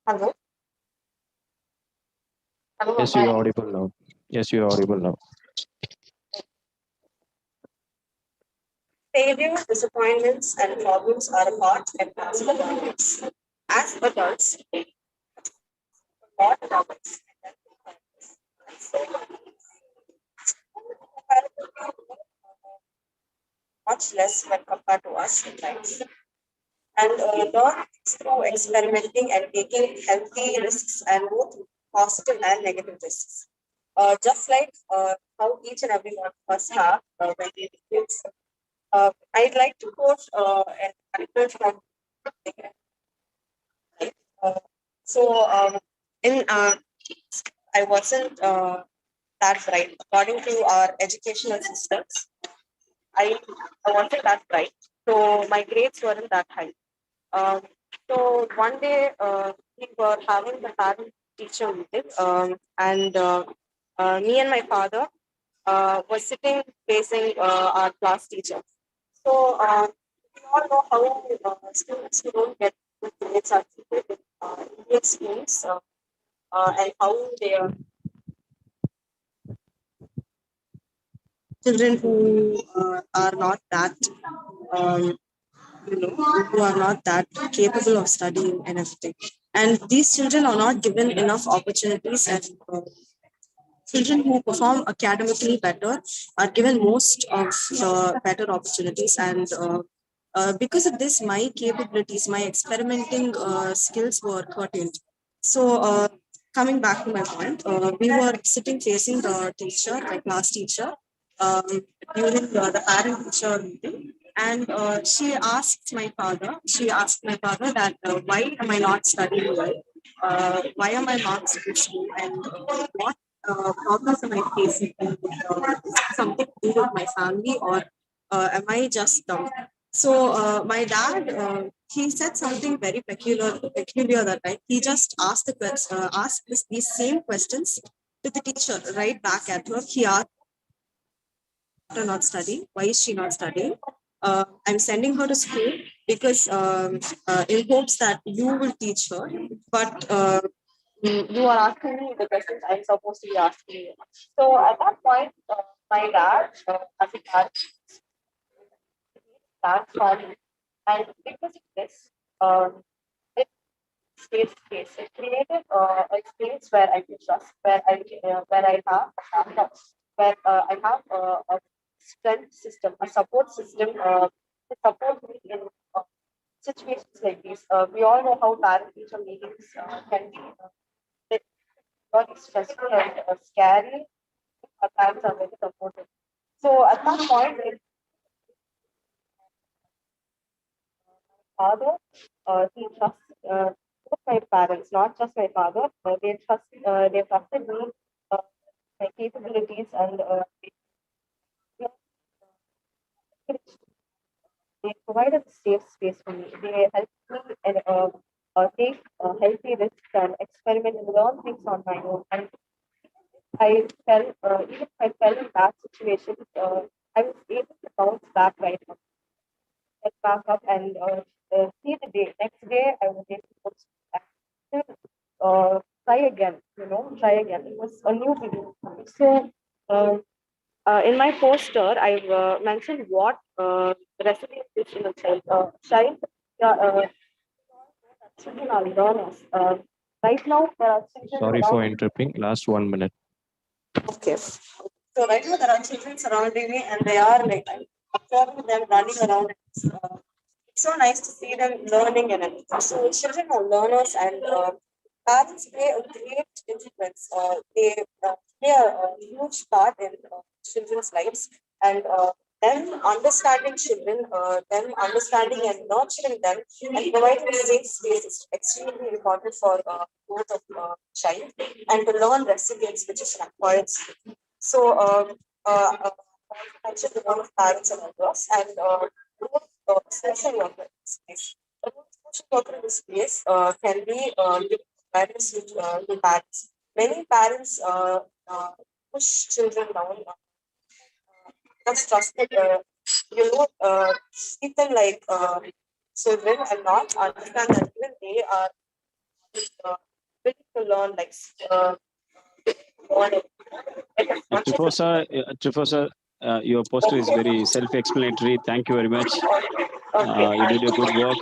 Hello. Yes, you are audible now. Yes, you are audible now. Failure, disappointments, and problems are a part and parcel of our lives. As adults, what happens? Much less when compared to us sometimes. And learn through experimenting and taking healthy risks and both positive and negative risks. Just like how each and every one of us have when we were kids. I'd like to quote an article from in I wasn't that bright according to our educational systems. I wasn't that bright, so my grades weren't that high. Um, so one day we were having the parent teacher meeting, and me and my father was sitting facing our class teacher. So we all know how students who don't get good grades are treated in Indian schools, and how they are children who are not that um, who are not that capable of studying and everything. And these children are not given enough opportunities, and children who perform academically better are given most of the better opportunities. And Because of this, my capabilities, my experimenting skills were curtailed. So coming back to my point, we were sitting facing the teacher, my class teacher, um, during the parent-teacher meeting, and she asked my father that why am I not studying well? Why are my marks so low? And what problems am I facing? And, is it something to do with my family, or am I just dumb? So my dad, he said something very peculiar that time. He just asked these same questions to the teacher right back at her. He asked her not studying. Why is she not studying? I'm sending her to school because in hopes that you will teach her. But you are asking me the questions I'm supposed to be asking you. So at that point, my dad, as a dad, that from and because of this, it space. It created a space where I can trust, where I have a backup, where I have a strength system, a support system to support me in situations like this. We all know how parent-teacher meetings can be very stressful and scary. Our parents are very supportive. So at that point, father, he trusts both my parents, not just my father. They trusted me, my capabilities, and they provided a safe space for me. They helped me and take healthy risks and experiment and learn things on my own. And even if I fell in bad situations, I was able to bounce back right now, get back up, and see the day. Next day, I was able to go to school and still try again. Try again. It was a new beginning for me. So, in my poster, I've mentioned what resilience is in a child. Yeah, children are learners. Right now, there are children Sorry for around. interrupting. Last 1 minute. Okay. So right now there are children surrounding me, and they are like I'm observing them running around. It's so nice to see them learning and everything. So children are learners, and parents play a great influence. They play a huge part in children's lives, and them understanding children, them understanding and nurturing them, and providing safe space is extremely important for growth of child, and to learn resilience, which is an acquired skill. So, I mentioned the role of parents and elders, and role of social worker in this case. The role of social worker in this case can be giving guidance to parents. Many parents push children down, just trusted, treat them like children and not understand that even they are willing to learn, like learning. Trifosa, your poster is very self-explanatory. Thank you very much. You did a good work.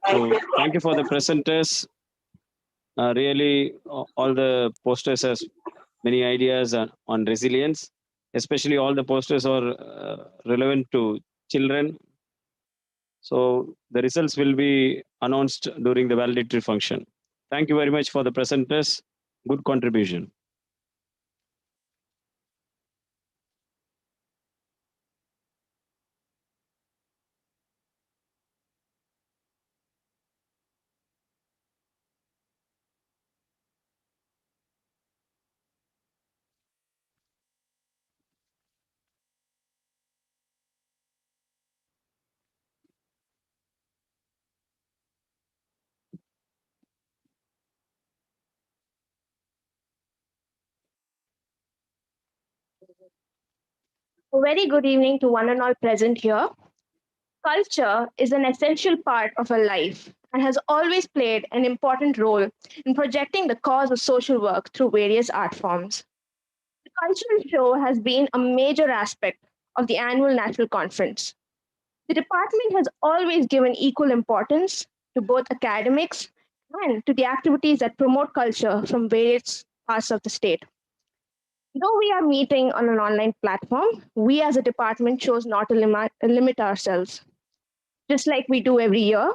So thank you for the presenters. Really, all the posters has many ideas on resilience. Especially all the posters are relevant to children. So the results will be announced during the validatory function. Thank you very much for the presenters. Good contribution. A very good evening to one and all present here. Culture is an essential part of our life and has always played an important role in projecting the cause of social work through various art forms. The cultural show has been a major aspect of the annual National Conference. The department has always given equal importance to both academics and to the activities that promote culture from various parts of the state. Though we are meeting on an online platform, we as a department chose not to limit ourselves. Just like we do every year,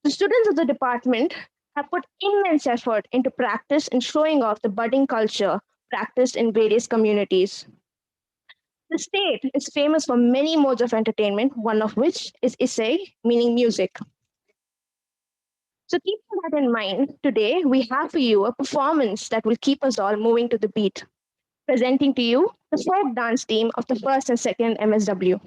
the students of the department have put immense effort into practice and showing off the budding culture practiced in various communities. The state is famous for many modes of entertainment, one of which is isai, meaning music. So keeping that in mind, today we have for you a performance that will keep us all moving to the beat. Presenting to you the folk dance team of the first and second MSW.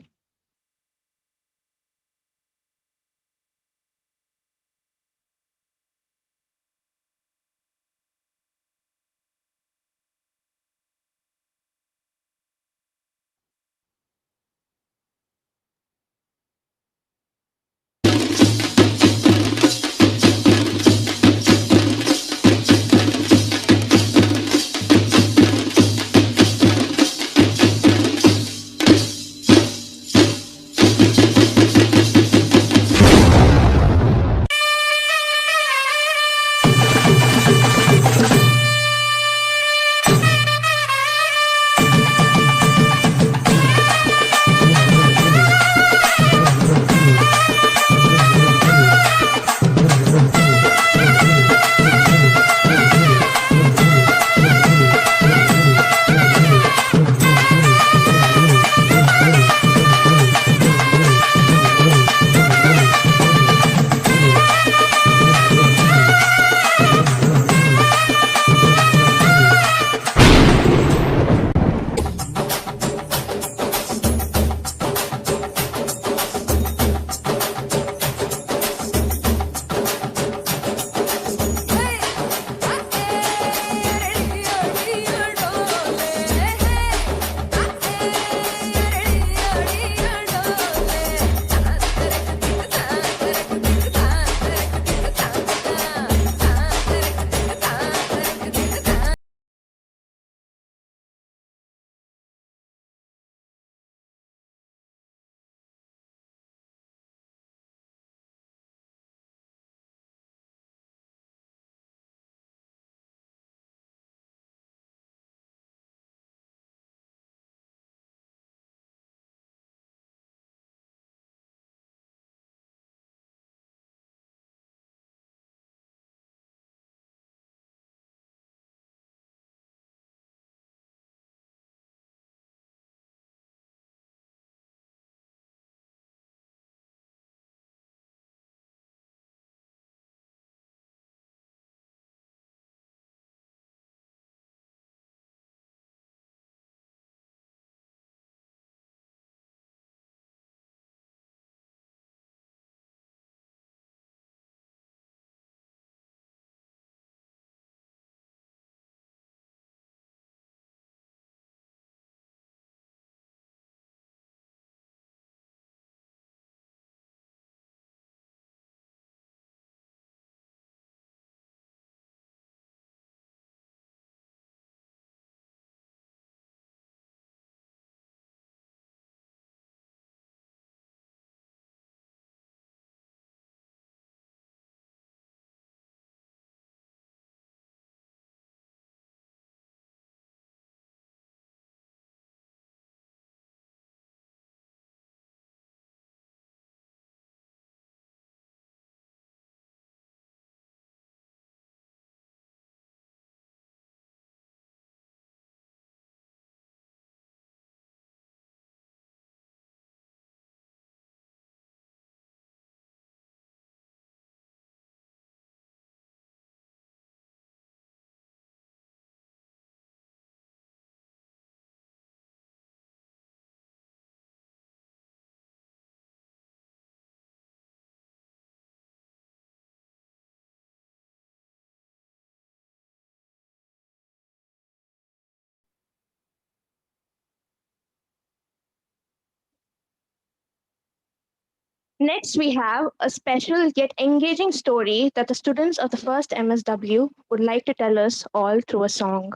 Next, we have a special yet engaging story that the students of the first MSW would like to tell us all through a song.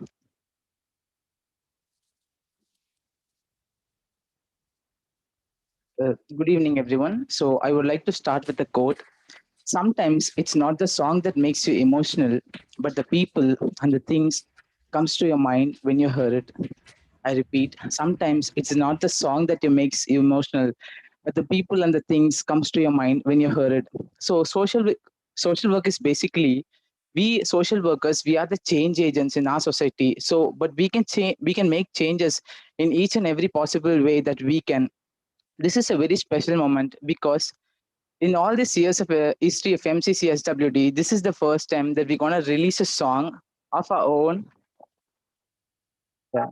Good evening, everyone. So I would like to start with a quote. Sometimes it's not the song that makes you emotional, but the people and the things comes to your mind when you hear it. I repeat, sometimes it's not the song that makes you emotional, the people and the things comes to your mind when you hear it. So social work is basically, we social workers, we are the change agents in our society. So but we can change, we can make changes in each and every possible way that we can. This is a very special moment because in all these years of history of MCCSWD, this is the first time that we're gonna release a song of our own. Yeah.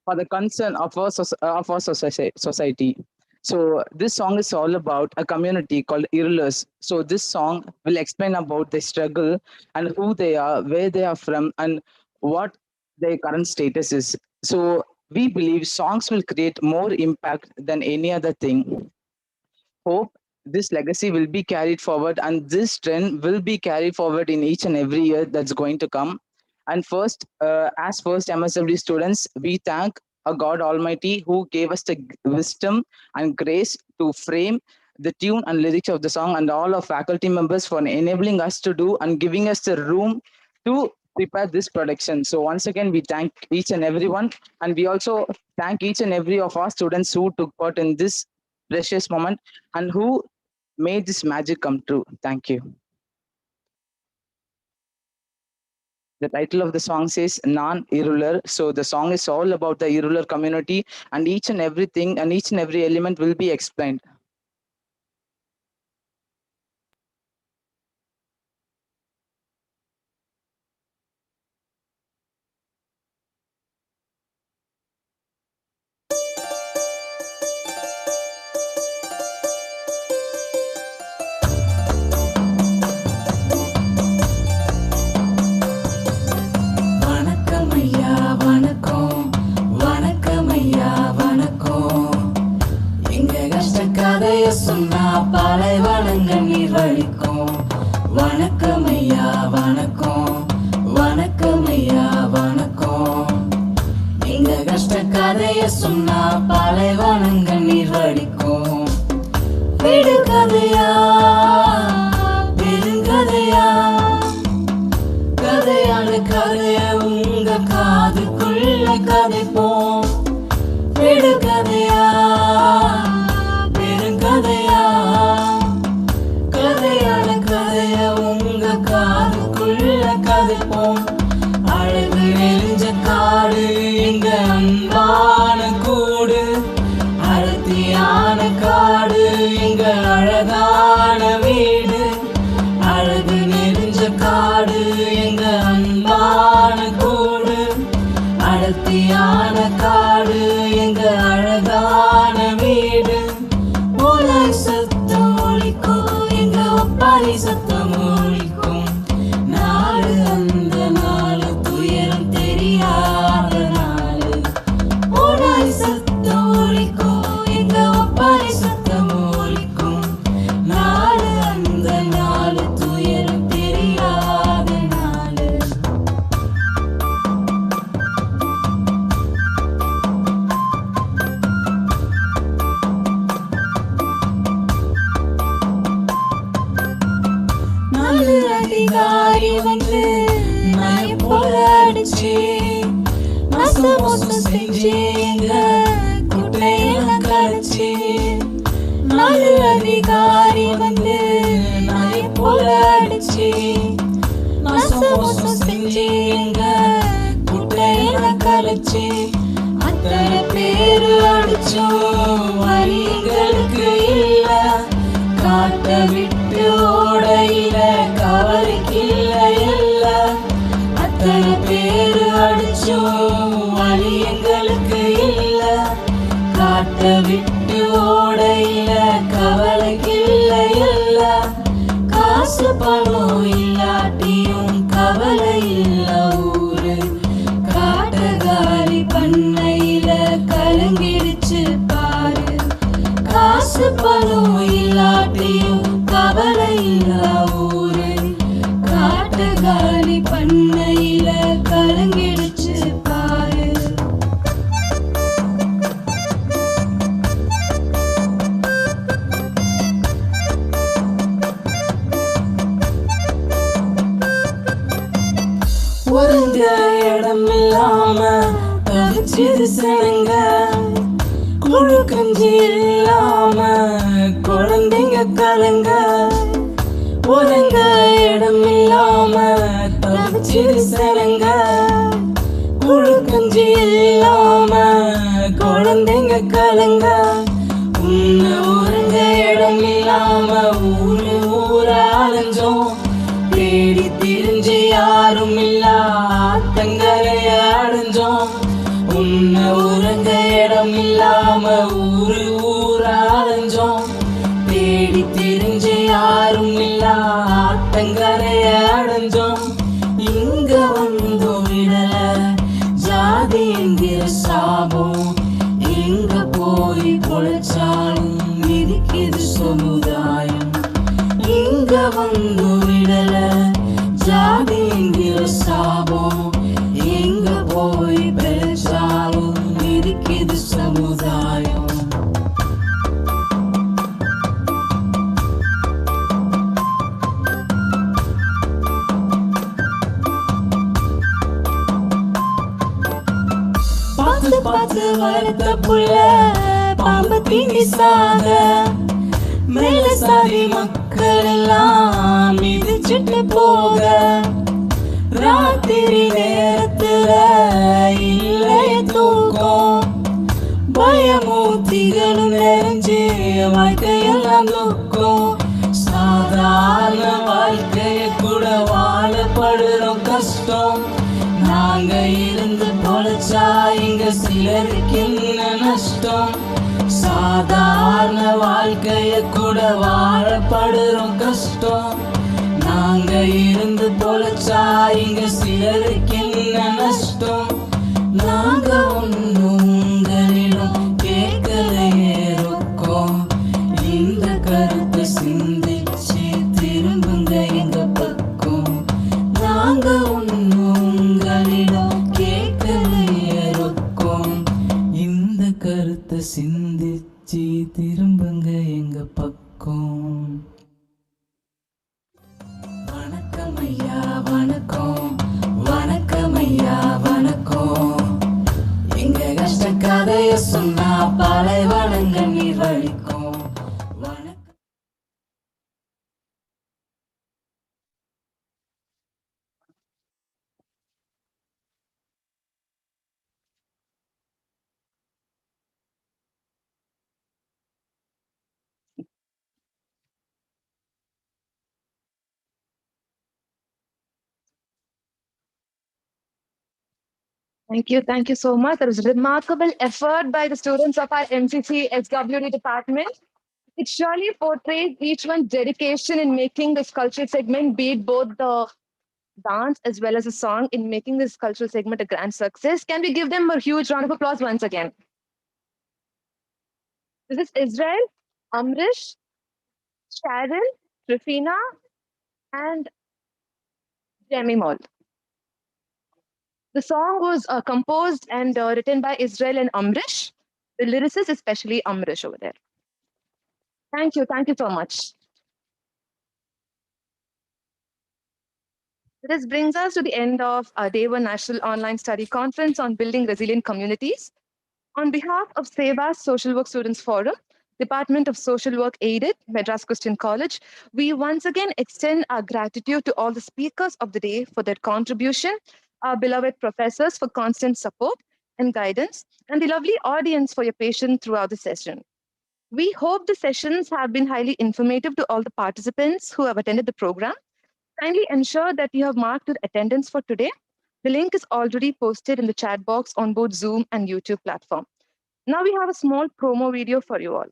For the concern of our society. So this song is all about a community called Irulers. So this song will explain about the struggle and who they are, where they are from, and what their current status is. So we believe songs will create more impact than any other thing. Hope this legacy will be carried forward and this trend will be carried forward in each and every year that's going to come. And first, as first MSW students, we thank a God Almighty who gave us the wisdom and grace to frame the tune and lyrics of the song, and all our faculty members for enabling us to do and giving us the room to prepare this production. So once again, we thank each and everyone, and we also thank each and every of our students who took part in this precious moment and who made this magic come true. Thank you. The title of the song says Non-Irular. So the song is all about the Irular community, and each and everything and each and every element will be explained. கதைய சொன்னா பாலைவனங்கள் நீர் வழிக்கும். வணக்கம் ஐயா வணக்கம், வணக்கம் ஐயா வணக்கம். எங்க கஷ்ட கதைய சொன்னா பாலைவனங்கள் நீர் வழிக்கும். விடுகதையா பெருங்கதையா, கதையான கதைய உங்க காதுக்குள்ள கதைப்போம். விடுகதையா கதையா, கதையான கதைய உங்க காதுக்குள்ள கதைப்போம். அழகு நெஞ்ச காடு எங்க அன்பான கூடு, அடர்த்தியான காடு எங்க அழகான வீடு. அழகு நெஞ்ச காடு எங்க அன்பான கூடு, அடர்த்தியான காடு எங்க அழகான வீடு. சத்தம் ஒழிக்கும் எங்க ஒப்பாரி சத்தம் ஒழிக்கும். நாடு அந்த நாடு துயரம் தெரியாத நாடு. ஓனாய் சத்தம் ஒழிக்கும் எங்க ஒப்பாரி சத்தம் ஒழிக்கும். நாடு அந்த நாடு துயரம் தெரியாத நாடு. அதிகாரி வந்து நாய போல அடிச்சு மோசம் மோசம் செஞ்சு எங்க குட்டையெல்லாம் கடிச்சு. நாலு அதிகாரி வந்து நாய போல அடிச்சு மோசம் மோசம் செஞ்சு எங்க குட்டையெல்லாம் கடிச்சு. அத்தனை பேரு அடிச்சும் வரிகளுக்கு இல்ல, காட்ட விட்டு ஓடையில கவலைக்கு இல்ல. அத்தனை பேரு அடிச்சும் வழி எங்களுக்கு இல்ல, காட்ட விட்டு ஓடையில கவலைக்கு இல்ல. காசு பணம் இல்லாட்டியும் கவலை இல்ல ஊரு. காட்டகாரி பண்ணையில கலங்கிடுச்சு பாரு. காசு பணம் இல்லாட்டியும் கவலை இல்ல ஊரு. காட்டகாரி பண்ணையில கலங்கிடுச்சு பாரு. ஒருங்க இடம் இல்லாம தவிச்சிது சனங்க. குழு கஞ்சி இல்லாம குழந்தைங்க கலங்க உறங்க இடம் இல்லாம தவிச்சிரு சனங்க குழு கஞ்சி இல்லாம குழந்தைங்க கலங்க உன்ன உறங்க இடம் இல்லாம ஊரு ஊரா அலைஞ்சோம் தேடி திரிஞ்சு யாரும் இல்லா ஆத்தங்கரைய அடைஞ்சோம் உன்ன உறங்க இடம் இல்லாம ஊரு ஊரா அலைஞ்சோம் தேடி திரிஞ்சு யாரும் இல்லா ஆத்தங்கரைய அடைஞ்சோம் இங்க வந்து விடல ஜாதி என்கிற சாபம் எங்க போய் பொழைச்சாலும் இருக்குது சமுதாயம் இங்க வந்து விடல ஜாதி என்கிற சாபம் எங்க போய் பொழைச்சாலும் இருக்குது சமுதாயம் பார்த்து பார்த்து வளர்த்த புள்ள பாம்பு தீண்டி சாக மேல சாதி மக்கள் எல்லாம் மிதிச்சிட்டு போக ராத்திரி நேரத்துல இல்லைய தூக்கம் பயமூர்த்திகளும் நிறைஞ்சு வாழ்க்கையெல்லாம் துக்கம் சாதாரண வாழ்க்கைய கூட வாழப்படுறோம் கஷ்டம் நாங்க இருந்து பொழைச்சா இங்க சிலருக்கு என்ன நஷ்டம் சாதாரண வாழ்க்கைய கூட வாழப்படுறோம் கஷ்டம் நாங்க இருந்து பொழைச்சா இங்க சிலருக்கு என்ன நஷ்டம் நாங்க ஒன்னும் உங்களிடம் கேட்கலையே ரொக்கம் இந்த கருத்தை சிந்திச்சு திரும்புங்க எங்க பக்கம் நாங்க ஒன்னும் உங்களிடம் கேட்கலையே ரொக்கம் இந்த கருத்தை சிந்திச்சு திரும்புங்க எங்க பக்கம் வணக்கம் ஐயா வணக்கம் வணக்கம் ஐயா வணக்கம் எங்க கஷ்ட கதைய சொன்னா பாலைவனங்க நீர் வலிக்கும் Thank you so much. There was remarkable effort by the students of our MCC SWD department. It surely portrays each one's dedication in making this cultural segment, be it both the dance as well as the song, in making this cultural segment a grand success. Can we give them a huge round of applause once again? This is Israel, Amrish, Sharon, Rafina, and Jamie Moll. The song was composed and written by Israel and Amrish. The lyricist, especially Amrish over there. Thank you so much. This brings us to the end of our Day 1 National Online Study Conference on Building Resilient Communities. On behalf of SEVA's Social Work Students Forum, Department of Social Work aided Madras Christian College, we once again extend our gratitude to all the speakers of the day for their contribution, our beloved professors for constant support and guidance, and the lovely audience for your patience throughout the session. We hope the sessions have been highly informative to all the participants who have attended the program. Kindly ensure that you have marked your attendance for today. The link is already posted in the chat box on both Zoom and YouTube platform. Now we have a small promo video for you all.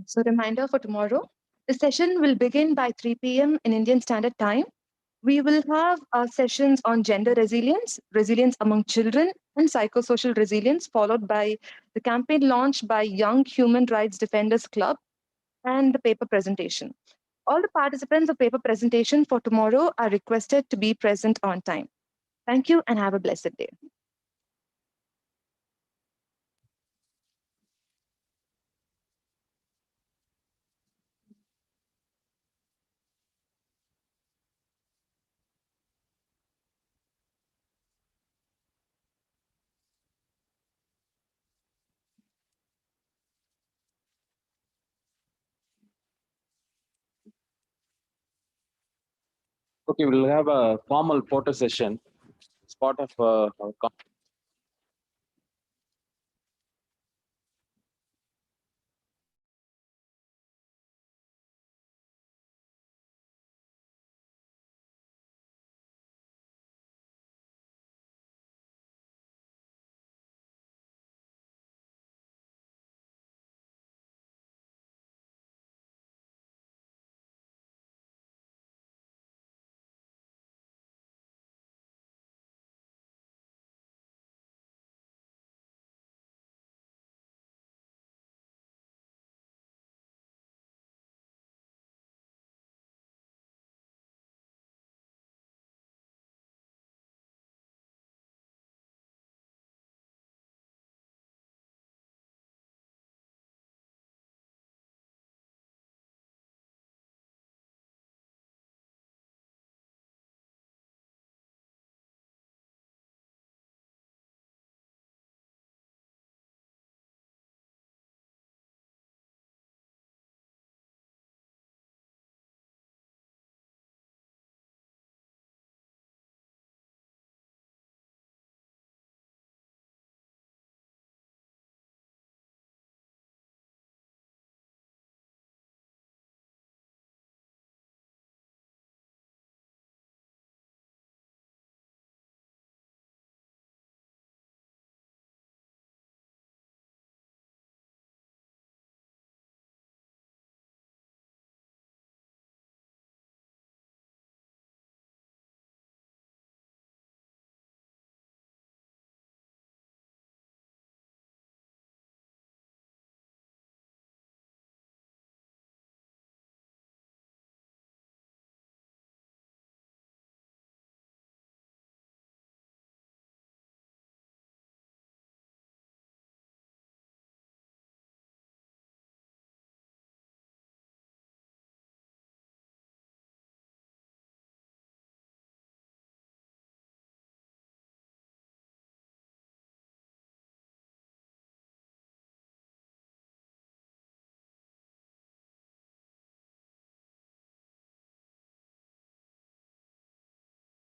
So reminder for tomorrow, the session will begin by 3 p.m. in Indian Standard Time. We will have sessions on gender resilience, resilience among children, and psychosocial resilience, followed by the campaign launched by Young Human Rights Defenders Club and the paper presentation. All the participants of paper presentation for tomorrow are requested to be present on time. Thank you and have a blessed day. Okay, we'll have a formal photo session as part of our